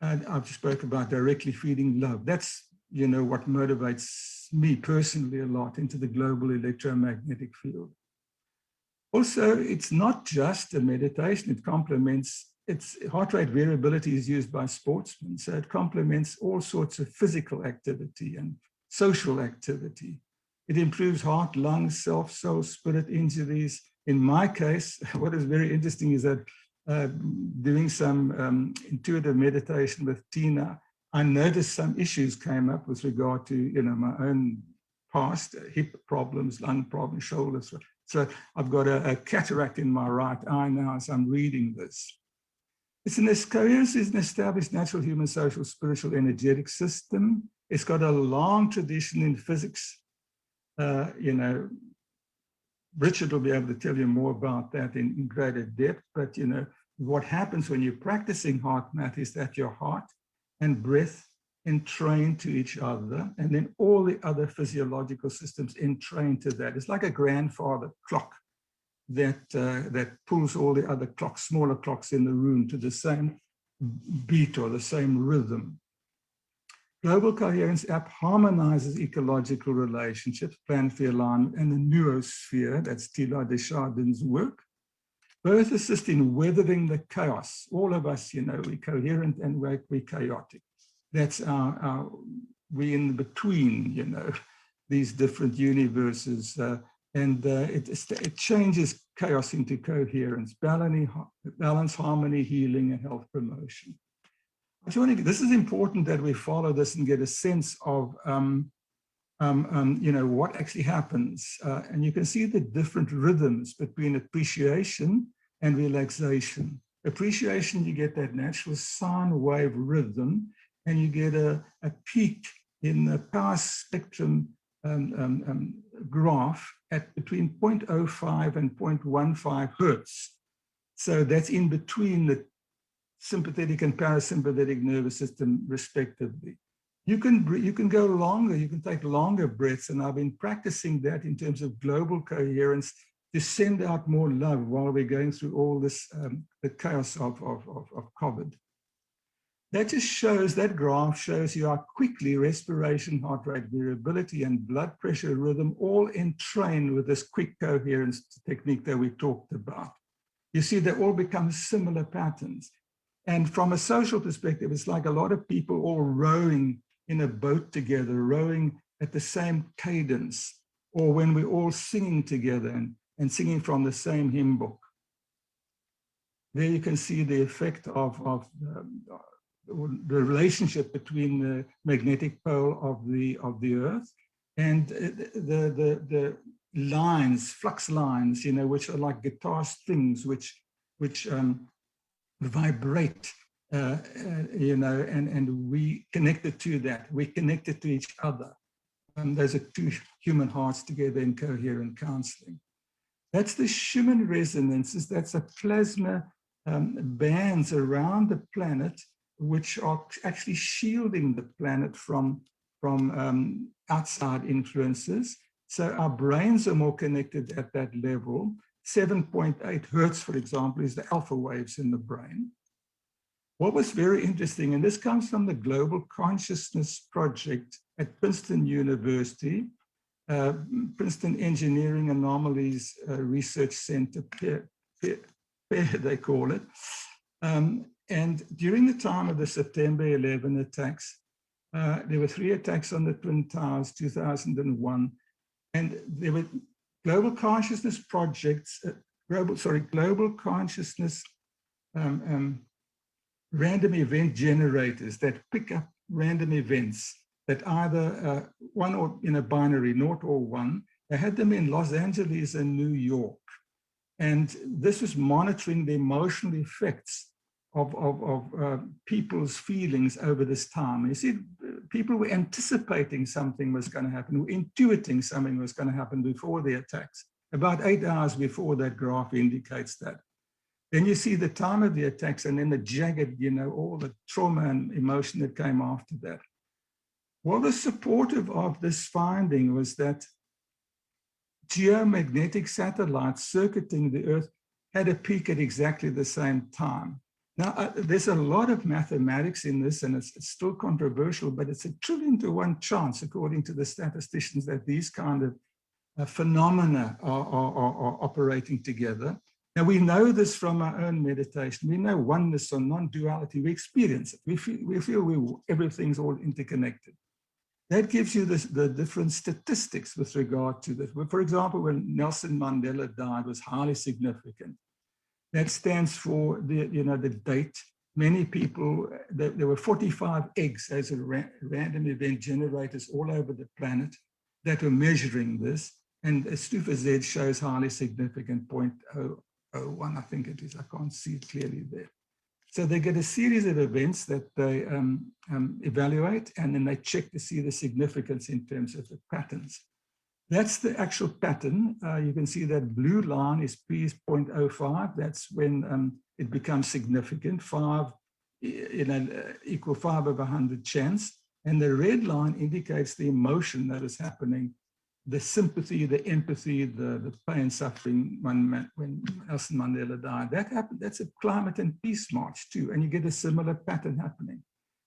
And I've spoken about directly feeding love. That's, what motivates me personally a lot into the global electromagnetic field. Also, it's not just a meditation, it complements, its heart rate variability is used by sportsmen, so it complements all sorts of physical activity and social activity. It improves heart, lungs, self, soul, spirit injuries. In my case, what is very interesting is that doing some intuitive meditation with Tina, I noticed some issues came up with regard to, my own past, hip problems, lung problems, shoulders. So I've got a cataract in my right eye now as I'm reading this. Coherence is an established natural human social spiritual energetic system. It's got a long tradition in physics. Richard will be able to tell you more about that in greater depth, but what happens when you're practicing heart math is that your heart and breath entrain to each other, and then all the other physiological systems entrain to that. It's like a grandfather clock that pulls all the other clocks, smaller clocks in the room to the same beat or the same rhythm. Global Coherence app harmonizes ecological relationships, planetary alignment, and the neurosphere, that's Teilhard de Chardin's work. Both assist in weathering the chaos. All of us, we're coherent and we're chaotic. That's we're in between, these different universes. It changes chaos into coherence, balance, harmony, healing, and health promotion. This is important that we follow this and get a sense of what actually happens. And you can see the different rhythms between appreciation and relaxation. Appreciation, you get that natural sine wave rhythm, and you get a peak in the power spectrum graph at between 0.05 and 0.15 hertz. So that's in between the sympathetic and parasympathetic nervous system, respectively. You can go longer, you can take longer breaths, and I've been practicing that in terms of global coherence to send out more love while we're going through all this, the chaos of COVID. That just shows, that graph shows you how quickly respiration, heart rate variability, and blood pressure rhythm all entrain with this quick coherence technique that we talked about. You see, they all become similar patterns. And from a social perspective, it's like a lot of people all rowing in a boat together, rowing at the same cadence, or when we're all singing together and singing from the same hymn book. There you can see the effect of the relationship between the magnetic pole of the Earth and the lines, flux lines, which are like guitar strings, which vibrate, and we connected to that. We connected to each other. Those are two human hearts together in coherent counseling. That's the Schumann resonances. That's a plasma bands around the planet, which are actually shielding the planet from outside influences. So our brains are more connected at that level. 7.8 hertz, for example, is the alpha waves in the brain. What was very interesting, and this comes from the Global Consciousness Project at Princeton University, Princeton Engineering Anomalies Research Center, they call it. And during the time of the September 11 attacks, there were 3 attacks on the Twin Towers, 2001, and there were global consciousness projects, global consciousness random event generators that pick up random events that either one or in a binary, 0 or 1. They had them in Los Angeles and New York. And this was monitoring the emotional effects of people's feelings over this time. You see, people were anticipating something was going to happen, were intuiting something was going to happen before the attacks. About 8 hours before, that graph indicates that. Then you see the time of the attacks and then the jagged, all the trauma and emotion that came after that. What was supportive of this finding was that geomagnetic satellites circuiting the Earth had a peak at exactly the same time. Now, there's a lot of mathematics in this, and it's still controversial, but it's 1 trillion to 1 chance, according to the statisticians, that these kind of phenomena are operating together. Now, we know this from our own meditation. We know oneness or non-duality. We experience it. We feel everything's all interconnected. That gives you the different statistics with regard to this. For example, when Nelson Mandela died, was highly significant. That stands for the date. Many people, there were 45 eggs as a random event generators all over the planet that were measuring this. And Stufa Z shows highly significant 0.01, I think it is. I can't see it clearly there. So they get a series of events that they evaluate, and then they check to see the significance in terms of the patterns. That's the actual pattern. You can see that blue line is P is 0.05. That's when it becomes significant, 5, equal 5 over 100 chance. And the red line indicates the emotion that is happening, the sympathy, the empathy, the pain, suffering when Nelson Mandela died. That happened. That's a climate and peace march too, and you get a similar pattern happening.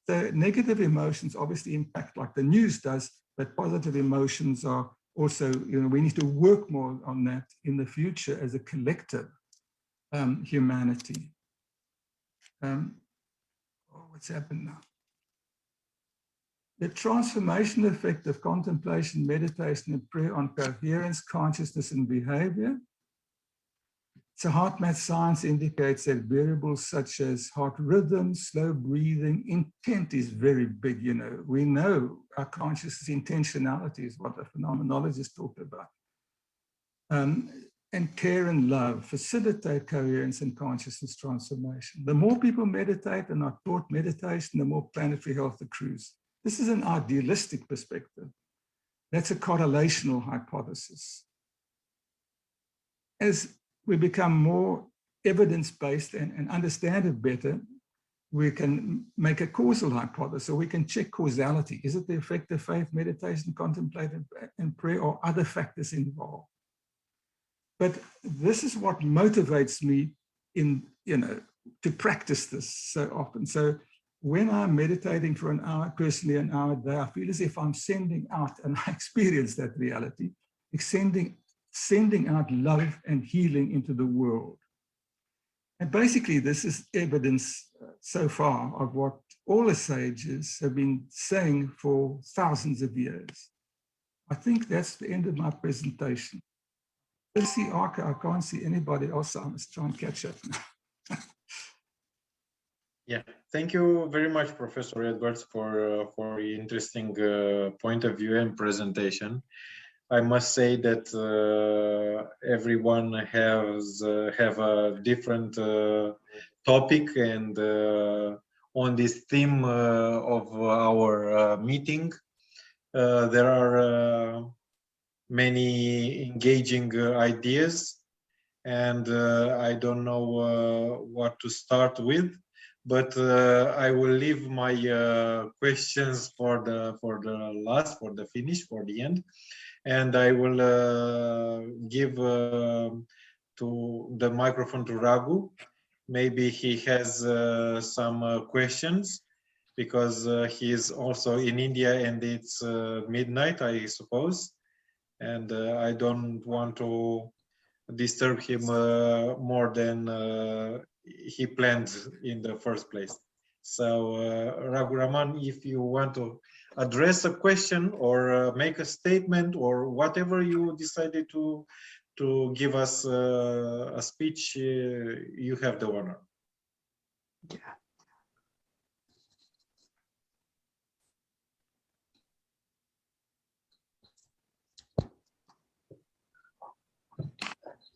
So negative emotions obviously impact like the news does, but positive emotions are also, we need to work more on that in the future as a collective humanity. What's happened now? The transformation effect of contemplation, meditation, and prayer on coherence, consciousness, and behavior. So heart math science indicates that variables such as heart rhythm, slow breathing, intent is very big. You know, we know our consciousness intentionality is what the phenomenologists talked about. And care and love facilitate coherence and consciousness transformation. The more people meditate and are taught meditation, the more planetary health accrues. This is an idealistic perspective. That's a correlational hypothesis. As we become more evidence-based and understand it better, we can make a causal hypothesis, so we can check causality. Is it the effect of faith, meditation, contemplative, and prayer, or other factors involved? But this is what motivates me in, you know, to practice this so often. So when I'm meditating for an hour, personally an hour a day, I feel as if I'm sending out, and I experience that reality, sending out love and healing into the world. And basically, this is evidence so far of what all the sages have been saying for thousands of years. I think that's the end of my presentation. Let's see, Arca, I can't see anybody else. I must try and catch up now. Yeah, thank you very much, Professor Edwards, for interesting point of view and presentation. I must say that everyone have a different topic, and on this theme of our meeting, there are many engaging ideas, and I don't know what to start with, but I will leave my questions for the last, for the finish, for the end. And I will give to the microphone to Raghu. Maybe he has some questions, because he is also in India and it's midnight, I suppose. And I don't want to disturb him more than he planned in the first place. So Raghu Raman, if you want to address a question or make a statement or whatever you decided to give us a speech, you have the honor.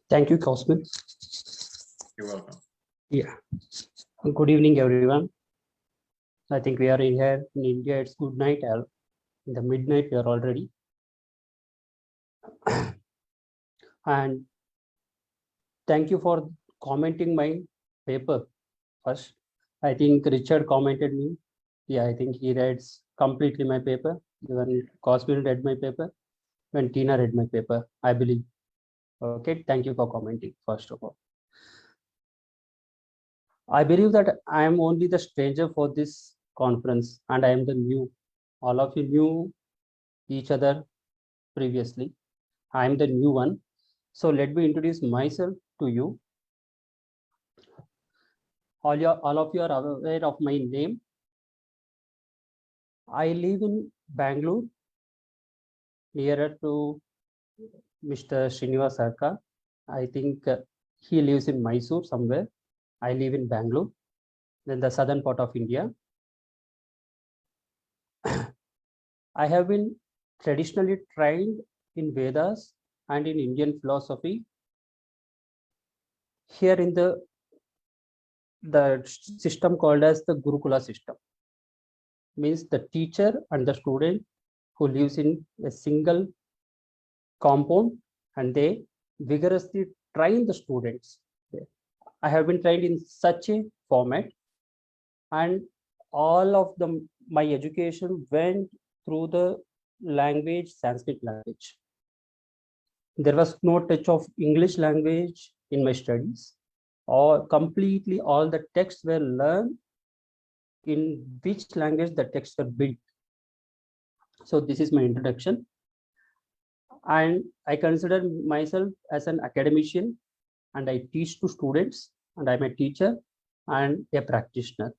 Thank you, Cosmin. You're welcome. Yeah. Good evening, everyone. I think we are in here in India. It's good night. In the midnight, we are already. And thank you for commenting my paper first. I think Richard commented me. Yeah, I think he reads completely my paper. When Cosmin read my paper, when Tina read my paper, I believe. Okay, thank you for commenting, first of all. I believe that I am only the stranger for this conference, and I am the new. All of you knew each other previously. I am the new one. So let me introduce myself to you. All of you are aware of my name. I live in Bangalore, nearer to Mr. Srinivas Sarkar. I think he lives in Mysore somewhere. I live in Bangalore, then the southern part of India. I have been traditionally trained in Vedas and in Indian philosophy. Here in the system called as the Gurukula system, means the teacher and the student who lives in a single compound, and they vigorously train the students. I have been trained in such a format, and all of my education went through the language, Sanskrit language. There was no touch of English language in my studies, or completely all the texts were learned in which language the texts were built. So this is my introduction. And I consider myself as an academician, and I teach to students, and I'm a teacher and a practitioner.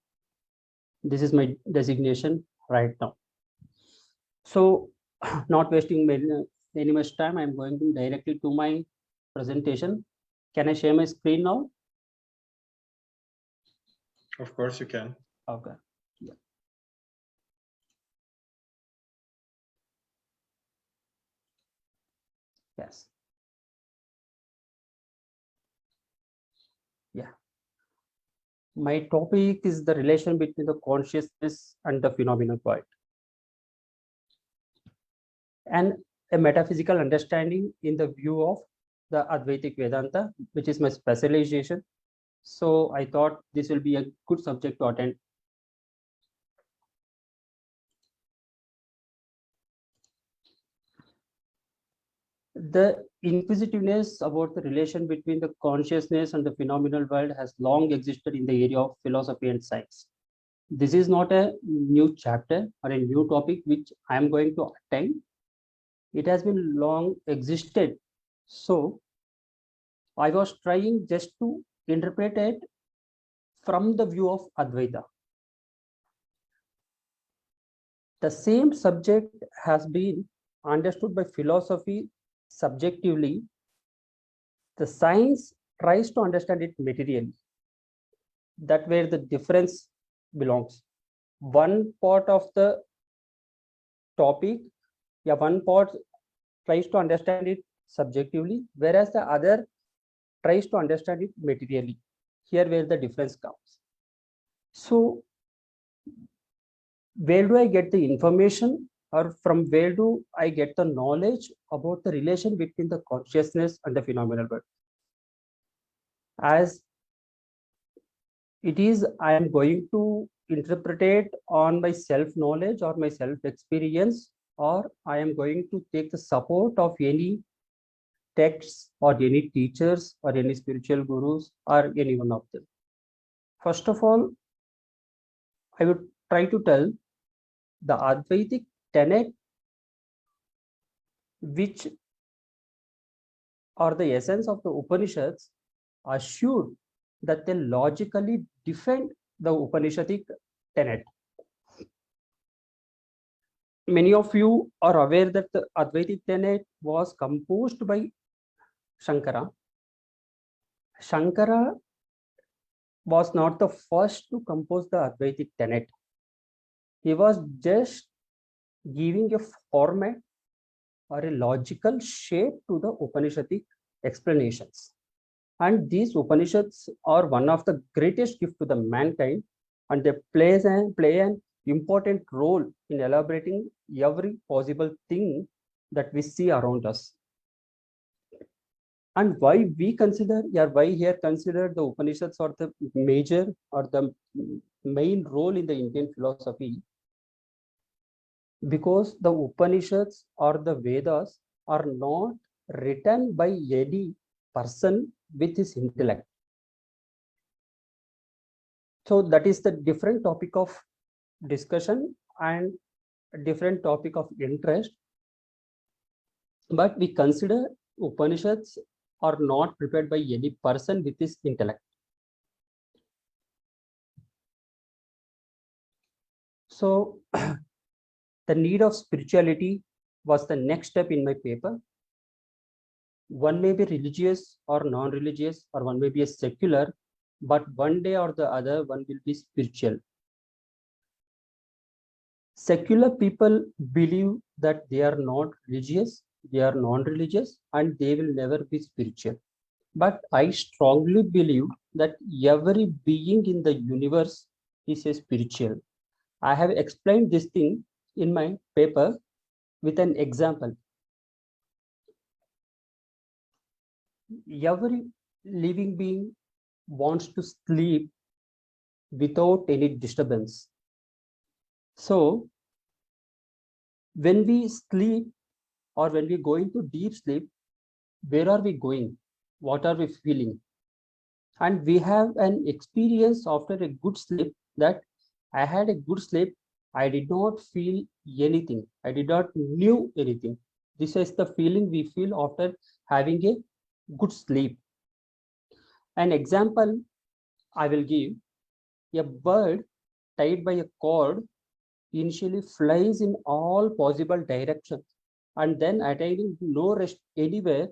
This is my designation right now. So not wasting any much time, I'm going to directly to my presentation. Can I share my screen now? Of course you can. Okay. Yeah. Yes. Yeah. My topic is the relation between the consciousness and the phenomenal world, and a metaphysical understanding in the view of the Advaitic Vedanta, which is my specialization. So I thought this will be a good subject to attend. The inquisitiveness about the relation between the consciousness and the phenomenal world has long existed in the area of philosophy and science. This is not a new chapter or a new topic which I am going to attend. It has been long existed. So I was trying just to interpret it from the view of Advaita. The same subject has been understood by philosophy subjectively. The science tries to understand it materially. That's where the difference belongs. One part of the topic, one part tries to understand it subjectively, whereas the other tries to understand it materially. Here where the difference comes. So where do I get the information, or from where do I get the knowledge about the relation between the consciousness and the phenomenal world? As it is, I am going to interpret it on my self-knowledge or my self-experience, or I am going to take the support of any texts or any teachers or any spiritual gurus or any one of them. First of all, I would try to tell the Advaitic tenet, which are the essence of the Upanishads, assured that they logically defend the Upanishadic tenet. Many of you are aware that the Advaitic tenet was composed by Shankara. Shankara was not the first to compose the Advaitic tenet. He was just giving a format or a logical shape to the Upanishadic explanations. And these Upanishads are one of the greatest gifts to the mankind, and they play an important role in elaborating every possible thing that we see around us. And why we consider, why here consider the Upanishads are the major or the main role in the Indian philosophy? Because the Upanishads or the Vedas are not written by any person with his intellect. So that is the different topic of discussion and a different topic of interest. But we consider Upanishads are not prepared by any person with his intellect. So the need of spirituality was the next step in my paper. One may be religious or non-religious, or one may be a secular, but one day or the other, one will be spiritual. Secular people believe that they are not religious, they are non-religious, and they will never be spiritual. But I strongly believe that every being in the universe is a spiritual. I have explained this thing in my paper with an example. Every living being wants to sleep without any disturbance. So when we sleep or when we go into deep sleep, where are we going? What are we feeling? And we have an experience after a good sleep that I had a good sleep. I did not feel anything. I did not knew anything. This is the feeling we feel after having a good sleep. An example I will give: a bird tied by a cord initially flies in all possible directions, and then attaining no rest anywhere,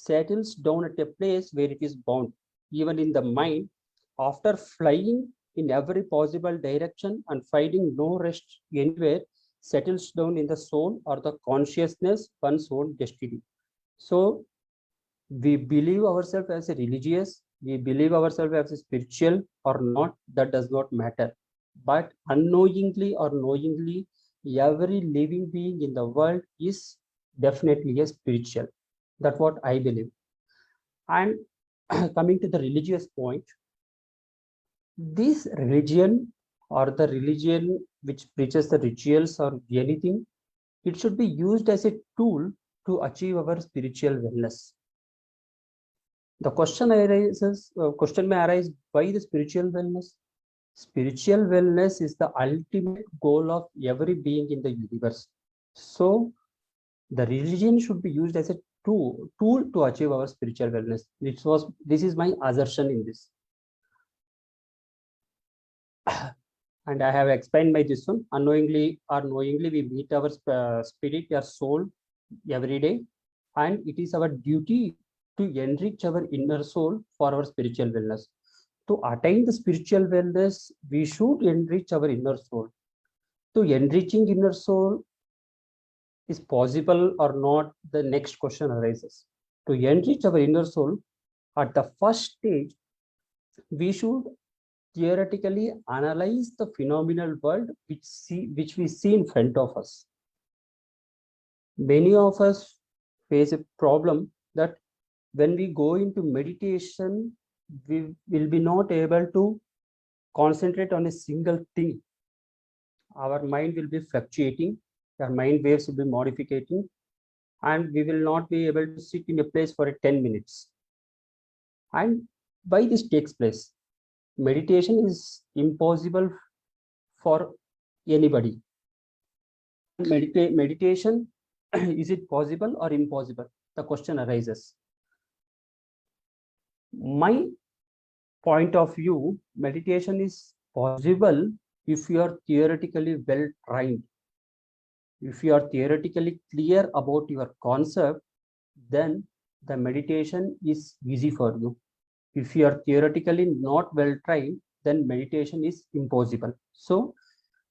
settles down at a place where it is bound, even in the mind, after flying in every possible direction and finding no rest anywhere, settles down in the soul or the consciousness, one's own destiny. So we believe ourselves as a religious, we believe ourselves as a spiritual or not, that does not matter. But unknowingly or knowingly, every living being in the world is definitely a spiritual. That's what I believe. And coming to the religious point, this religion or the religion which preaches the rituals or anything, it should be used as a tool to achieve our spiritual wellness. The question arises, question may arise, why the spiritual wellness? Spiritual wellness is the ultimate goal of every being in the universe. So the religion should be used as a tool to achieve our spiritual wellness. This is my assertion in this. And I have explained by this one. Unknowingly or knowingly, we meet our spirit, our soul every day, and it is our duty to enrich our inner soul for our spiritual wellness. To attain the spiritual wellness, we should enrich our inner soul. To enriching inner soul is possible or not, the next question arises. To enrich our inner soul, at the first stage, we should theoretically analyze the phenomenal world which we see in front of us. Many of us face a problem that when we go into meditation, we will be not able to concentrate on a single thing. Our mind will be fluctuating, our mind waves will be modifying, and we will not be able to sit in a place for 10 minutes. And why this takes place? Meditation is impossible for anybody. Meditation, is it possible or impossible? The question arises. My point of view, meditation is possible if you are theoretically well trained. If you are theoretically clear about your concept, then the meditation is easy for you. If you are theoretically not well trained, then meditation is impossible. So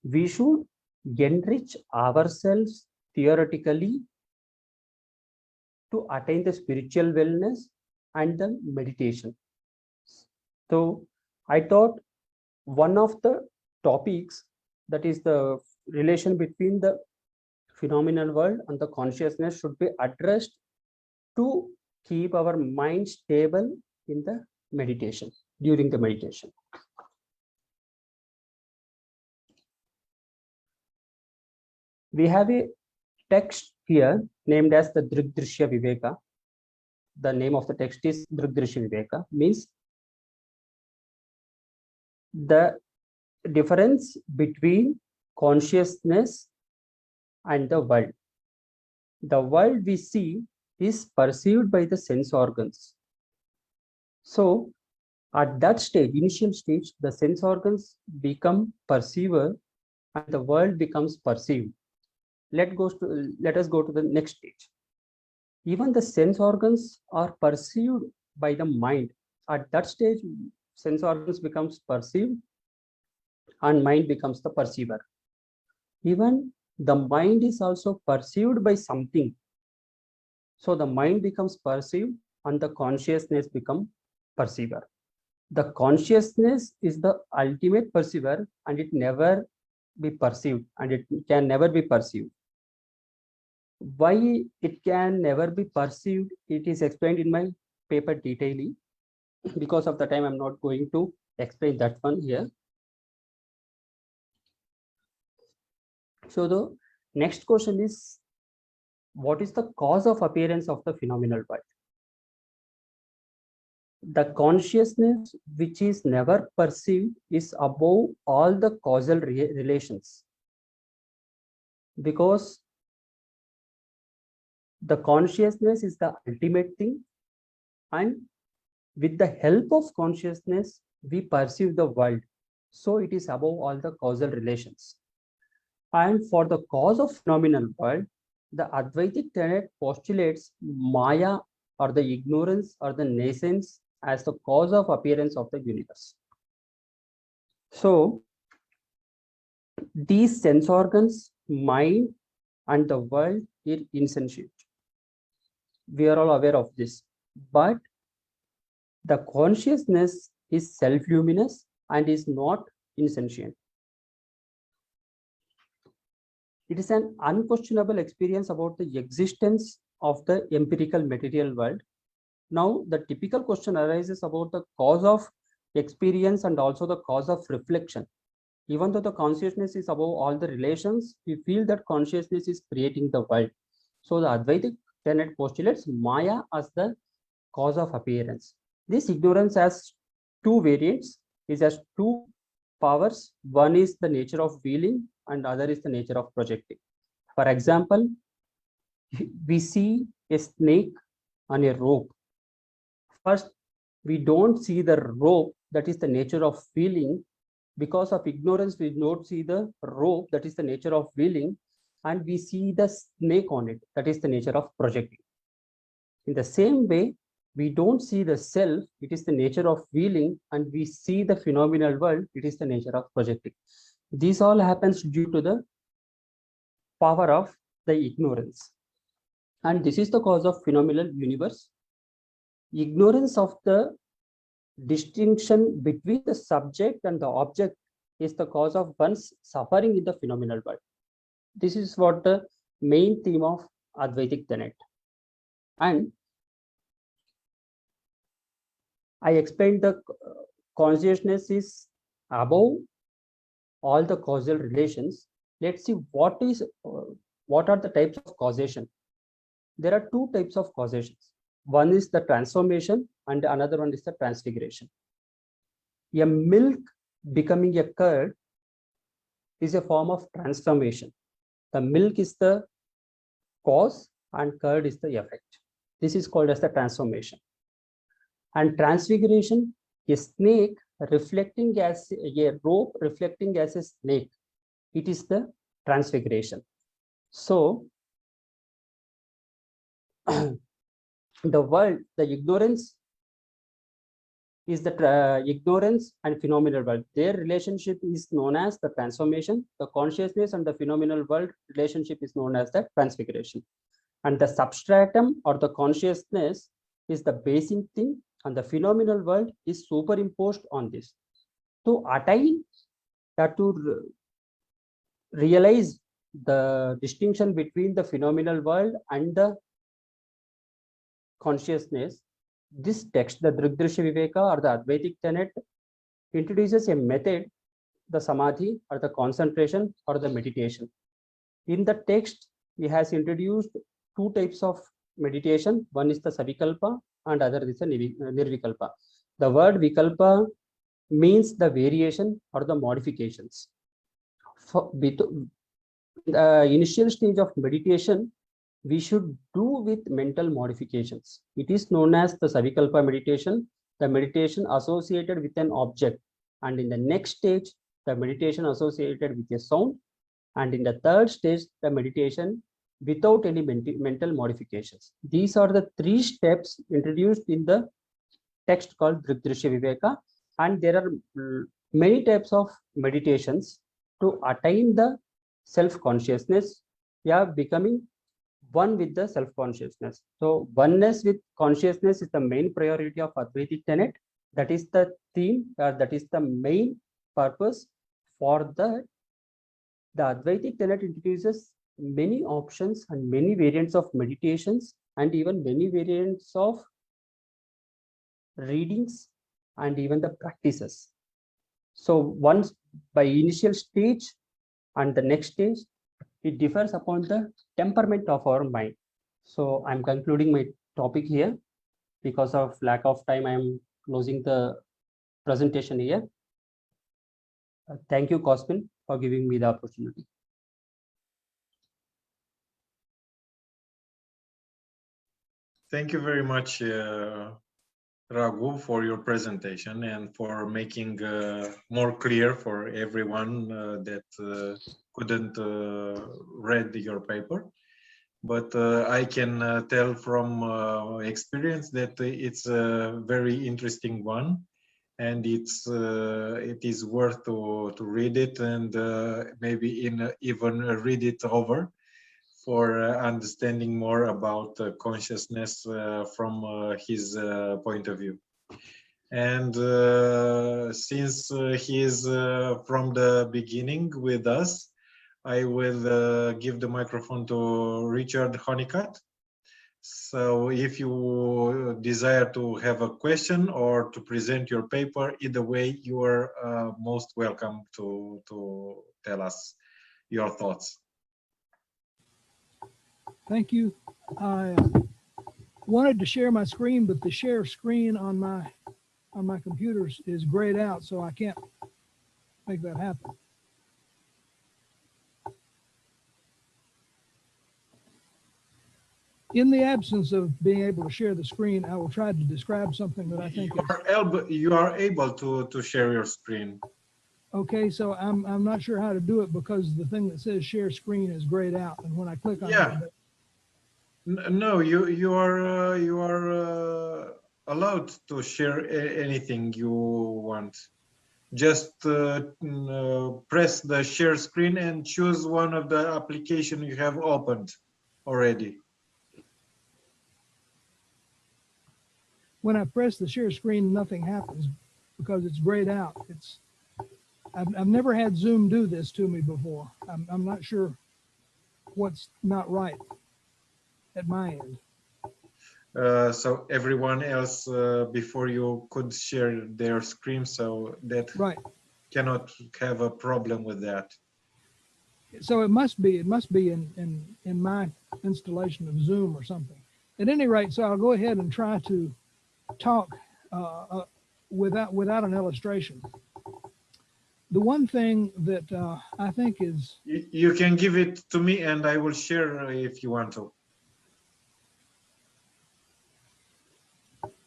we should enrich ourselves theoretically to attain the spiritual wellness and the meditation. So I thought one of the topics, that is the relation between the phenomenal world and the consciousness, should be addressed to keep our mind stable in the meditation, during the meditation. We have a text here named as the Drigdrishya Viveka. The name of the text is Drigdrishya Viveka, means the difference between consciousness and the world. The world we see is perceived by the sense organs. So at that stage, initial stage, the sense organs become perceiver and the world becomes perceived. Let us go to the next stage. Even the sense organs are perceived by the mind. At that stage, sense organs becomes perceived and mind becomes the perceiver. Even the mind is also perceived by something. So the mind becomes perceived and the consciousness becomes perceiver. The consciousness is the ultimate perceiver and it never be perceived and it can never be perceived. Why it can never be perceived, it is explained in my paper detailedly. Because of the time, I'm not going to explain that one here. So the next question is, what is the cause of appearance of the phenomenal world? The consciousness which is never perceived is above all the causal relations, because the consciousness is the ultimate thing, and with the help of consciousness we perceive the world, so it is above all the causal relations. And for the cause of phenomenal world, the Advaitic tenet postulates Maya or the ignorance or the nascence as the cause of appearance of the universe. So these sense organs, mind, and the world are insentient. We are all aware of this. But the consciousness is self-luminous and is not insentient. It is an unquestionable experience about the existence of the empirical material world. Now, the typical question arises about the cause of experience and also the cause of reflection. Even though the consciousness is above all the relations, we feel that consciousness is creating the world. So the Advaitic tenet postulates Maya as the cause of appearance. This ignorance has two variants, it has two powers. One is the nature of feeling and other is the nature of projecting. For example, we see a snake on a rope. First, we don't see the rope, that is the nature of feeling. Because of ignorance, we don't see the rope, that is the nature of feeling, and we see the snake on it, that is the nature of projecting. In the same way, we don't see the self, it is the nature of feeling, and we see the phenomenal world, it is the nature of projecting. This all happens due to the power of the ignorance. And this is the cause of phenomenal universe. Ignorance of the distinction between the subject and the object is the cause of one's suffering in the phenomenal world. This is what the main theme of Advaitic tenet. And I explained the consciousness is above all the causal relations. Let's see what are the types of causation. There are two types of causations. One is the transformation and another one is the transfiguration. A milk becoming a curd is a form of transformation. The milk is the cause and curd is the effect. This is called as the transformation. And transfiguration, a snake reflecting as a rope, reflecting as a snake, it is the transfiguration. So the world, the ignorance is the ignorance and phenomenal world. Their relationship is known as the transformation. The consciousness and the phenomenal world relationship is known as the transfiguration. And the substratum or the consciousness is the basic thing, and the phenomenal world is superimposed on this. To attain that, to realize the distinction between the phenomenal world and the consciousness, this text, the Drigdrishya Viveka or the Advaitic tenet, introduces a method, the samadhi or the concentration or the meditation. In the text, he has introduced two types of meditation. One is the savikalpa and other is the nirvikalpa. The word vikalpa means the variation or the modifications. For the initial stage of meditation, we should do with mental modifications. It is known as the savikalpa meditation, the meditation associated with an object. And in the next stage, the meditation associated with a sound. And in the third stage, the meditation without any mental modifications. These are the three steps introduced in the text called Drigdrishya Viveka. And there are many types of meditations to attain the self-consciousness, becoming one with the self-consciousness. So oneness with consciousness is the main priority of Advaitic tenet. That is the theme, that is the main purpose. For that, the Advaitic tenet introduces many options and many variants of meditations and even many variants of readings and even the practices. So once by initial stage and the next stage, it differs upon the temperament of our mind. So I'm concluding my topic here. Because of lack of time, I'm closing the presentation here. Thank you, Cosmin, for giving me the opportunity. Thank you very much, Raghu, for your presentation and for making more clear for everyone that couldn't read your paper. but I can tell from experience that it's a very interesting one, and it is worth to read it, and maybe even read it over for understanding more about consciousness from his point of view. And since he is from the beginning with us, I will give the microphone to Richard Honeycutt. So if you desire to have a question or to present your paper, either way, you are most welcome to tell us your thoughts. Thank you. I wanted to share my screen, but the share screen on my computer is grayed out, so I can't make that happen. In the absence of being able to share the screen, I will try to describe something that I think you are able to share your screen. Okay, so I'm not sure how to do it because the thing that says share screen is grayed out, and when I click on it, no, you are allowed to share anything you want. Just press the share screen and choose one of the application you have opened already. when I press the share screen, nothing happens because it's grayed out. I've never had Zoom do this to me before. I'm not sure what's not right at my end. So everyone else before you could share their screen, so that right cannot have a problem with that. So it must be in my installation of Zoom or something. At any rate, so I'll go ahead and try to talk without an illustration. The one thing that I think is... You can give it to me and I will share if you want to.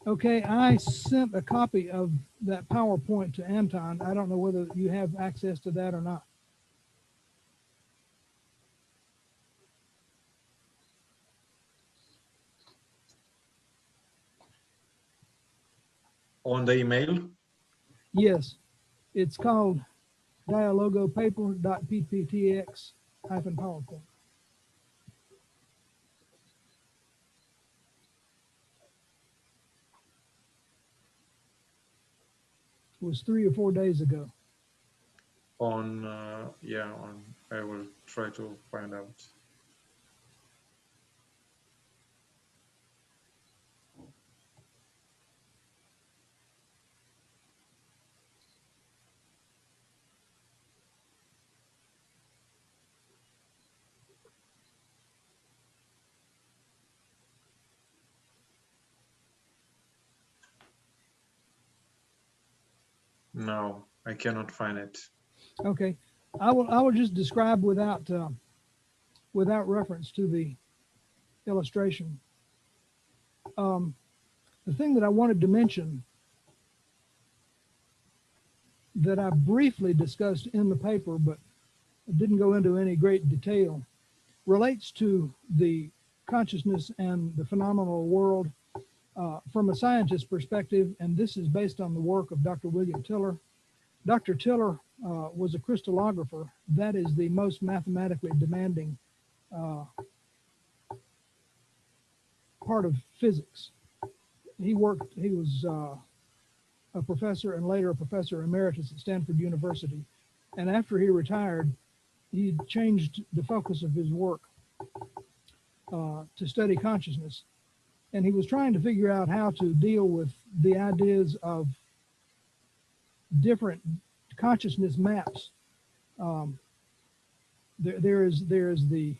Okay, I sent a copy of that PowerPoint to Anton. I don't know whether you have access to that or not. On the email? Yes, it's called Dialogo paper.pptx-PowerPoint. It was 3 or 4 days ago. Yeah, I will try to find out. No, I cannot find it. Okay, I will just describe without reference to the illustration. The thing that I wanted to mention that I briefly discussed in the paper, but didn't go into any great detail, relates to the consciousness and the phenomenal world from a scientist's perspective, and this is based on the work of Dr. William Tiller. Dr. Tiller was a crystallographer. That is the most mathematically demanding part of physics. He was a professor and later a professor emeritus at Stanford University. And after he retired, he changed the focus of his work to study consciousness. And he was trying to figure out how to deal with the ideas of different consciousness maps. There is the,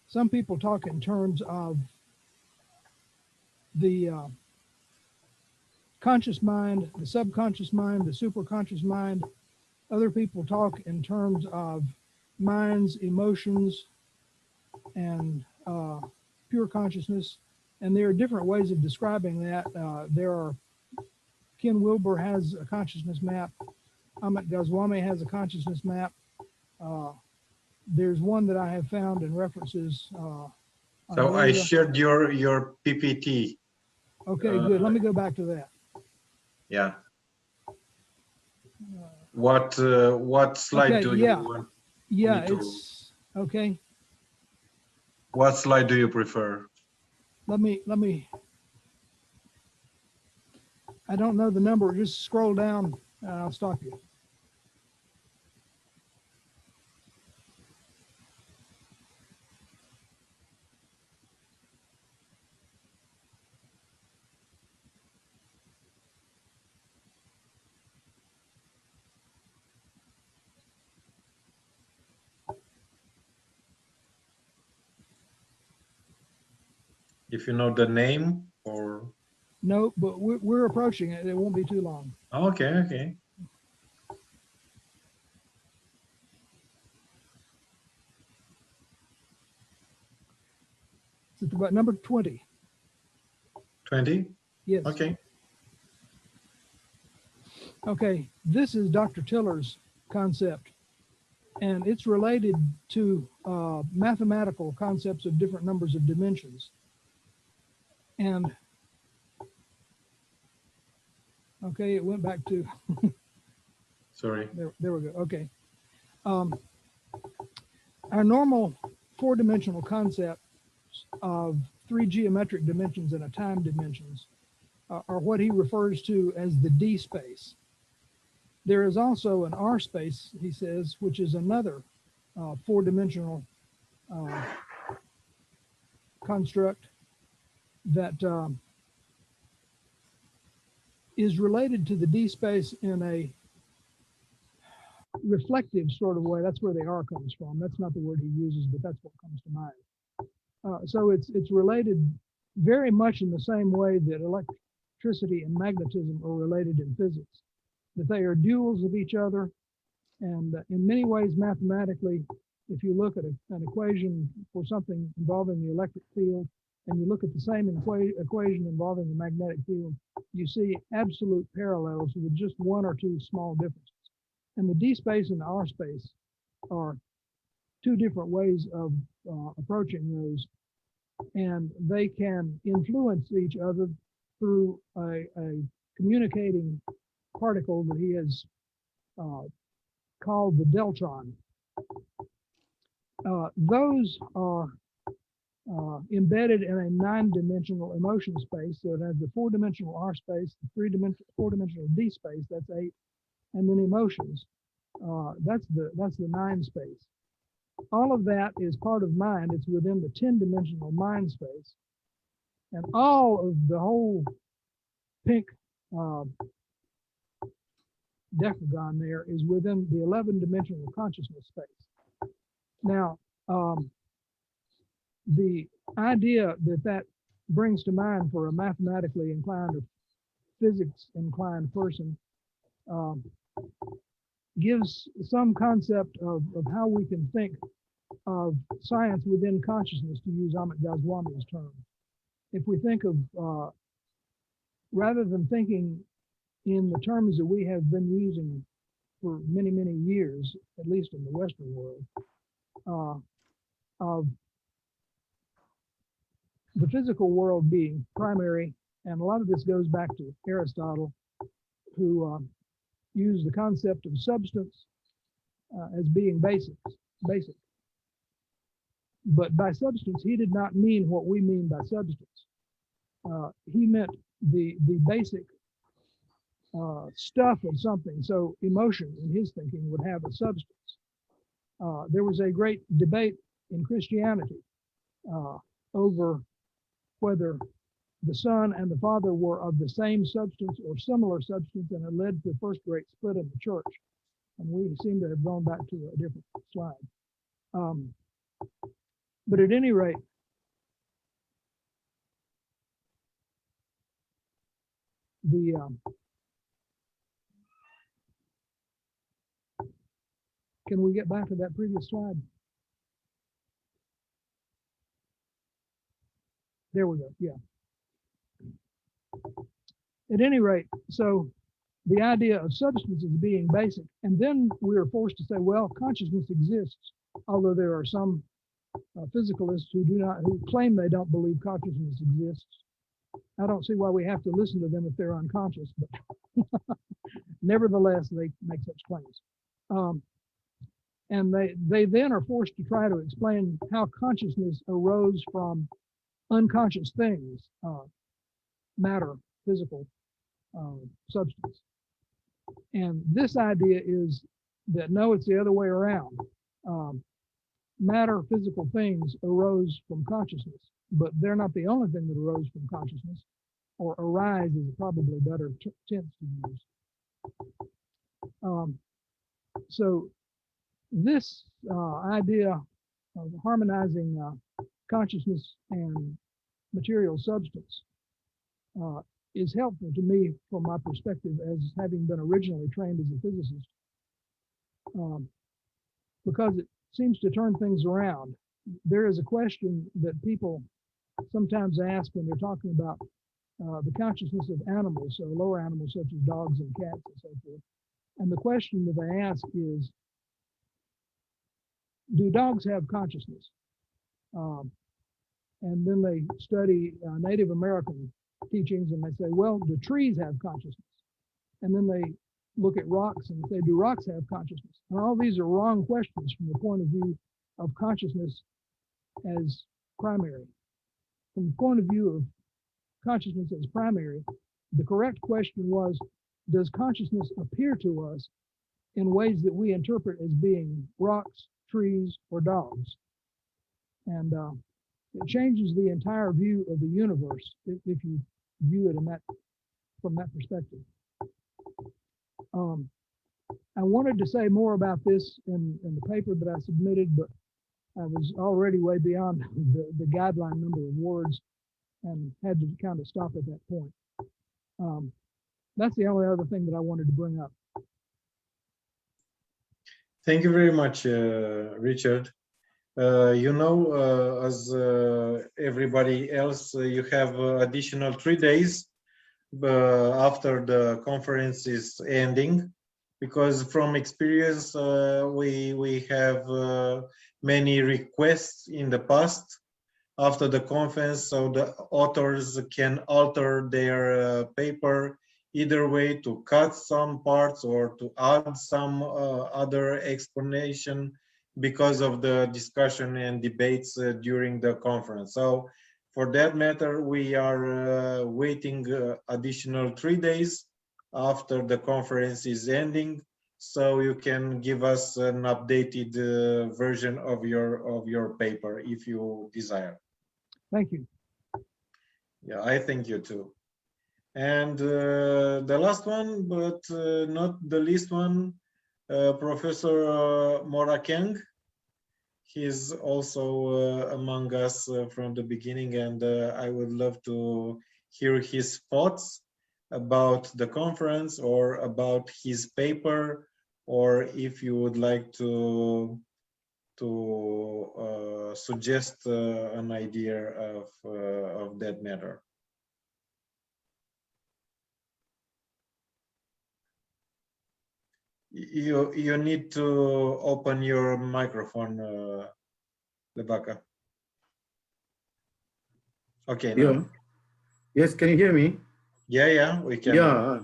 some people talk in terms of the conscious mind, the subconscious mind, the superconscious mind. Other people talk in terms of minds, emotions, and pure consciousness. And there are different ways of describing that. Ken Wilber has a consciousness map. Amit Goswami has a consciousness map. there's one that I have found in references. So I shared your PPT. Okay, good. Let me go back to that. Yeah. What slide Okay, do you yeah. want? Yeah, me to- it's okay. What slide do you prefer? Let me. I don't know the number. Just scroll down and I'll stop you. If you know the name or No, but we're approaching it. It won't be too long. okay, okay. It's about number 20. 20? Yes. Okay. Okay, this is Dr. Tiller's concept, and it's related to mathematical concepts of different numbers of dimensions. And okay, it went back to Sorry. there we go. Okay. Our normal four-dimensional concept of three geometric dimensions and a time dimensions are what he refers to as the D space. There is also an R space, he says, which is another four-dimensional construct that is related to the D space in a reflective sort of way. That's where the R comes from. That's not the word he uses, but that's what comes to mind. So it's related very much in the same way that electricity and magnetism are related in physics, that they are duals of each other. And in many ways, mathematically, if you look at an equation for something involving the electric field, and you look at the same equation involving the magnetic field, you see absolute parallels with just one or two small differences. And the D space and the R space are two different ways of approaching those, and they can influence each other through a communicating particle that he has called the deltron. Those are embedded in a nine-dimensional emotion space. So it has the four-dimensional R space, the four-dimensional D space, that's 8, and then emotions. That's the 9 space. All of that is part of mind. It's within the 10-dimensional mind space. And all of the whole pink decagon there is within the 11-dimensional consciousness space. Now, the idea that brings to mind for a mathematically inclined or physics inclined person gives some concept of how we can think of science within consciousness, to use Amit Goswami's term. If we think of, rather than thinking in the terms that we have been using for many, many years, at least in the Western world, of the physical world being primary, and a lot of this goes back to Aristotle, who used the concept of substance as being basic. But by substance, he did not mean what we mean by substance. He meant the basic stuff of something. So emotion, in his thinking, would have a substance. There was a great debate in Christianity over whether the Son and the Father were of the same substance or similar substance, and it led to the first great split in the church. And we seem to have gone back to a different slide. But at any rate, can we get back to that previous slide? There we go, yeah. At any rate, so the idea of substance as being basic, and then we are forced to say, well, consciousness exists. although there are some physicalists who claim they don't believe consciousness exists. I don't see why we have to listen to them if they're unconscious, but nevertheless, they make such claims. And they then are forced to try to explain how consciousness arose from unconscious things, matter, physical substance. And this idea is that no, it's the other way around. Matter, physical things arose from consciousness, but they're not the only thing that arose from consciousness, or arise is probably better tense to use. So this idea of harmonizing consciousness and material substance is helpful to me from my perspective as having been originally trained as a physicist, because it seems to turn things around. There is a question that people sometimes ask when they're talking about the consciousness of animals, so lower animals such as dogs and cats and so forth. And the question that they ask is, do dogs have consciousness? And then they study Native American teachings and they say, well, do trees have consciousness? And then they look at rocks and say, do rocks have consciousness? And all these are wrong questions from the point of view of consciousness as primary. From the point of view of consciousness as primary, the correct question was, does consciousness appear to us in ways that we interpret as being rocks, trees, or dogs? And it changes the entire view of the universe if you view it from that perspective. I wanted to say more about this in the paper that I submitted, but I was already way beyond the guideline number of words and had to kind of stop at that point. That's the only other thing that I wanted to bring up. Thank you very much, Richard. You know, as everybody else, you have additional 3 days after the conference is ending, because from experience, we have many requests in the past after the conference, so the authors can alter their paper either way to cut some parts or to add some other explanation because of the discussion and debates during the conference. So for that matter, we are waiting additional 3 days after the conference is ending, so you can give us an updated version of your paper if you desire. Thank you. Yeah, I thank you too. And the last one, but not the least one, Professor Morakeng. He's also among us from the beginning, and I would love to hear his thoughts about the conference or about his paper, or if you would like to suggest an idea of that matter. You need to open your microphone, Lebaka. Okay, now. Yeah. Yes, can you hear me? Yeah, we can. Yeah.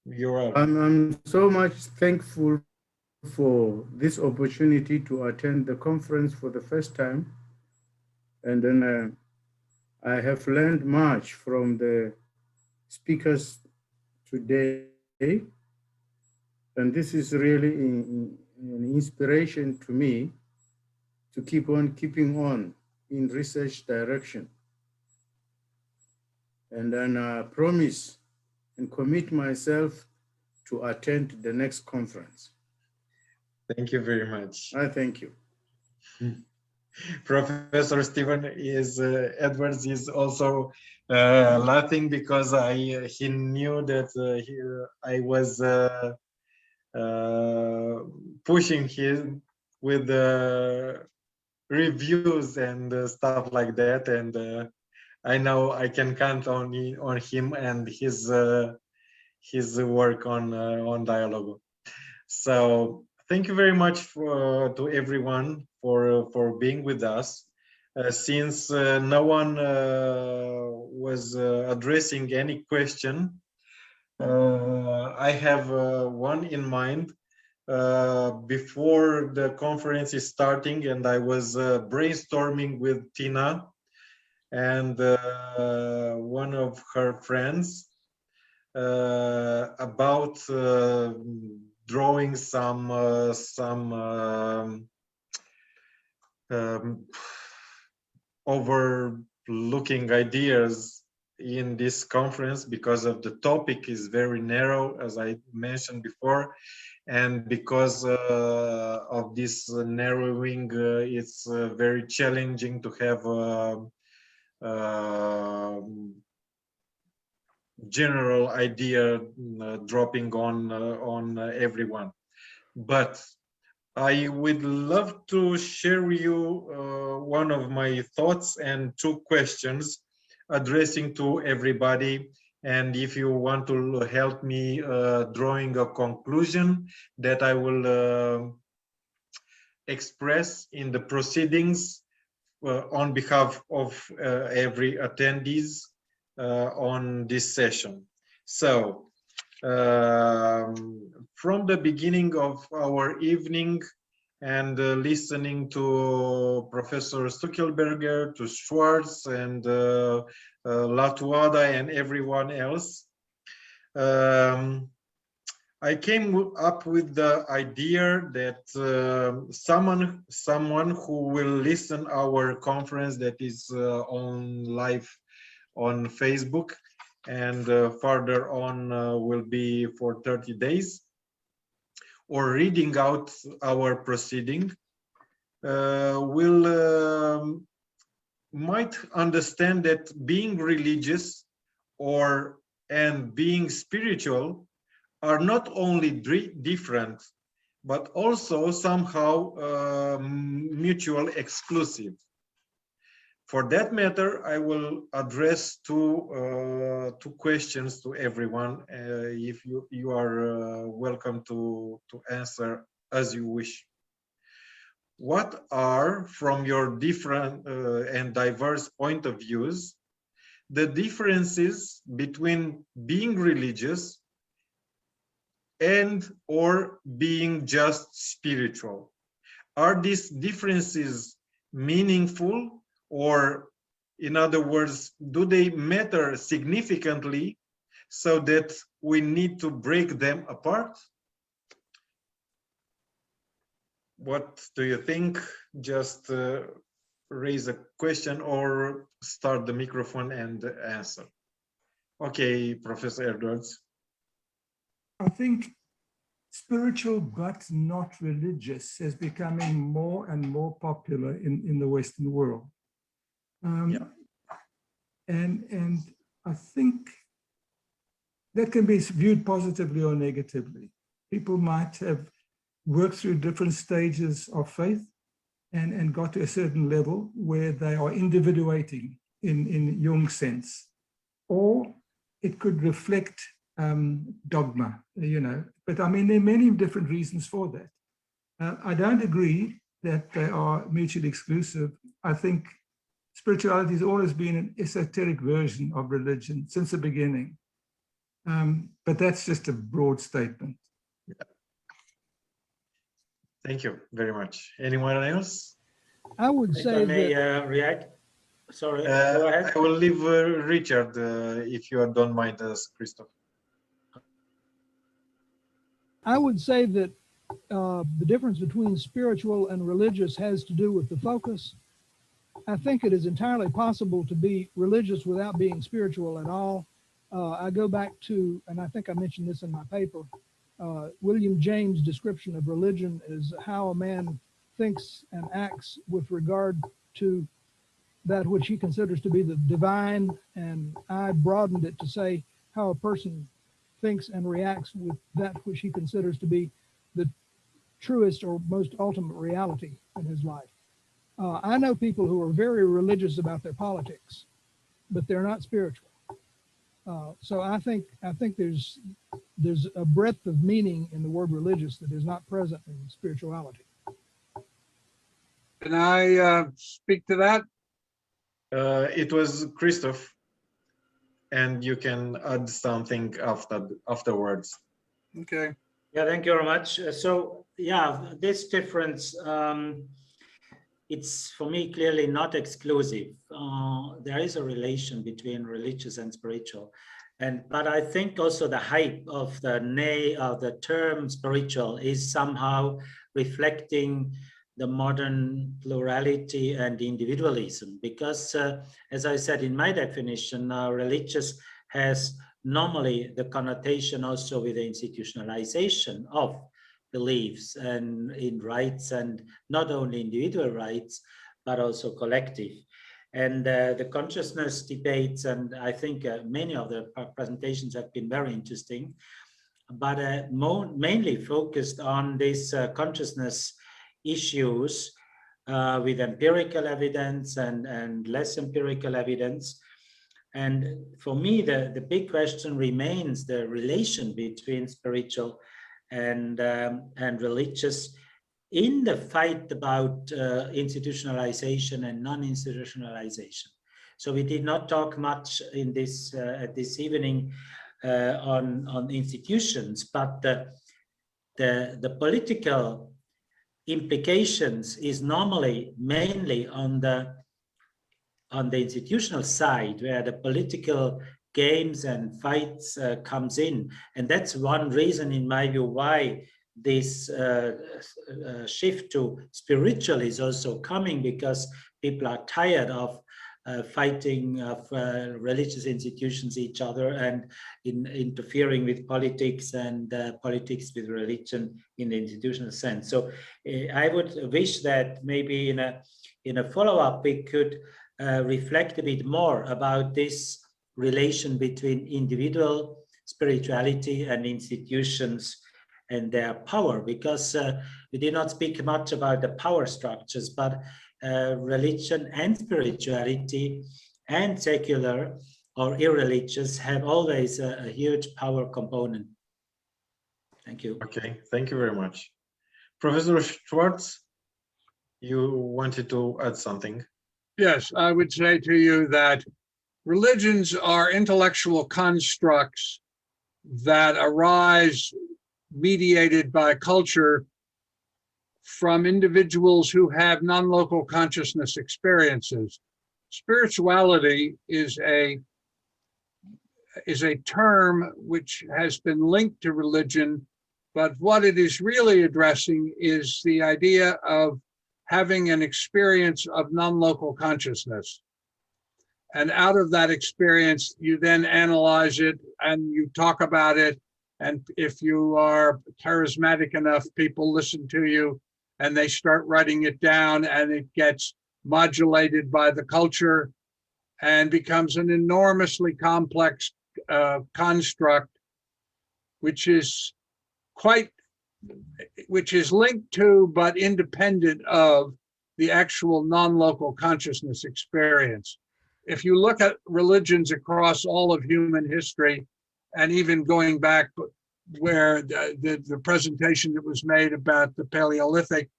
You're up. I'm so much thankful for this opportunity to attend the conference for the first time. And then I have learned much from the speakers today. And this is really an inspiration to me to keep on keeping on in research direction. And then I promise and commit myself to attend the next conference. Thank you very much. I thank you. Professor Stephen Edwards is also laughing because he knew that I was pushing him with reviews and stuff like that, and I know I can count on him and his work on Dialogo. So thank you very much to everyone for being with us. Since no one was addressing any question, I have one in mind. Before the conference is starting, and I was brainstorming with Tina and one of her friends about drawing some overlooking ideas in this conference, because of the topic is very narrow, as I mentioned before, and because of this narrowing, it's very challenging to have general idea dropping on everyone. But I would love to share with you one of my thoughts and two questions addressing to everybody. And if you want to help me drawing a conclusion that I will express in the proceedings on behalf of every attendees on this session. So from the beginning of our evening and listening to Professor Stuckelberger, to Schwartz and Latuada and everyone else, I came up with the idea that someone who will listen our conference that is on live on Facebook and further on will be for 30 days, or reading out our proceeding, will might understand that being religious and being spiritual are not only different, but also somehow mutual exclusive. For that matter, I will address two questions to everyone. If you are welcome to answer as you wish. What are, from your different and diverse point of views, the differences between being religious and or being just spiritual? Are these differences meaningful? Or, in other words, do they matter significantly so that we need to break them apart? What do you think? Just raise a question or start the microphone and answer. Okay, Professor Edwards. I think spiritual but not religious is becoming more and more popular in the Western world. And I think that can be viewed positively or negatively. People might have worked through different stages of faith and got to a certain level where they are individuating in Jung's sense, or it could reflect dogma, but I mean, there are many different reasons for that. I don't agree that they are mutually exclusive. I think spirituality has always been an esoteric version of religion since the beginning. But that's just a broad statement. Thank you very much. Anyone else? I would If say I may that react. Sorry, go ahead. I will leave Richard, if you don't mind, Christoph. I would say that the difference between spiritual and religious has to do with the focus. I think it is entirely possible to be religious without being spiritual at all. I go back to, and I think I mentioned this in my paper, William James' description of religion is how a man thinks and acts with regard to that which he considers to be the divine, and I broadened it to say how a person thinks and reacts with that which he considers to be the truest or most ultimate reality in his life. I know people who are very religious about their politics, but they're not spiritual. So I think there's there's a breadth of meaning in the word religious that is not present in spirituality. Can I speak to that? It was Christoph, and you can add something afterwards. Okay. Yeah, thank you very much. So yeah, this difference, it's for me clearly not exclusive. There is a relation between religious and spiritual, but I think also the hype of the term spiritual is somehow reflecting the modern plurality and individualism, because as I said in my definition, religious has normally the connotation also with the institutionalization of beliefs and in rights, and not only individual rights, but also collective. And the consciousness debates, and I think many of the presentations have been very interesting, but mainly focused on these consciousness issues with empirical evidence and less empirical evidence. And for me, the big question remains the relation between spiritual and religious in the fight about institutionalization and non-institutionalization. So we did not talk much in this evening on institutions, but the political implications is normally mainly on the institutional side, where the political games and fights comes in. And that's one reason, in my view, why this shift to spiritual is also coming, because people are tired of fighting of religious institutions each other and interfering with politics and politics with religion in the institutional sense. So I would wish that maybe in a follow-up we could reflect a bit more about this relation between individual spirituality and institutions and their power, because we did not speak much about the power structures, but religion and spirituality and secular or irreligious have always a huge power component. Thank you. Okay, thank you very much. Professor Schwartz, you wanted to add something? Yes, I would say to you that religions are intellectual constructs that arise mediated by culture from individuals who have non-local consciousness experiences. Spirituality is a term which has been linked to religion, but what it is really addressing is the idea of having an experience of non-local consciousness. And out of that experience, you then analyze it and you talk about it. And if you are charismatic enough, people listen to you and they start writing it down, and it gets modulated by the culture and becomes an enormously complex construct, which is linked to but independent of the actual non-local consciousness experience. If you look at religions across all of human history, and even going back where the presentation that was made about the Paleolithic,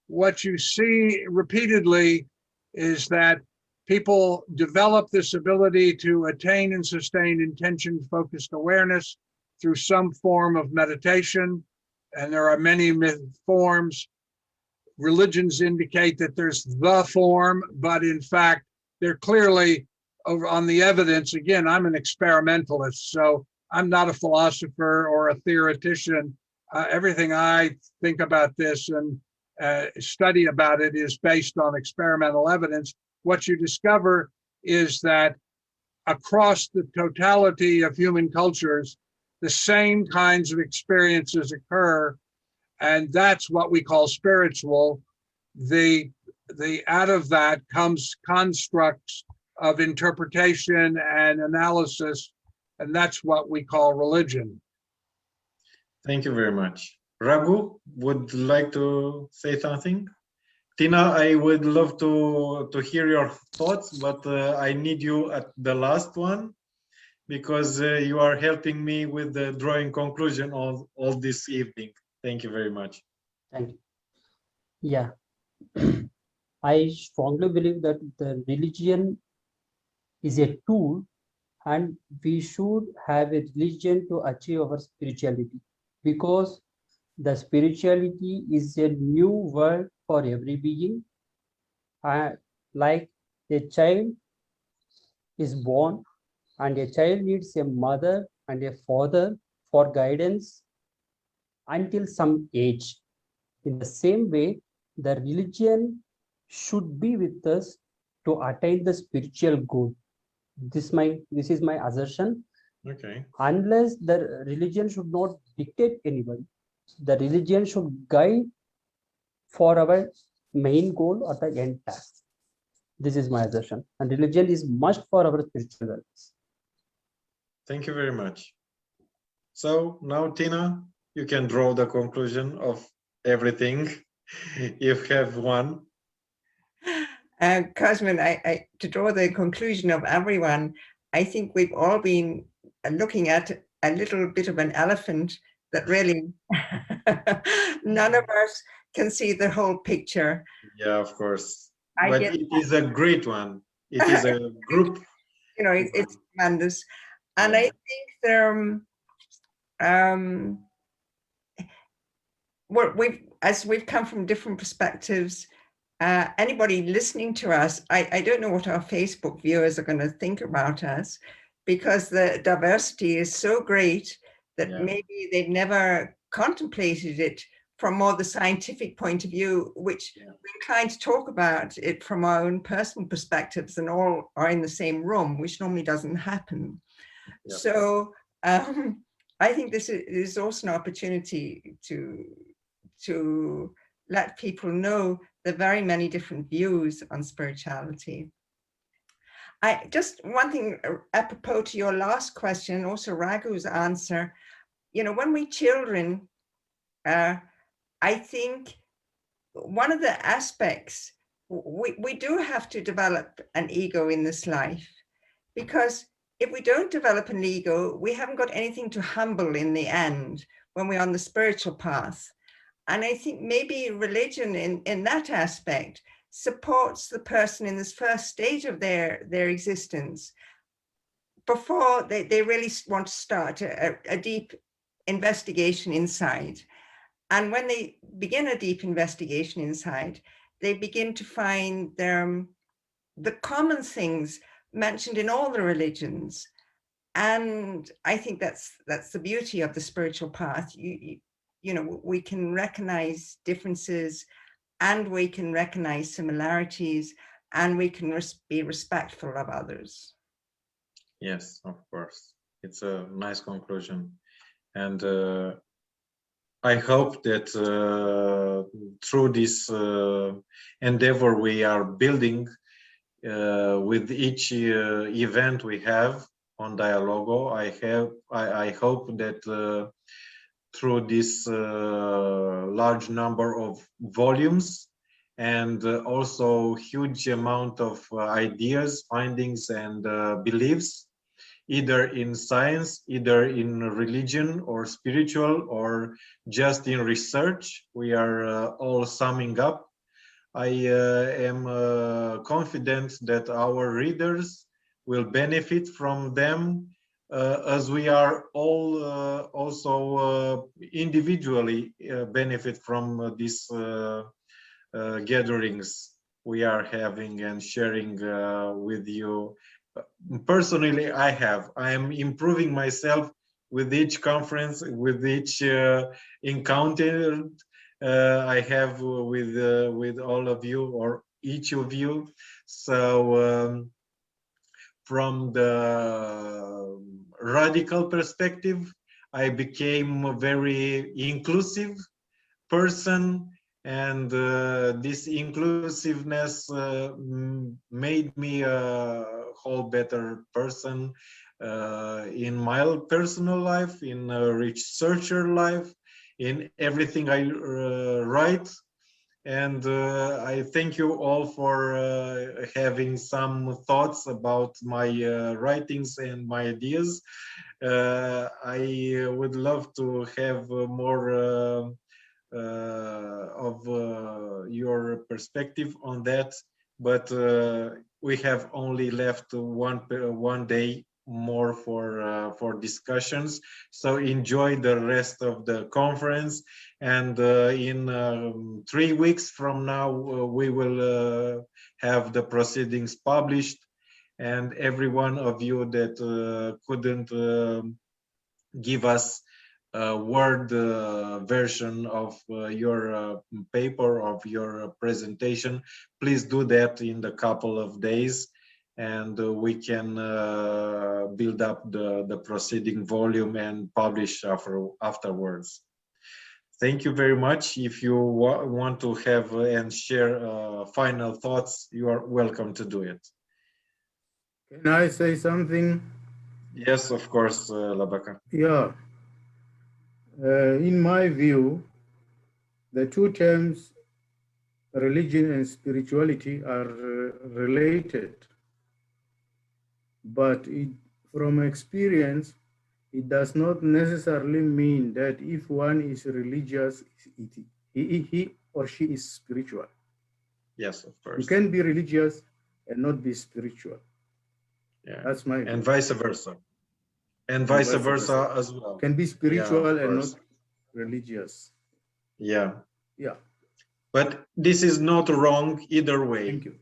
what you see repeatedly is that people develop this ability to attain and sustain intention-focused awareness through some form of meditation, and there are many forms. Religions indicate that there's the form, but in fact, they're clearly over on the evidence. Again, I'm an experimentalist, so I'm not a philosopher or a theoretician. Everything I think about this and study about it is based on experimental evidence. What you discover is that across the totality of human cultures, the same kinds of experiences occur, and that's what we call spiritual. The out of that comes constructs of interpretation and analysis, and that's what we call religion. Thank you very much. Raghu, would like to say something? Tina, I would love to hear your thoughts, but I need you at the last one, because you are helping me with the drawing conclusion of all this evening. Thank you very much. Thank you. Yeah, I strongly believe that the religion is a tool, and we should have a religion to achieve our spirituality, because the spirituality is a new world for every being. Like a child is born, and a child needs a mother and a father for guidance until some age. In the same way, the religion should be with us to attain the spiritual goal. This is my assertion. Okay. Unless the religion should not dictate anybody, the religion should guide for our main goal or the end task. This is my assertion, and religion is must for our spiritual wellness. Thank you very much. So now, Tina, you can draw the conclusion of everything. You have one. Cosmin, to draw the conclusion of everyone, I think we've all been looking at a little bit of an elephant that really none of us can see the whole picture. Yeah, of course. But it is a great one. It is a group. You know, it's tremendous. And I think there, as we've come from different perspectives, anybody listening to us, I don't know what our Facebook viewers are going to think about us, because the diversity is so great that maybe they've never contemplated it from more the scientific point of view, which we're inclined to talk about it from our own personal perspectives and all are in the same room, which normally doesn't happen. Yeah. So I think this is also an opportunity to let people know the very many different views on spirituality. Just one thing apropos to your last question, also Raghu's answer, you know, when we children, I think one of the aspects, we do have to develop an ego in this life, because if we don't develop an ego, we haven't got anything to humble in the end when we're on the spiritual path. And I think maybe religion in that aspect supports the person in this first stage of their existence before they really want to start a deep investigation inside. And when they begin a deep investigation inside, they begin to find the common things mentioned in all the religions. And I think that's the beauty of the spiritual path. You know, we can recognize differences, and we can recognize similarities, and we can be respectful of others. Yes, of course. It's a nice conclusion. And I hope that through this endeavor we are building with each event we have on Dialogo, I hope that through this large number of volumes and also huge amount of ideas, findings, and beliefs, either in science, either in religion or spiritual, or just in research, we are all summing up. I am confident that our readers will benefit from them, as we are all also individually benefit from these gatherings we are having and sharing with you. Personally, I am improving myself with each conference, with each encounter I have with all of you, or each of you. So from the radical perspective, I became a very inclusive person, and this inclusiveness made me a whole better person in my personal life, in a researcher life, in everything I write. And I thank you all for having some thoughts about my writings and my ideas. I would love to have more of your perspective on that, but we have only left one day more for discussions. So enjoy the rest of the conference, and in 3 weeks from now we will have the proceedings published, and every one of you that couldn't give us a word version of your paper, of your presentation, please do that in the couple of days, and we can build up the proceeding volume and publish afterwards. Thank you very much. If you want to have and share final thoughts, you are welcome to do it. Can I say something? Yes, of course, Labaka. Yeah. In my view, the two terms religion and spirituality are related, but from experience, it does not necessarily mean that if one is religious, he or she is spiritual. Yes, of course. You can be religious and not be spiritual. Yeah, that's my view. And vice versa. And vice versa as well. Can be spiritual Yeah, and not religious. Yeah. Yeah. But this is not wrong either way. Thank you.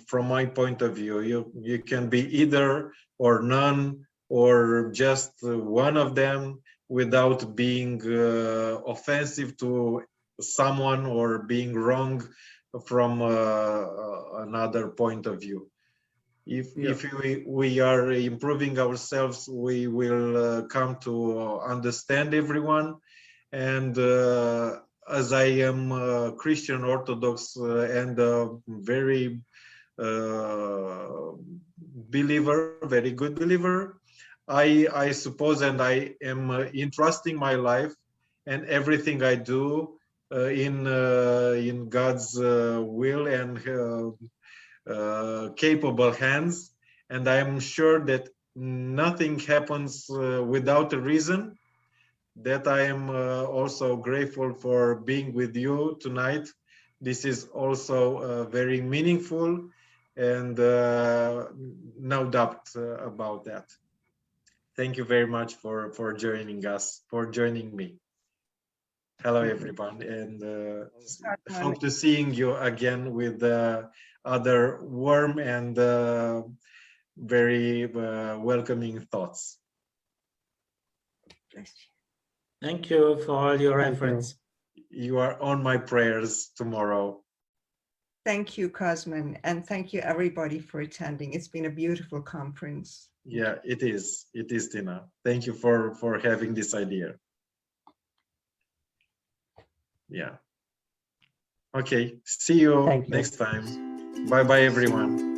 From my point of view, you can be either or none, or just one of them, without being offensive to someone or being wrong from another point of view. If we are improving ourselves, we will come to understand everyone. And as I am Christian Orthodox and a very very good believer, I suppose, and I am entrusting my life and everything I do in God's will and capable hands, and I am sure that nothing happens without a reason. That I am also grateful for being with you tonight. This is also very meaningful, and no doubt about that. Thank you very much for joining us, for joining me. Hello, everyone, and hope to seeing you again with other warm and very welcoming thoughts. Thank you for all your efforts. You are on my prayers tomorrow. Thank you, Cosmin, and thank you everybody for attending. It's been a beautiful conference. Yeah, it is. It is, Tina. Thank you for having this idea. Yeah. Okay. See you next time. Bye bye, everyone.